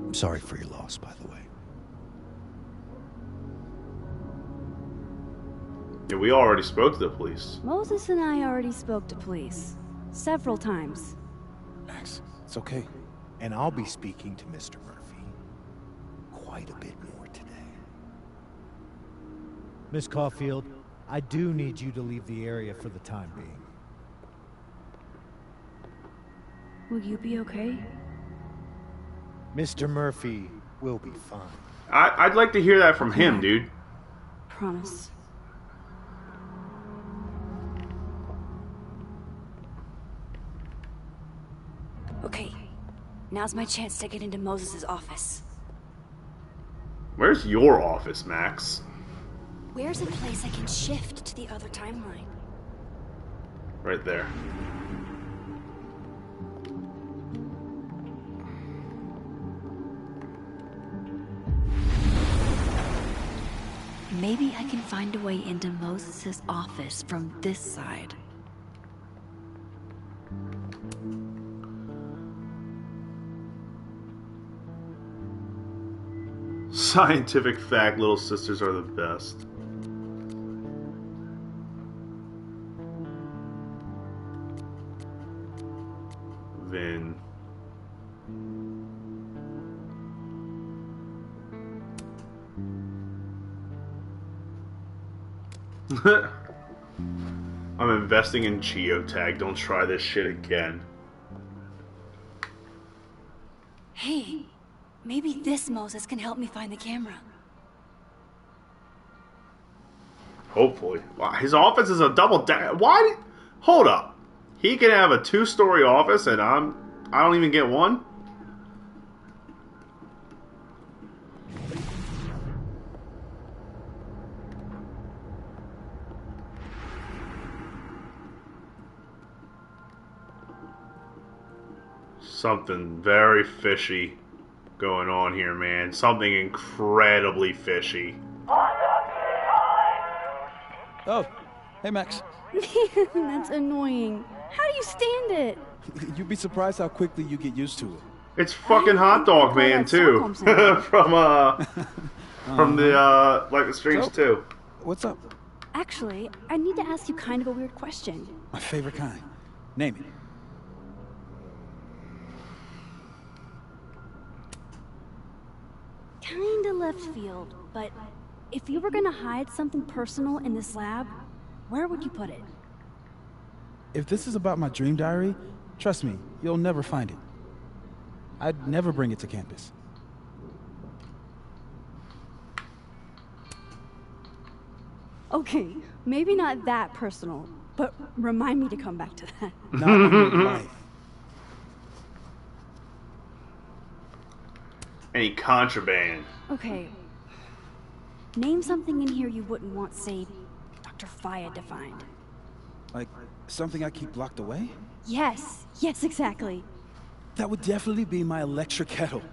I'm sorry for your loss, by the way. Yeah, we already spoke to the police. Moses and I already spoke to police. Several times. Max, it's okay. And I'll be speaking to Mr. Murphy quite a bit more today. Miss Caulfield, I do need you to leave the area for the time being. Will you be okay? Mr. Murphy will be fine. I'd like to hear that from him, dude. Promise. Okay, now's my chance to get into Moses' office. Where's your office, Max? Where's a place I can shift to the other timeline? Right there. Maybe I can find a way into Moses' office from this side. Scientific fact, little sisters are the best. Vin. I'm investing in geotag. Don't try this shit again. Hey, maybe this Moses can help me find the camera. Hopefully. Wow, his office is a double deck. Why? Hold up. He can have a 2-story office and I don't even get one? Something very fishy going on here, man. Something incredibly fishy. Oh, hey Max. That's annoying. How do you stand it? You'd be surprised how quickly you get used to it. It's fucking Hot Dog Man too. from the Like the Streams 2. What's up? Actually, I need to ask you kind of a weird question. My favorite kind. Name it. Kinda left field, but if you were gonna hide something personal in this lab, where would you put it? If this is about my dream diary, trust me, you'll never find it. I'd never bring it to campus. Okay, maybe not that personal, but remind me to come back to that. Not in your life. Any contraband? Okay. Name something in here you wouldn't want, say, Dr. Fayed to find. Like, something I keep locked away? Yes, exactly. That would definitely be my electric kettle.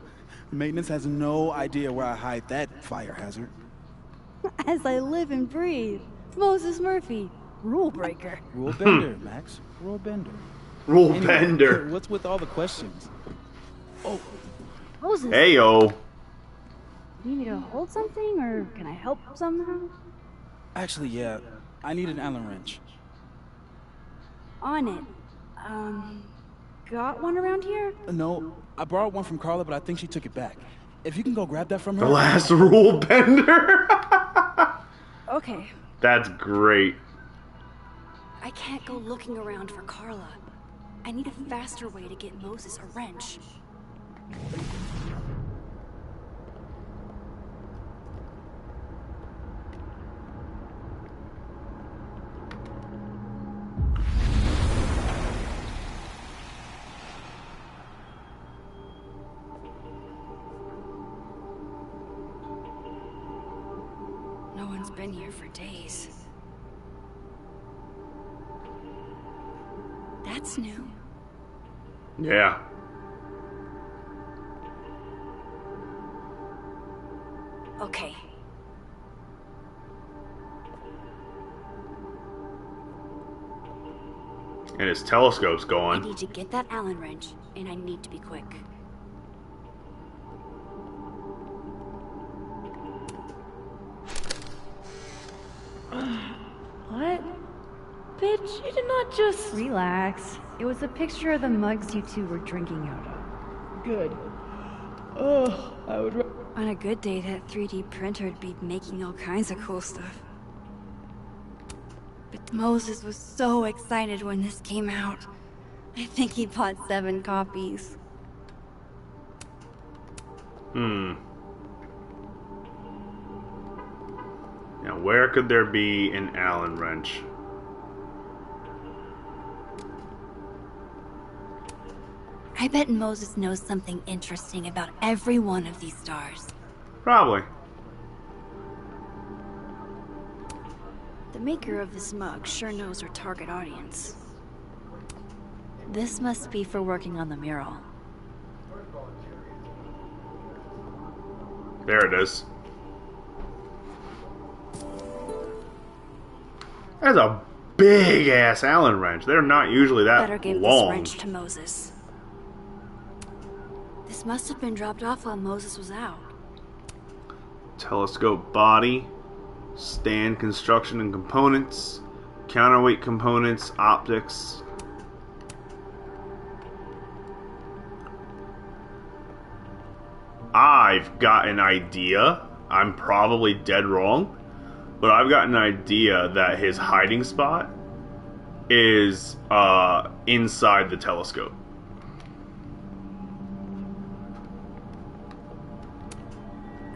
Maintenance has no idea where I hide that fire hazard. As I live and breathe. Moses Murphy, rule breaker. Rule bender, Max. Rule bender. Rule bender. What's with all the questions? Oh. Moses. Heyo. You need me to hold something, or can I help somehow? Actually, yeah. I need an Allen wrench. On it. Got one around here? No, I borrowed one from Carla, but I think she took it back. If you can go grab that from her. The last rule bender. Okay. That's great. I can't go looking around for Carla. I need a faster way to get Moses a wrench. here for days. That's new. Yeah. Okay. And his telescope's I going. need to get that Allen wrench, and I need to be quick. What? Bitch, you did not just... Relax. It was a picture of the mugs you two were drinking out of. Good. Oh, I would... On a good day, that 3D printer would be making all kinds of cool stuff. But Moses was so excited when this came out. I think he bought 7 copies. Now, where could there be an Allen wrench? I bet Moses knows something interesting about every one of these stars. Probably. The maker of this mug sure knows her target audience. This must be for working on the mural. There it is. That's a big ass Allen wrench. They're not usually that Better give long. this wrench to Moses. This must have been dropped off while Moses was out. Telescope body, stand construction and components, counterweight components, optics. I've got an idea. I'm probably dead wrong, but I've got an idea that his hiding spot is inside the telescope.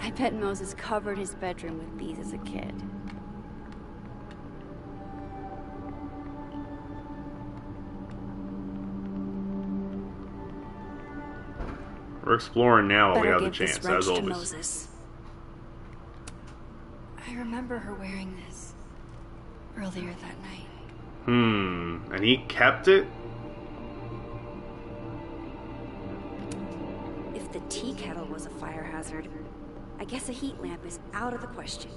I bet Moses covered his bedroom with these as a kid. We're exploring now while we Better have the give chance, this wrench as to always. Moses. I remember her wearing this earlier that night. And he kept it? If the tea kettle was a fire hazard, I guess a heat lamp is out of the question.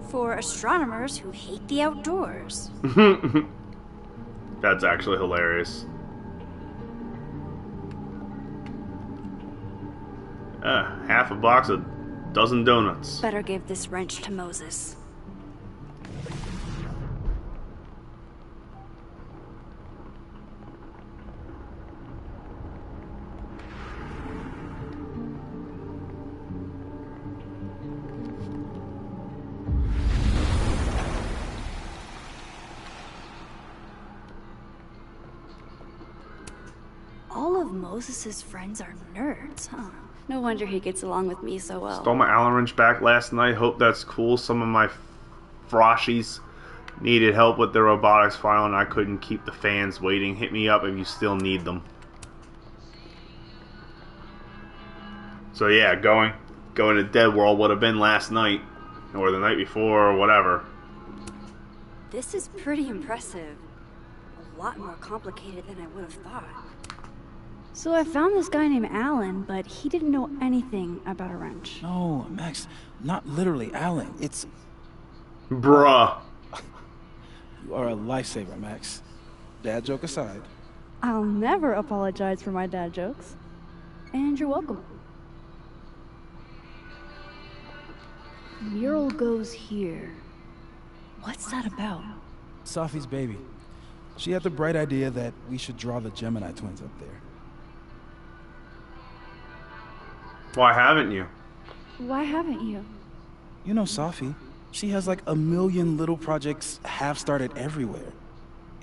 For astronomers who hate the outdoors. That's actually hilarious. Half a box of dozen donuts. Better give this wrench to Moses. All of Moses's friends are nerds, huh? No wonder he gets along with me so well. Stole my Allen wrench back last night. Hope that's cool. Some of my froshies needed help with the robotics file and I couldn't keep the fans waiting. Hit me up if you still need them. So yeah, going to Dead World would have been last night or the night before or whatever. This is pretty impressive. A lot more complicated than I would have thought. So I found this guy named Alan, but he didn't know anything about a wrench. No, Max, not literally Alan. It's... Bruh. You are a lifesaver, Max. Dad joke aside. I'll never apologize for my dad jokes. And you're welcome. Mural goes here. What's that about? Safi's baby. She had the bright idea that we should draw the Gemini twins up there. Why haven't you? Why haven't you? You know Safi. She has like a million little projects half-started everywhere.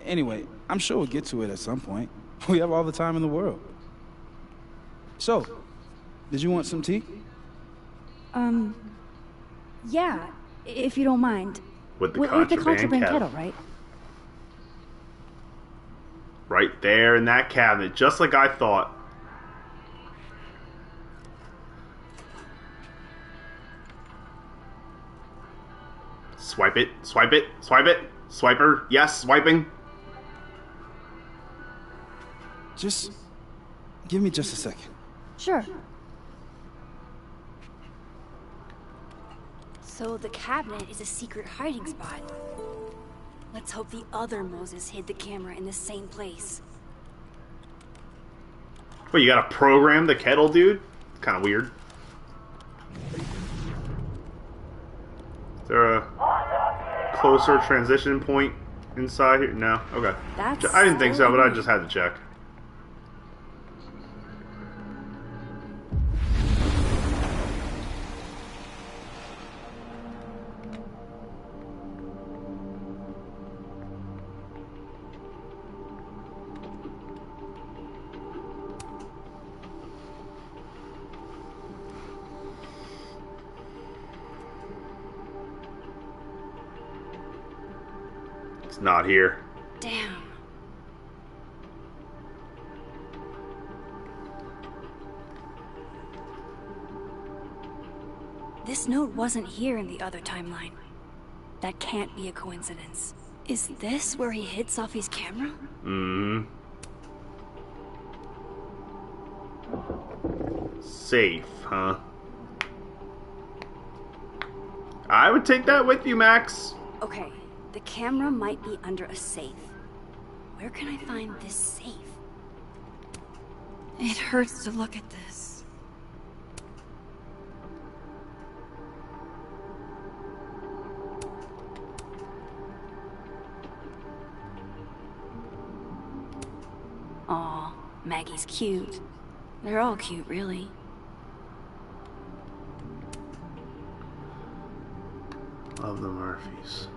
Anyway, I'm sure we'll get to it at some point. We have all the time in the world. So, did you want some tea? Yeah, if you don't mind. With the With the contraband kettle, right? Right there in that cabinet, just like I thought. Swipe it, swipe it, swipe it. Swiper, yes, swiping. Just give me just a second. Sure. So the cabinet is a secret hiding spot. Let's hope the other Moses hid the camera in the same place. Well, you gotta program the kettle, dude? Kind of weird. Is there a closer transition point inside here? No? Okay. That's I didn't think so, but I just had to check. It's not here. Damn. This note wasn't here in the other timeline. That can't be a coincidence. Is this where he hid Safi's camera? Safe, huh? I would take that with you, Max. Okay, the camera might be under a safe. Where can I find this safe? It hurts to look at this. Aw, Maggie's cute. They're all cute, really. Love the Murphys.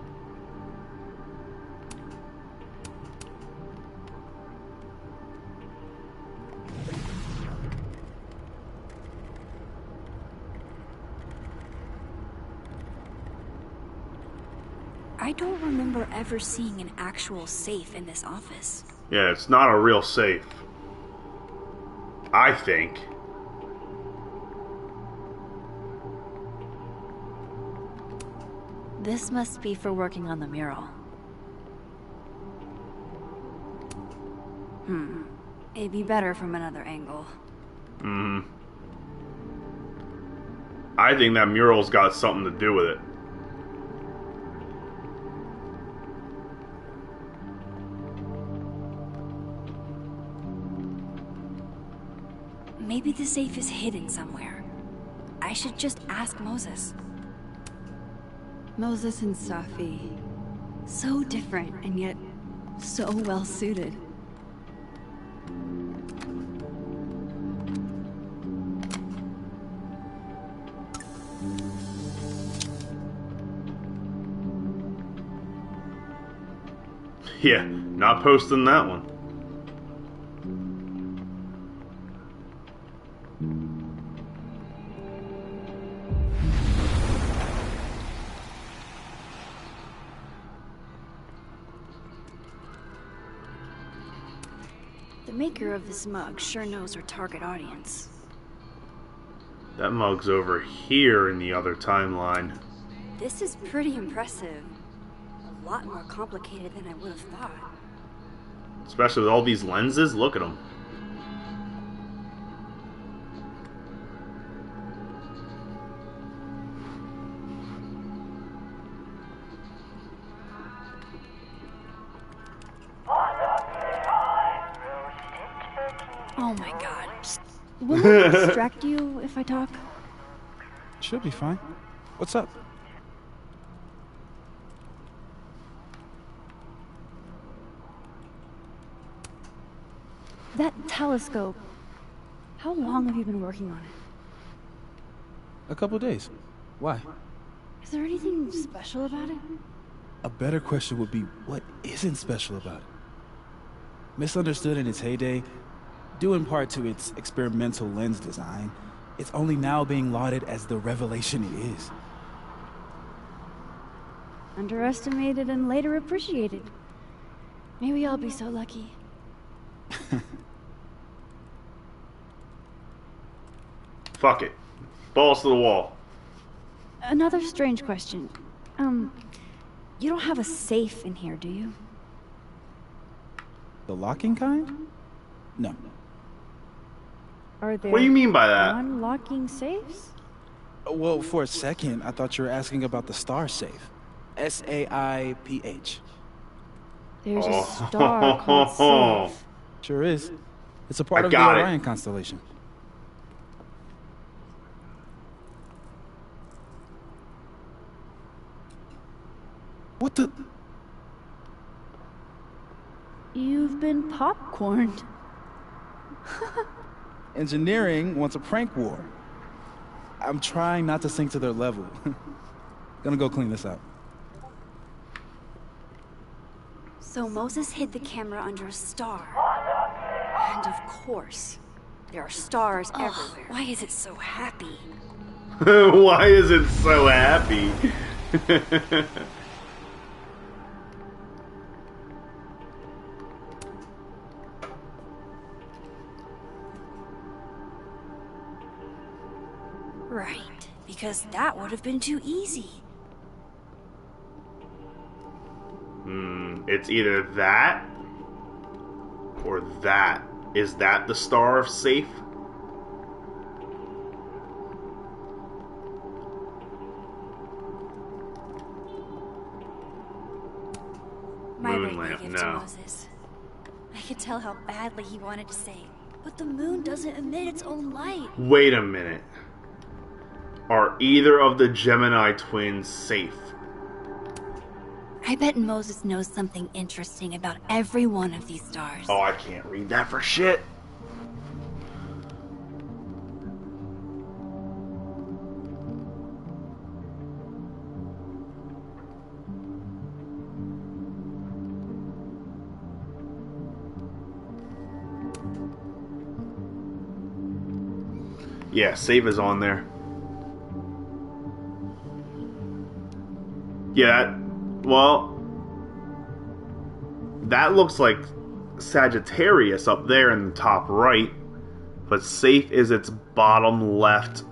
I don't remember ever seeing an actual safe in this office. Yeah, it's not a real safe. I think. This must be for working on the mural. It'd be better from another angle. I think that mural's got something to do with it. Maybe the safe is hidden somewhere. I should just ask Moses. Moses and Safi. So different, and yet so well suited. Yeah, not posting that one. The maker of this mug sure knows her target audience. That mug's over here in the other timeline. This is pretty impressive. A lot more complicated than I would have thought. Especially with all these lenses, look at them. Oh my god. Will it distract you if I talk? Should be fine. What's up? That telescope. How long have you been working on it? A couple days. Why? Is there anything special about it? A better question would be, what isn't special about it? Misunderstood in its heyday, due in part to its experimental lens design, it's only now being lauded as the revelation it is. Underestimated and later appreciated. Maybe I'll be so lucky. Fuck it. Balls to the wall. Another strange question. You don't have a safe in here, do you? The locking kind? No. Are there What do you mean by that? non-locking safes? Well, for a second, I thought you were asking about the star safe. SAIPH. There's a star called Safe. Sure is. It's a part I of the got it. Orion constellation. What the? You've been popcorned. Engineering wants a prank war. I'm trying not to sink to their level. Gonna go clean this out. So Moses hid the camera under a star. And of course, there are stars everywhere. Why is it so happy? Why is it so happy? Right, because that would have been too easy. It's either that or that. Is that the star of safe? My Moon birthday lamp, gift to no. Moses. I could tell how badly he wanted to say, but the moon doesn't emit its own light. Wait a minute. Are either of the Gemini twins safe? I bet Moses knows something interesting about every one of these stars. Oh, I can't read that for shit. Yeah, save is on there. Yeah, well, that looks like Sagittarius up there in the top right, but safe is its bottom left.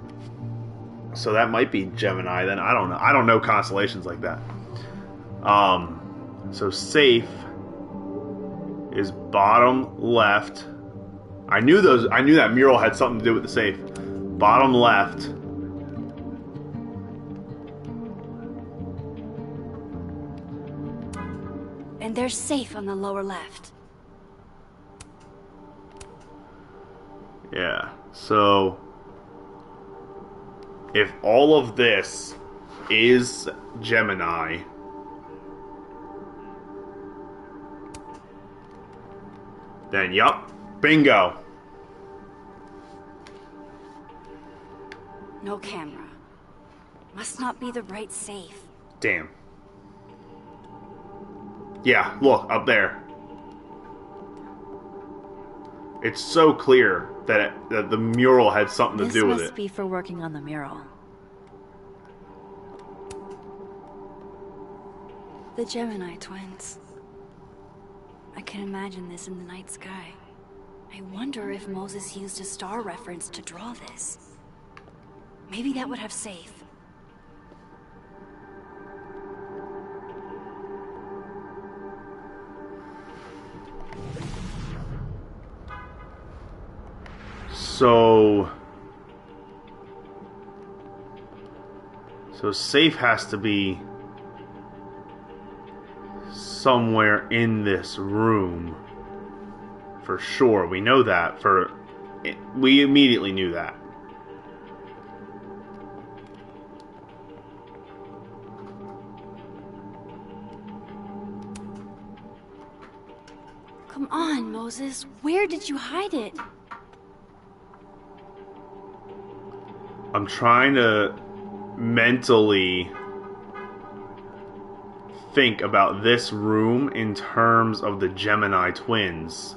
So that might be Gemini then. I don't know. I don't know constellations like that. So safe is bottom left. I knew that mural had something to do with the safe. Bottom left. And there's safe on the lower left. Yeah. So if all of this is Gemini, then yup, bingo. No camera. Must not be the right safe. Damn. Yeah, look, up there. It's so clear that the mural had something to do with This must it. be for working on the mural. The Gemini twins. I can imagine this in the night sky. I wonder if Moses used a star reference to draw this. Maybe that would have safe. So safe has to be somewhere in this room. For sure. We know that. We immediately knew that. Come on, Moses. Where did you hide it? I'm trying to mentally think about this room in terms of the Gemini twins.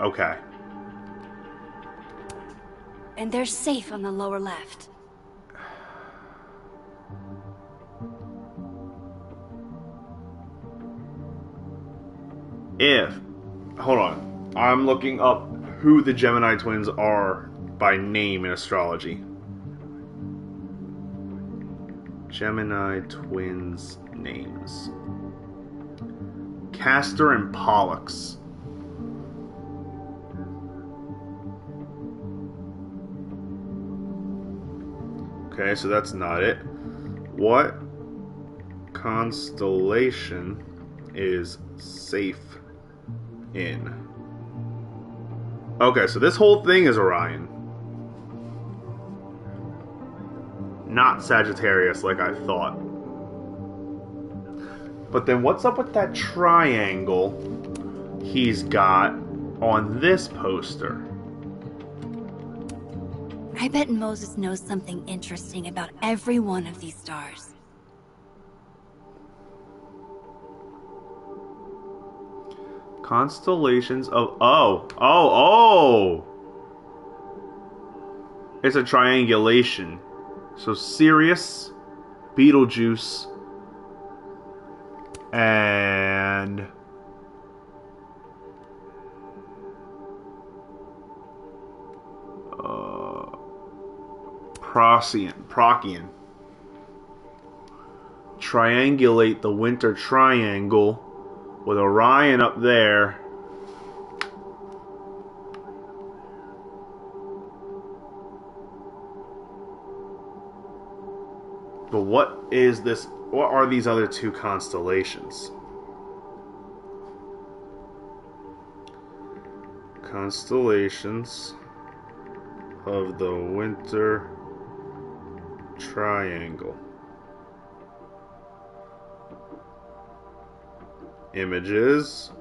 Okay. And they're safe on the lower left. Hold on. I'm looking up who the Gemini twins are by name in astrology. Gemini twins names. Castor and Pollux. Okay, so that's not it. What constellation is safe in? Okay, so this whole thing is Orion. Not Sagittarius like I thought. But then what's up with that triangle he's got on this poster? I bet Moses knows something interesting about every one of these stars. Constellations of... Oh! It's a triangulation. So Sirius, Betelgeuse, and... Procyon. Triangulate the winter triangle with Orion up there. But what is this? What are these other two constellations? Constellations of the winter triangle. Images.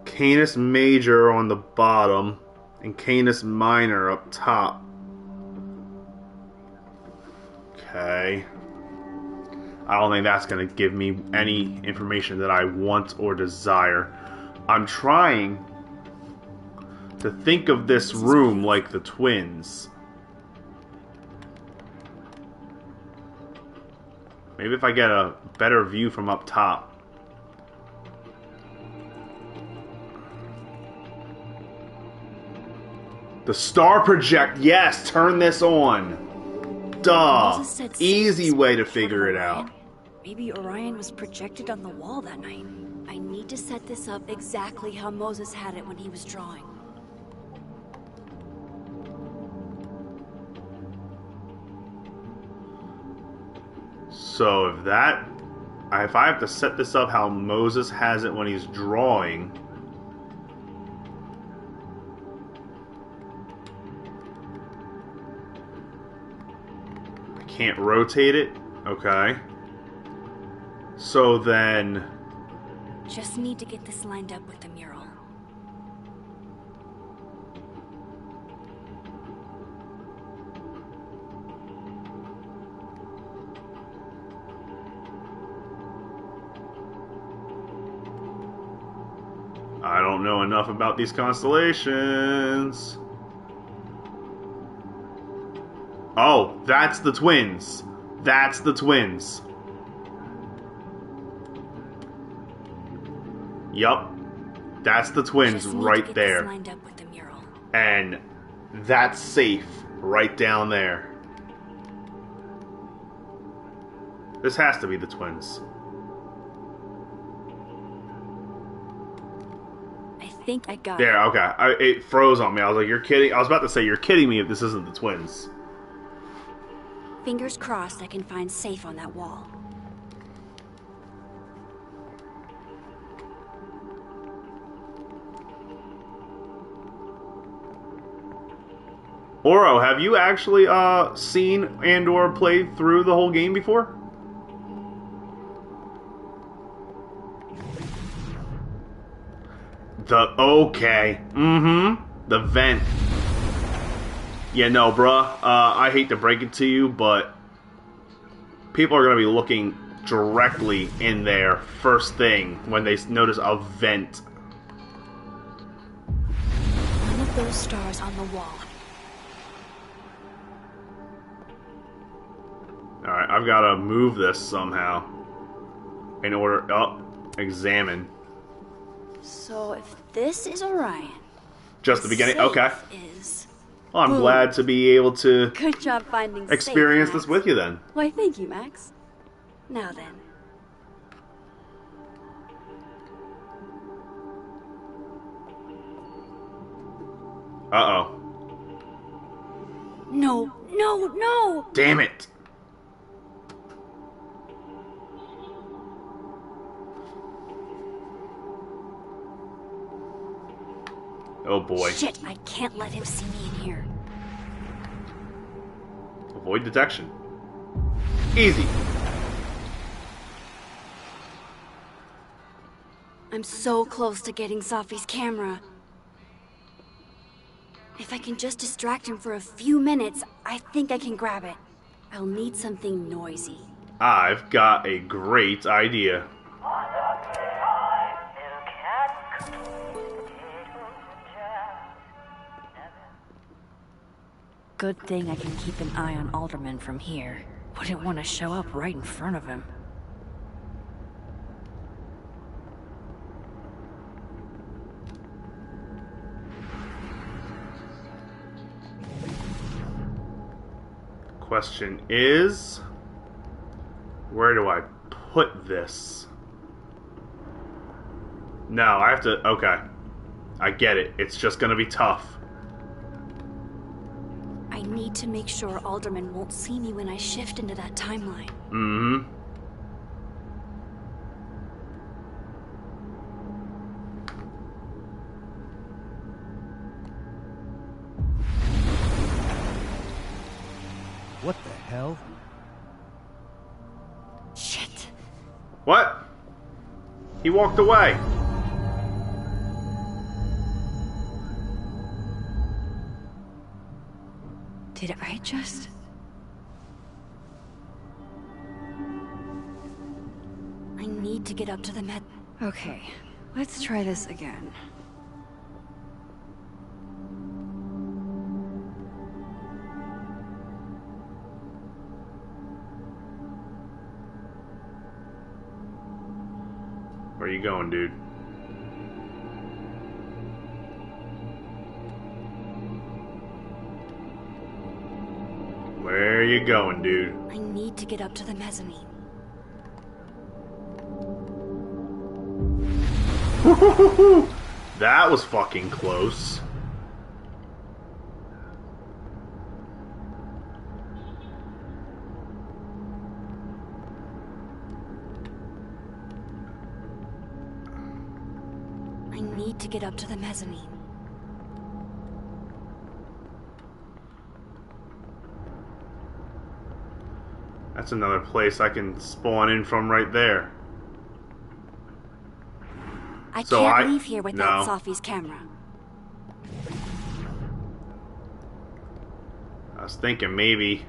Canis Major on the bottom and Canis Minor up top. Okay. I don't think that's going to give me any information that I want or desire. I'm trying to think of this room like the twins. Maybe if I get a better view from up top. The star project, yes, turn this on. Duh. Easy way to figure it out. Maybe Orion was projected on the wall that night. I need to set this up exactly how Moses had it when he was drawing. So if I have to set this up how Moses has it when he's drawing, I can't rotate it. Okay. So then, Just need to get this lined up with the mural. I don't know enough about these constellations. Oh, that's the twins. That's the twins. Yup. That's the twins right there. Lined up with the mural. And that's safe right down there. This has to be the twins. I think I got There, it. okay. It froze on me. I was like, you're kidding? I was about to say, you're kidding me if this isn't the twins. Fingers crossed I can find safe on that wall. Oro, have you actually seen and or played through the whole game before? Okay. The vent. Yeah, no, bruh. I hate to break it to you, but people are going to be looking directly in there first thing when they notice a vent. One of those stars on the wall. Alright, I've got to move this somehow. In order... Oh, examine. So if this is Orion, Just the beginning? Okay. Is. Well, I'm Boom. glad to be able to Good job finding experience safe, this Max. with you then. Why, thank you, Max. Now then. Uh-oh. No, no, no! Damn it. Oh boy. Shit, I can't let him see me in here. Avoid detection. Easy. I'm so close to getting Safi's camera. If I can just distract him for a few minutes, I think I can grab it. I'll need something noisy. I've got a great idea. Good thing I can keep an eye on Alderman from here. Wouldn't want to show up right in front of him. Question is, where do I put this? No, I have to, okay. I get it. It's just gonna be tough. I need to make sure Alderman won't see me when I shift into that timeline. Mm-hmm. What the hell? Shit. What? He walked away. Did I just... I need to get up to the med... Okay, let's try this again. Where you going, dude? Where you going, dude? I need to get up to the mezzanine. That was fucking close. I need to get up to the mezzanine. That's another place I can spawn in from right there. I can't leave here without Safi's camera. I was thinking maybe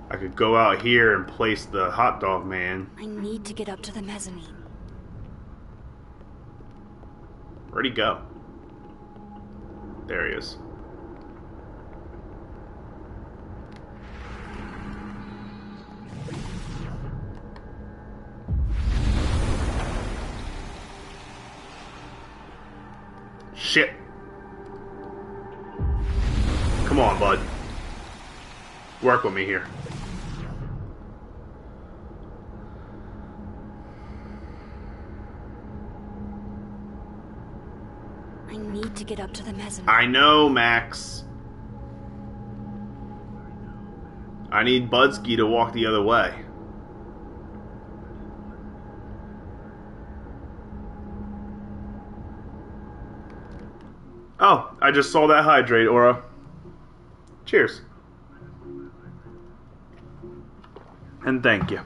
I could go out here and place the hot dog man. I need to get up to the mezzanine. Where'd he go? There he is. Shit. Come on, bud. Work with me here. I need to get up to the mezzanine. I know, Max. I need Budsky to walk the other way. Oh, I just saw that hydrate aura. Cheers. And thank you.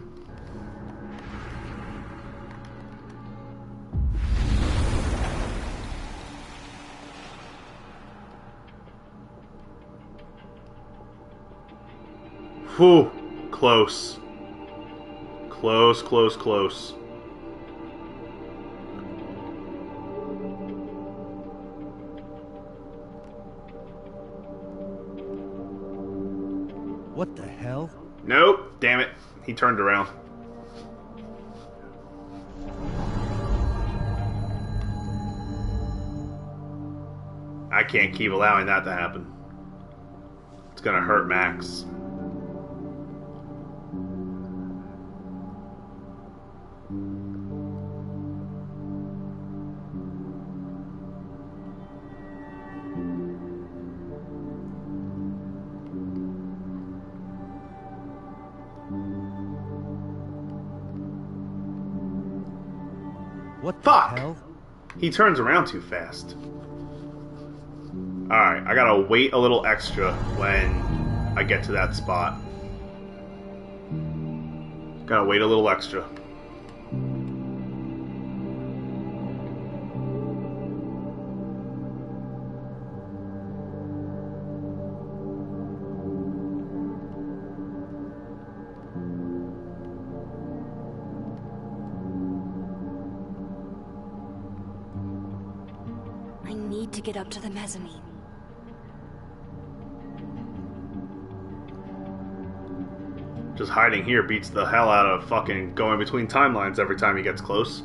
Whew. Close. Close, close, close. What the hell? Nope. Damn it. He turned around. I can't keep allowing that to happen. It's gonna hurt Max. What the Fuck! hell? He turns around too fast. Alright, I gotta wait a little extra when I get to that spot. Gotta wait a little extra. I need to get up to the mezzanine. Just hiding here beats the hell out of fucking going between timelines every time he gets close.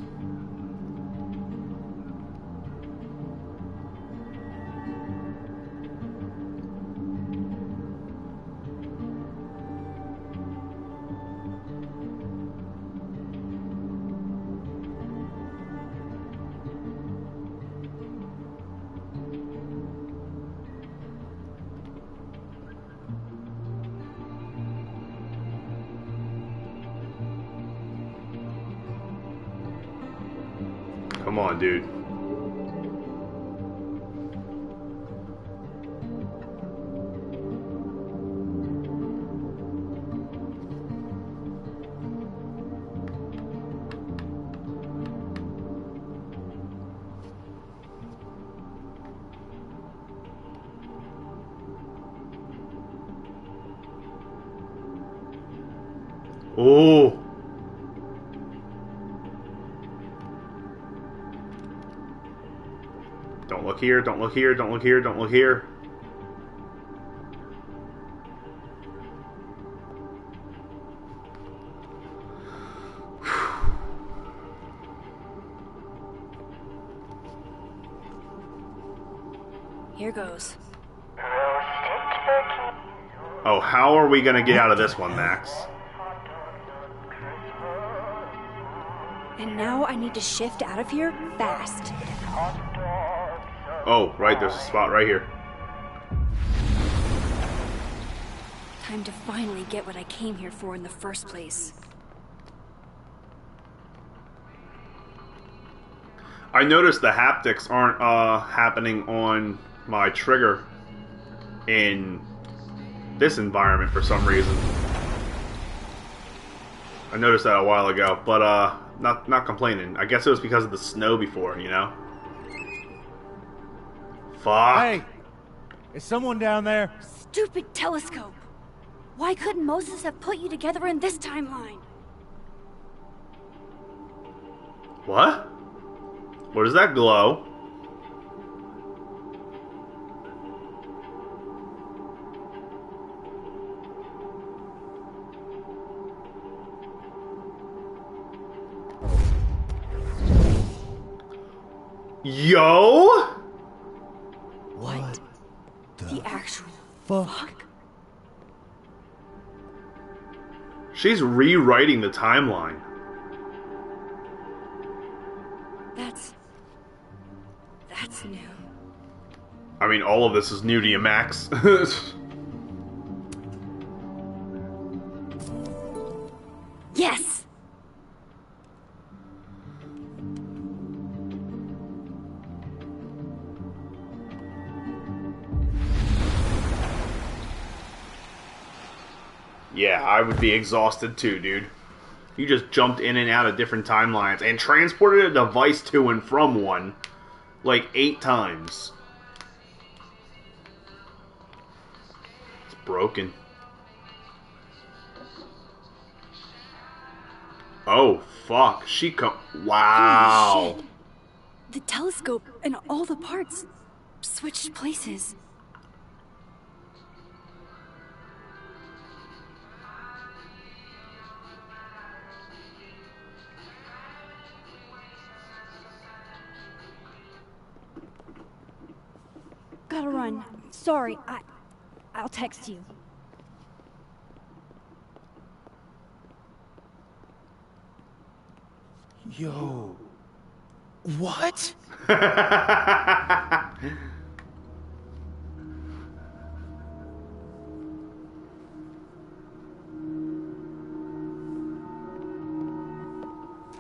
Come on, dude. Oh. Don't look here, don't look here, don't look here, don't look here. Here goes. Oh, how are we gonna get out of this one, Max? And now I need to shift out of here fast. Oh, right, there's a spot right here. Time to finally get what I came here for in the first place. I noticed the haptics aren't happening on my trigger in this environment for some reason. I noticed that a while ago, but not complaining. I guess it was because of the snow before, you know? Fuck. Hey! Is someone down there? Stupid telescope! Why couldn't Moses have put you together in this timeline? What? What does that glow? Yo! What? The actual fuck? She's rewriting the timeline. That's new. I mean, all of this is new to you, Max. Yes! Yeah, I would be exhausted too, dude. You just jumped in and out of different timelines and transported a device to and from one like 8 times. It's broken. Oh, fuck. Wow. Holy shit. The telescope and all the parts switched places. Gotta run. Sorry, I'll text you. Yo. What?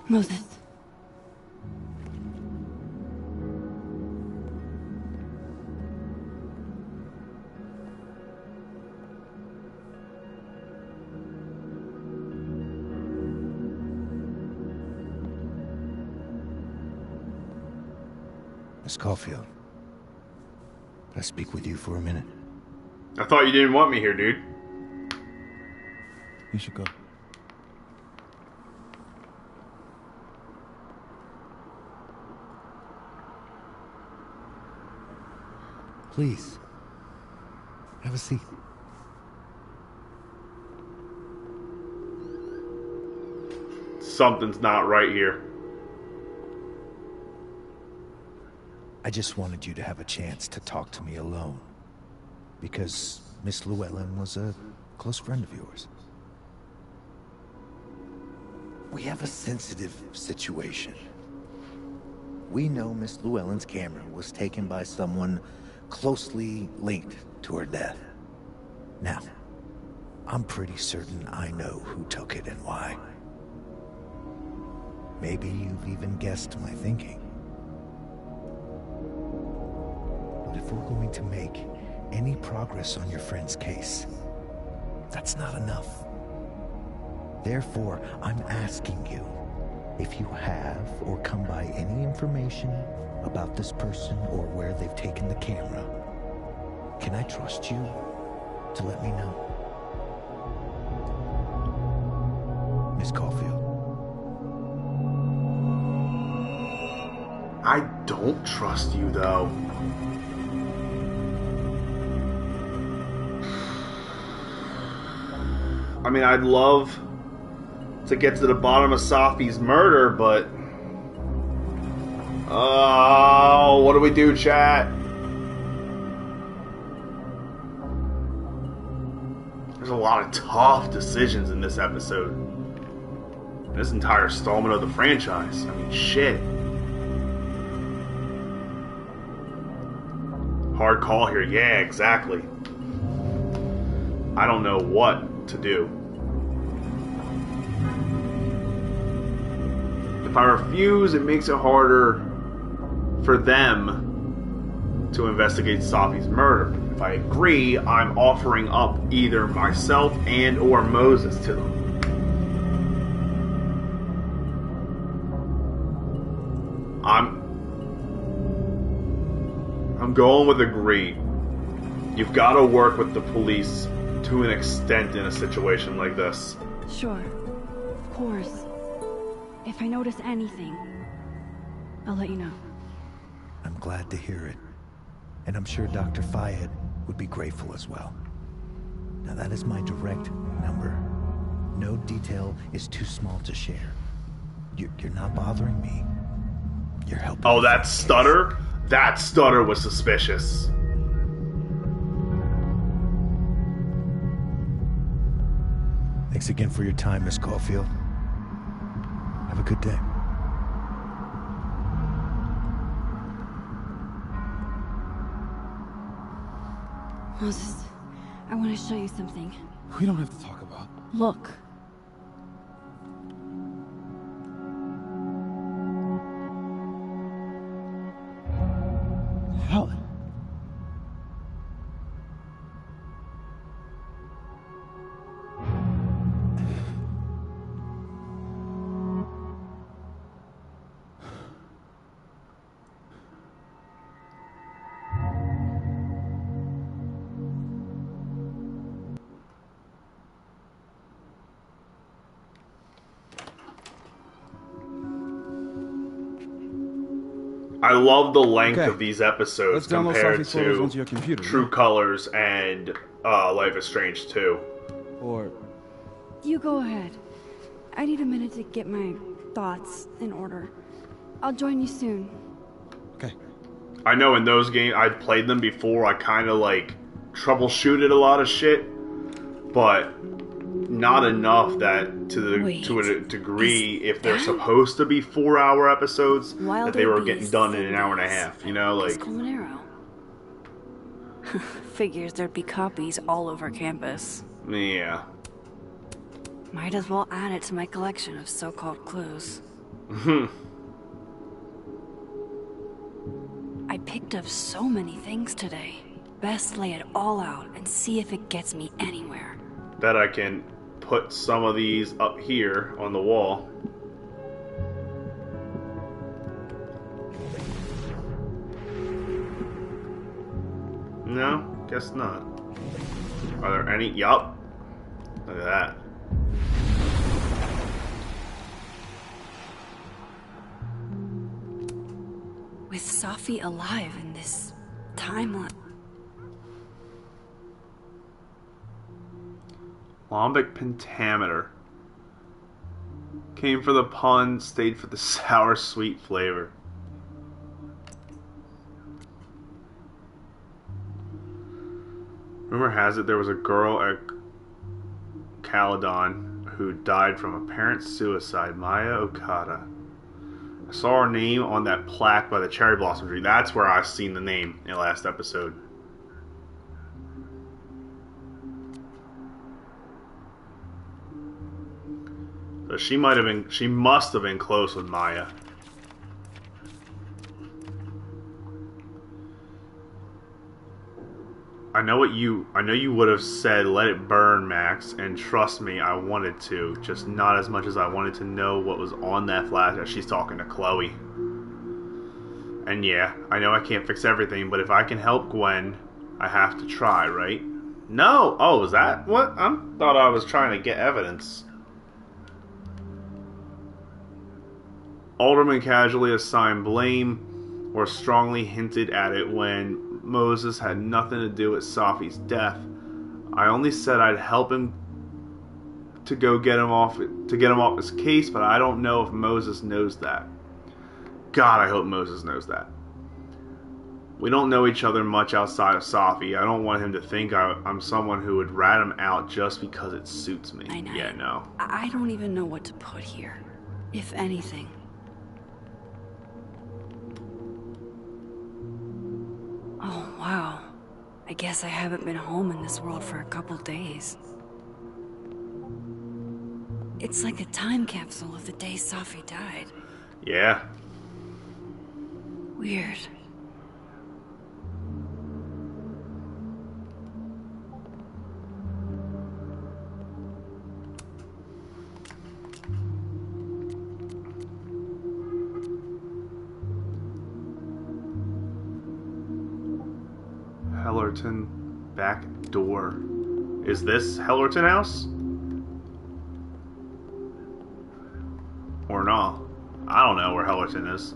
Moses. Miss Caulfield, can I speak with you for a minute? I thought you didn't want me here, dude. You should go. Please, have a seat. Something's not right here. I just wanted you to have a chance to talk to me alone. Because Miss Llewellyn was a close friend of yours. We have a sensitive situation. We know Miss Llewellyn's camera was taken by someone closely linked to her death. Now, I'm pretty certain I know who took it and why. Maybe you've even guessed my thinking. But if we're going to make any progress on your friend's case, that's not enough. Therefore, I'm asking you if you have or come by any information about this person or where they've taken the camera. Can I trust you to let me know? Miss Caulfield. I don't trust you, though. I mean, I'd love to get to the bottom of Safi's murder, but... Oh, what do we do, chat? There's a lot of tough decisions in this episode. This entire installment of the franchise. I mean, shit. Hard call here. Yeah, exactly. I don't know what to do. If I refuse, it makes it harder for them to investigate Safi's murder. If I agree, I'm offering up either myself and or Moses to them. I'm going with agree. You've got to work with the police to an extent in a situation like this. Sure. Of course. If I notice anything, I'll let you know. I'm glad to hear it. And I'm sure Dr. Fayed would be grateful as well. Now that is my direct number. No detail is too small to share. You're not bothering me. You're helping. Oh, that stutter? That stutter was suspicious. Thanks again for your time, Miss Caulfield. Have a good day. Moses, I want to show you something. We don't have to talk about. Look. Helen. I love the length of these episodes Let's download compared Safi's photos to onto your computer. True Colors and Life is Strange 2. Or... You go ahead. I need a minute to get my thoughts in order. I'll join you soon. Okay. I know in those games, I'd played them before, I kind of like troubleshooted a lot of shit, but not enough that to a degree, if they're supposed to be 4-hour episodes, that they were getting done in an hour and a half, you know, like... Figures there'd be copies all over campus. Yeah. Might as well add it to my collection of so-called clues. I picked up so many things today. Best lay it all out and see if it gets me anywhere. Bet I can put some of these up here on the wall. No, guess not. Are there any? Yup. Look at that. With Safi alive in this timeline. Lambic pentameter. Came for the pun, stayed for the sour sweet flavor. Rumor has it there was a girl at Caledon who died from apparent suicide, Maya Okada. I saw her name on that plaque by the cherry blossom tree. That's where I've seen the name in the last episode. So she must have been close with Maya. I know you would have said let it burn, Max, and trust me, I wanted to, just not as much as I wanted to know what was on that flash as she's talking to Chloe. And yeah, I know I can't fix everything, but if I can help Gwen, I have to try, right? No! Oh, is that what? I thought I was trying to get evidence. Alderman casually assigned blame or strongly hinted at it when Moses had nothing to do with Safi's death. I only said I'd help him to get him off his case, but I don't know if Moses knows that. God, I hope Moses knows that. We don't know each other much outside of Safi. I don't want him to think I'm someone who would rat him out just because it suits me. I know. Yeah, no. I don't even know what to put here, if anything. Oh, wow. I guess I haven't been home in this world for a couple days. It's like a time capsule of the day Safi died. Yeah. Weird. Hellerton back door. Is this Hellerton house? Or no? I don't know where Hellerton is.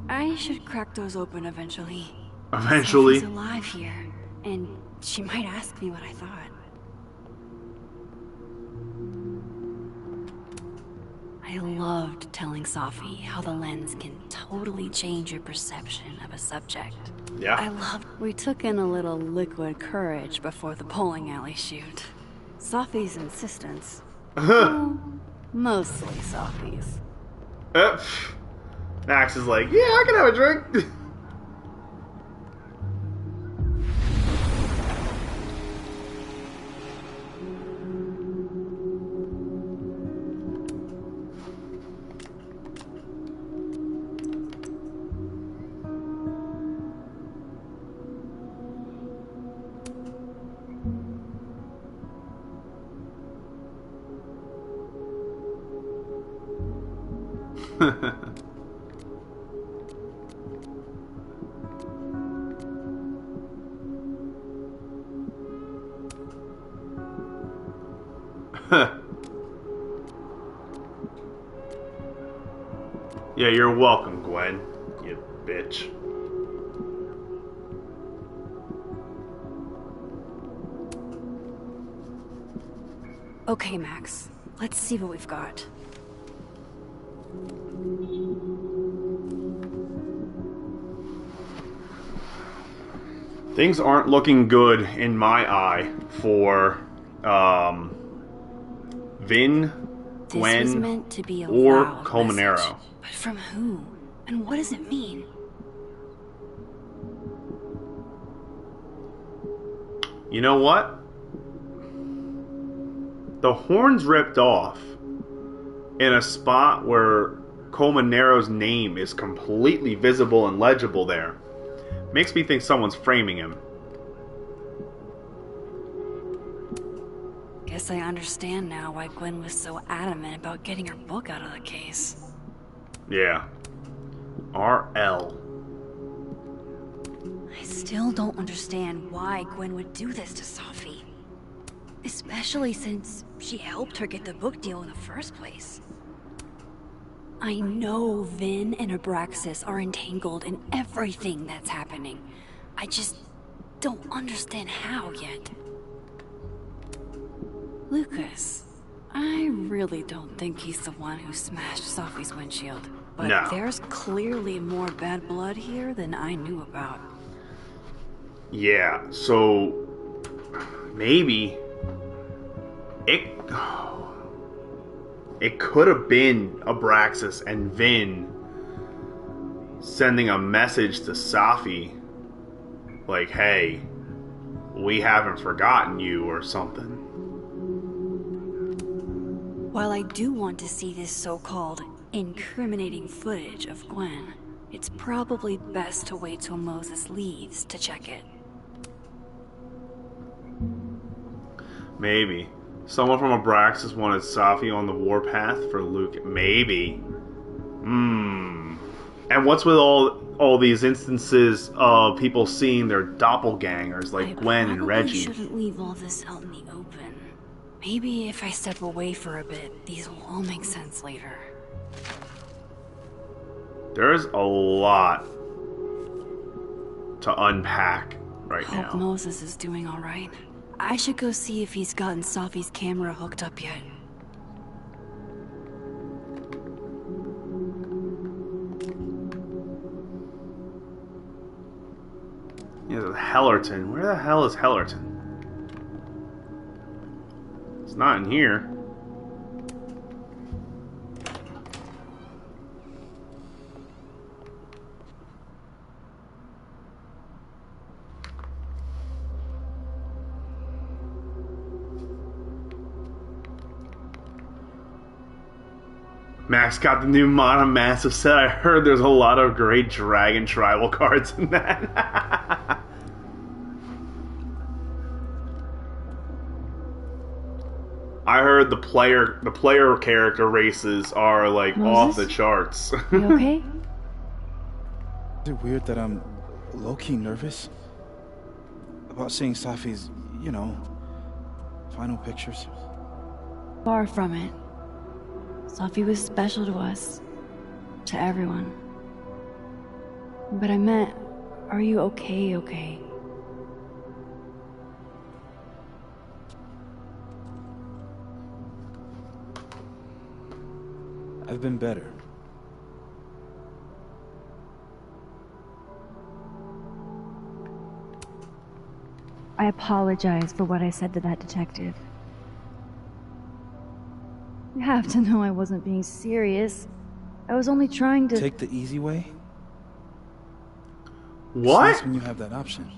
I should crack those open eventually. Eventually? Safi's alive here, and she might ask me what I thought. I loved telling Safi how the lens can totally change your perception of a subject. Yeah. We took in a little liquid courage before the bowling alley shoot. Safi's insistence. Well, mostly Safi's. Max is like, yeah, I can have a drink. Yeah, you're welcome, Gwen, you bitch. Okay, Max. Let's see what we've got. Things aren't looking good in my eye for Vin, This was Gwen, meant to be a or loud Colmenero. message. But from who? And what does it mean? You know what? The horn's ripped off in a spot where Colmenero's name is completely visible and legible there. Makes me think someone's framing him. Guess I understand now why Gwen was so adamant about getting her book out of the case. Yeah. R.L. I still don't understand why Gwen would do this to Safi. Especially since she helped her get the book deal in the first place. I know Vin and Abraxas are entangled in everything that's happening. I just don't understand how yet. Lucas, I really don't think he's the one who smashed Safi's windshield. But No. there's clearly more bad blood here than I knew about. Yeah, so maybe it could have been Abraxas and Vin sending a message to Safi like, hey, we haven't forgotten you or something. While I do want to see this so-called incriminating footage of Gwen, it's probably best to wait till Moses leaves to check it. Maybe. Someone from Abraxas wanted Safi on the warpath for Luke. Maybe. And what's with all these instances of people seeing their doppelgangers like Gwen and Reggie? I shouldn't leave all this out in the open. Maybe if I step away for a bit, these will all make sense later. There's a lot to unpack right Hope now. Moses is doing all right. I should go see if he's gotten Safi's camera hooked up yet. Yeah, Hellerton. Where the hell is Hellerton? It's not in here. Max got the new Mana Massive set. I heard there's a lot of great Dragon tribal cards in that. I heard the player character races are like off the charts. You okay? Is it weird that I'm low-key nervous about seeing Safi's, final pictures? Far from it. Safi was special to us. To everyone. But I meant, are you okay? I've been better. I apologize for what I said to that detective. You have to know I wasn't being serious. I was only trying to... Take the easy way? What? It's nice when you have that option.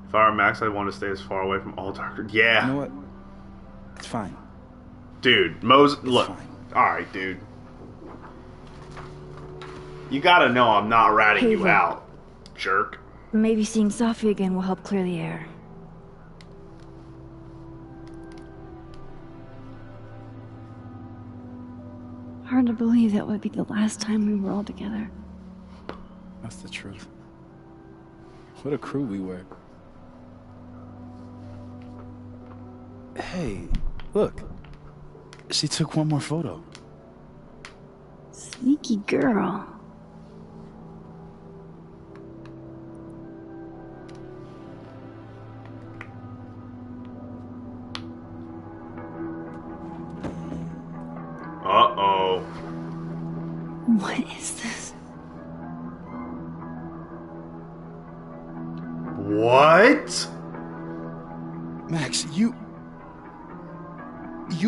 If I were Max, I'd want to stay as far away from all darker. Yeah. You know what? It's fine. Dude, look. Alright, dude. You gotta know I'm not ratting you out, jerk. Maybe seeing Safi again will help clear the air. Hard to believe that would be the last time we were all together. That's the truth. What a crew we were. Hey, look. She took one more photo. Sneaky girl. Uh-oh. What is this? What? Max, you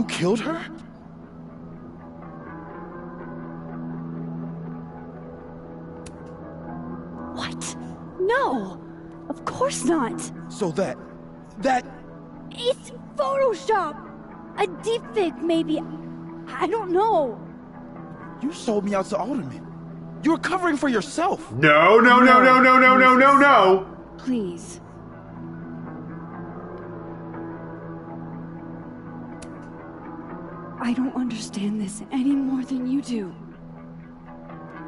killed her? What? No! Of course not! So that... It's Photoshop! A deepfake, maybe. I don't know. You sold me out to Alderman. You were covering for yourself. No. Please. I don't understand this any more than you do.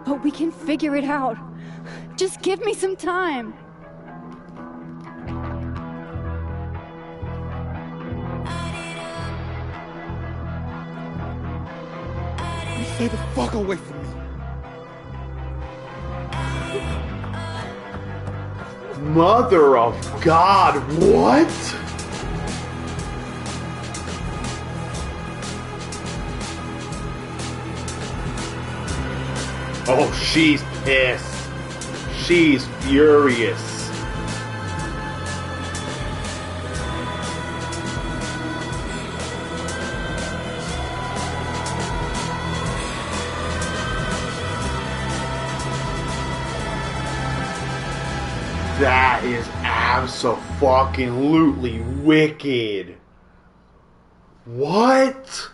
But we can figure it out. Just give me some time. Stay the fuck away from me. Mother of God, what? Oh, she's pissed. She's furious. That is abso-fucking-lutely wicked. What?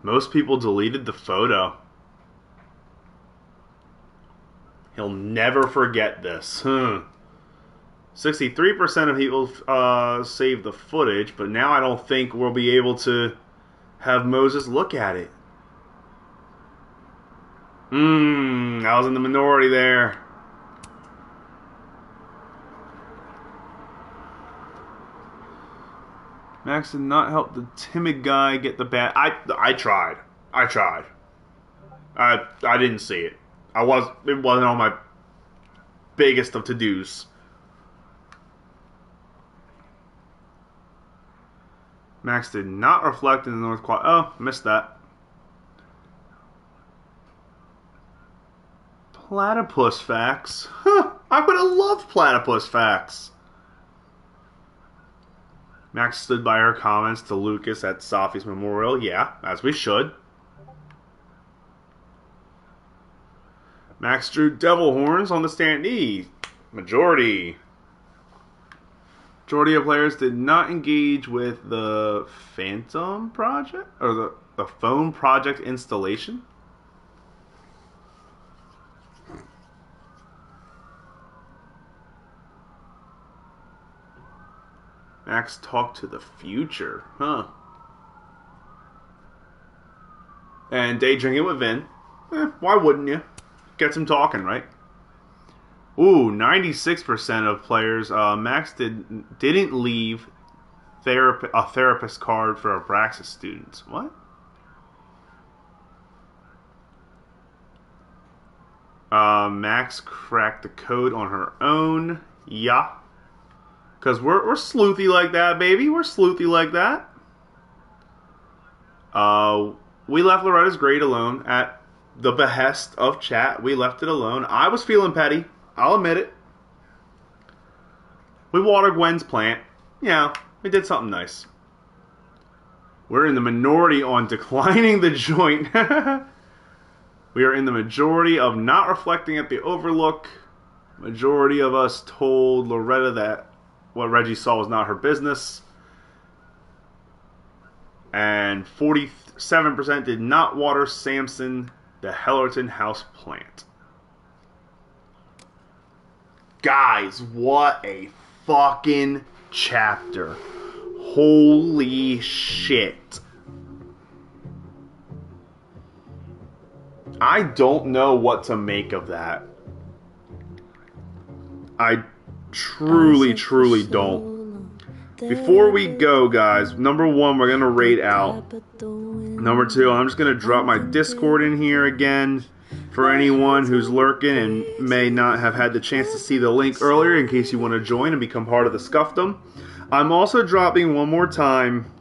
Most people deleted the photo. He'll never forget this. 63% of people saved the footage, but now I don't think we'll be able to have Moses look at it. I was in the minority there. Max did not help the timid guy get the bat. I tried. I didn't see it. It wasn't on my biggest of to-dos. Max did not reflect in the North Quad. Oh, missed that. Platypus facts. Huh, I would have loved platypus facts. Max stood by her comments to Lucas at Safi's memorial. Yeah, as we should. Max drew devil horns on the standee. Majority of players did not engage with the Phantom project or the phone project installation. Max talked to the future, huh? And day drinking with Vin. Why wouldn't you? Get some talking, right? Ooh, 96% of players. Max didn't leave a therapist card for Abraxas students. What? Max cracked the code on her own. Yeah. Because we're sleuthy like that, baby. We're sleuthy like that. We left Loretta's grade alone at the behest of chat. We left it alone. I was feeling petty. I'll admit it. We watered Gwen's plant. Yeah, we did something nice. We're in the minority on declining the joint. We are in the majority of not reflecting at the overlook. Majority of us told Loretta that what Reggie saw was not her business. And 47% did not water Samson, the Hellerton house plant. Guys, what a fucking chapter. Holy shit. I don't know what to make of that. I truly don't. Before we go, guys, number one, we're going to rate out. Number two, I'm just going to drop my Discord in here again for anyone who's lurking and may not have had the chance to see the link earlier in case you want to join and become part of the Scuffdom. I'm also dropping one more time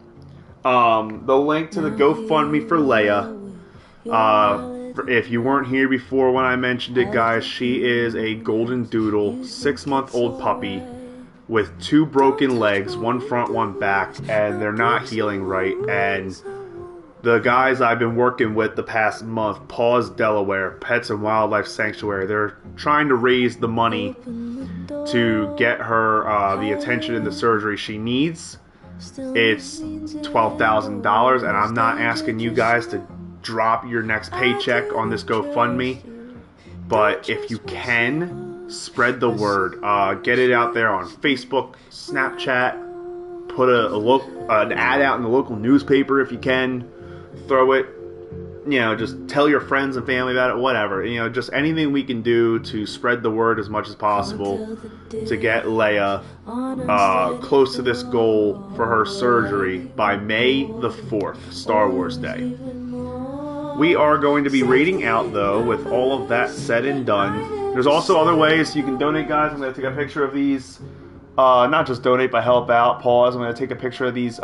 the link to the GoFundMe for Leia. If you weren't here before when I mentioned it, guys, she is a golden doodle, 6-month-old puppy with 2 broken legs, one front, one back, and they're not healing right. And the guys I've been working with the past month, Paws Delaware, Pets and Wildlife Sanctuary, they're trying to raise the money to get her the attention and the surgery she needs. It's $12,000, and I'm not asking you guys to drop your next paycheck on this GoFundMe, but if you can, spread the word. Get it out there on Facebook, Snapchat, put an ad out in the local newspaper if you can. Throw it, just tell your friends and family about it, whatever. Just anything we can do to spread the word as much as possible to get Leia close to this goal for her surgery by May the 4th, Star Wars Day. We are going to be raiding out, though, with all of that said and done. There's also other ways you can donate, guys. I'm going to take a picture of these. Not just donate, but help out. Pause. I'm going to take a picture of these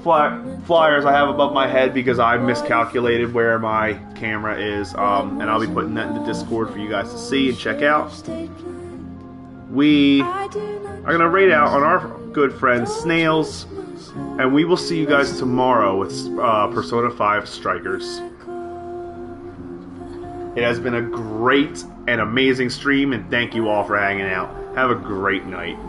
flyers I have above my head because I miscalculated where my camera is. And I'll be putting that in the Discord for you guys to see and check out. We are going to raid out on our good friend Snails. And we will see you guys tomorrow with Persona 5 Strikers. It has been a great and amazing stream, and thank you all for hanging out. Have a great night.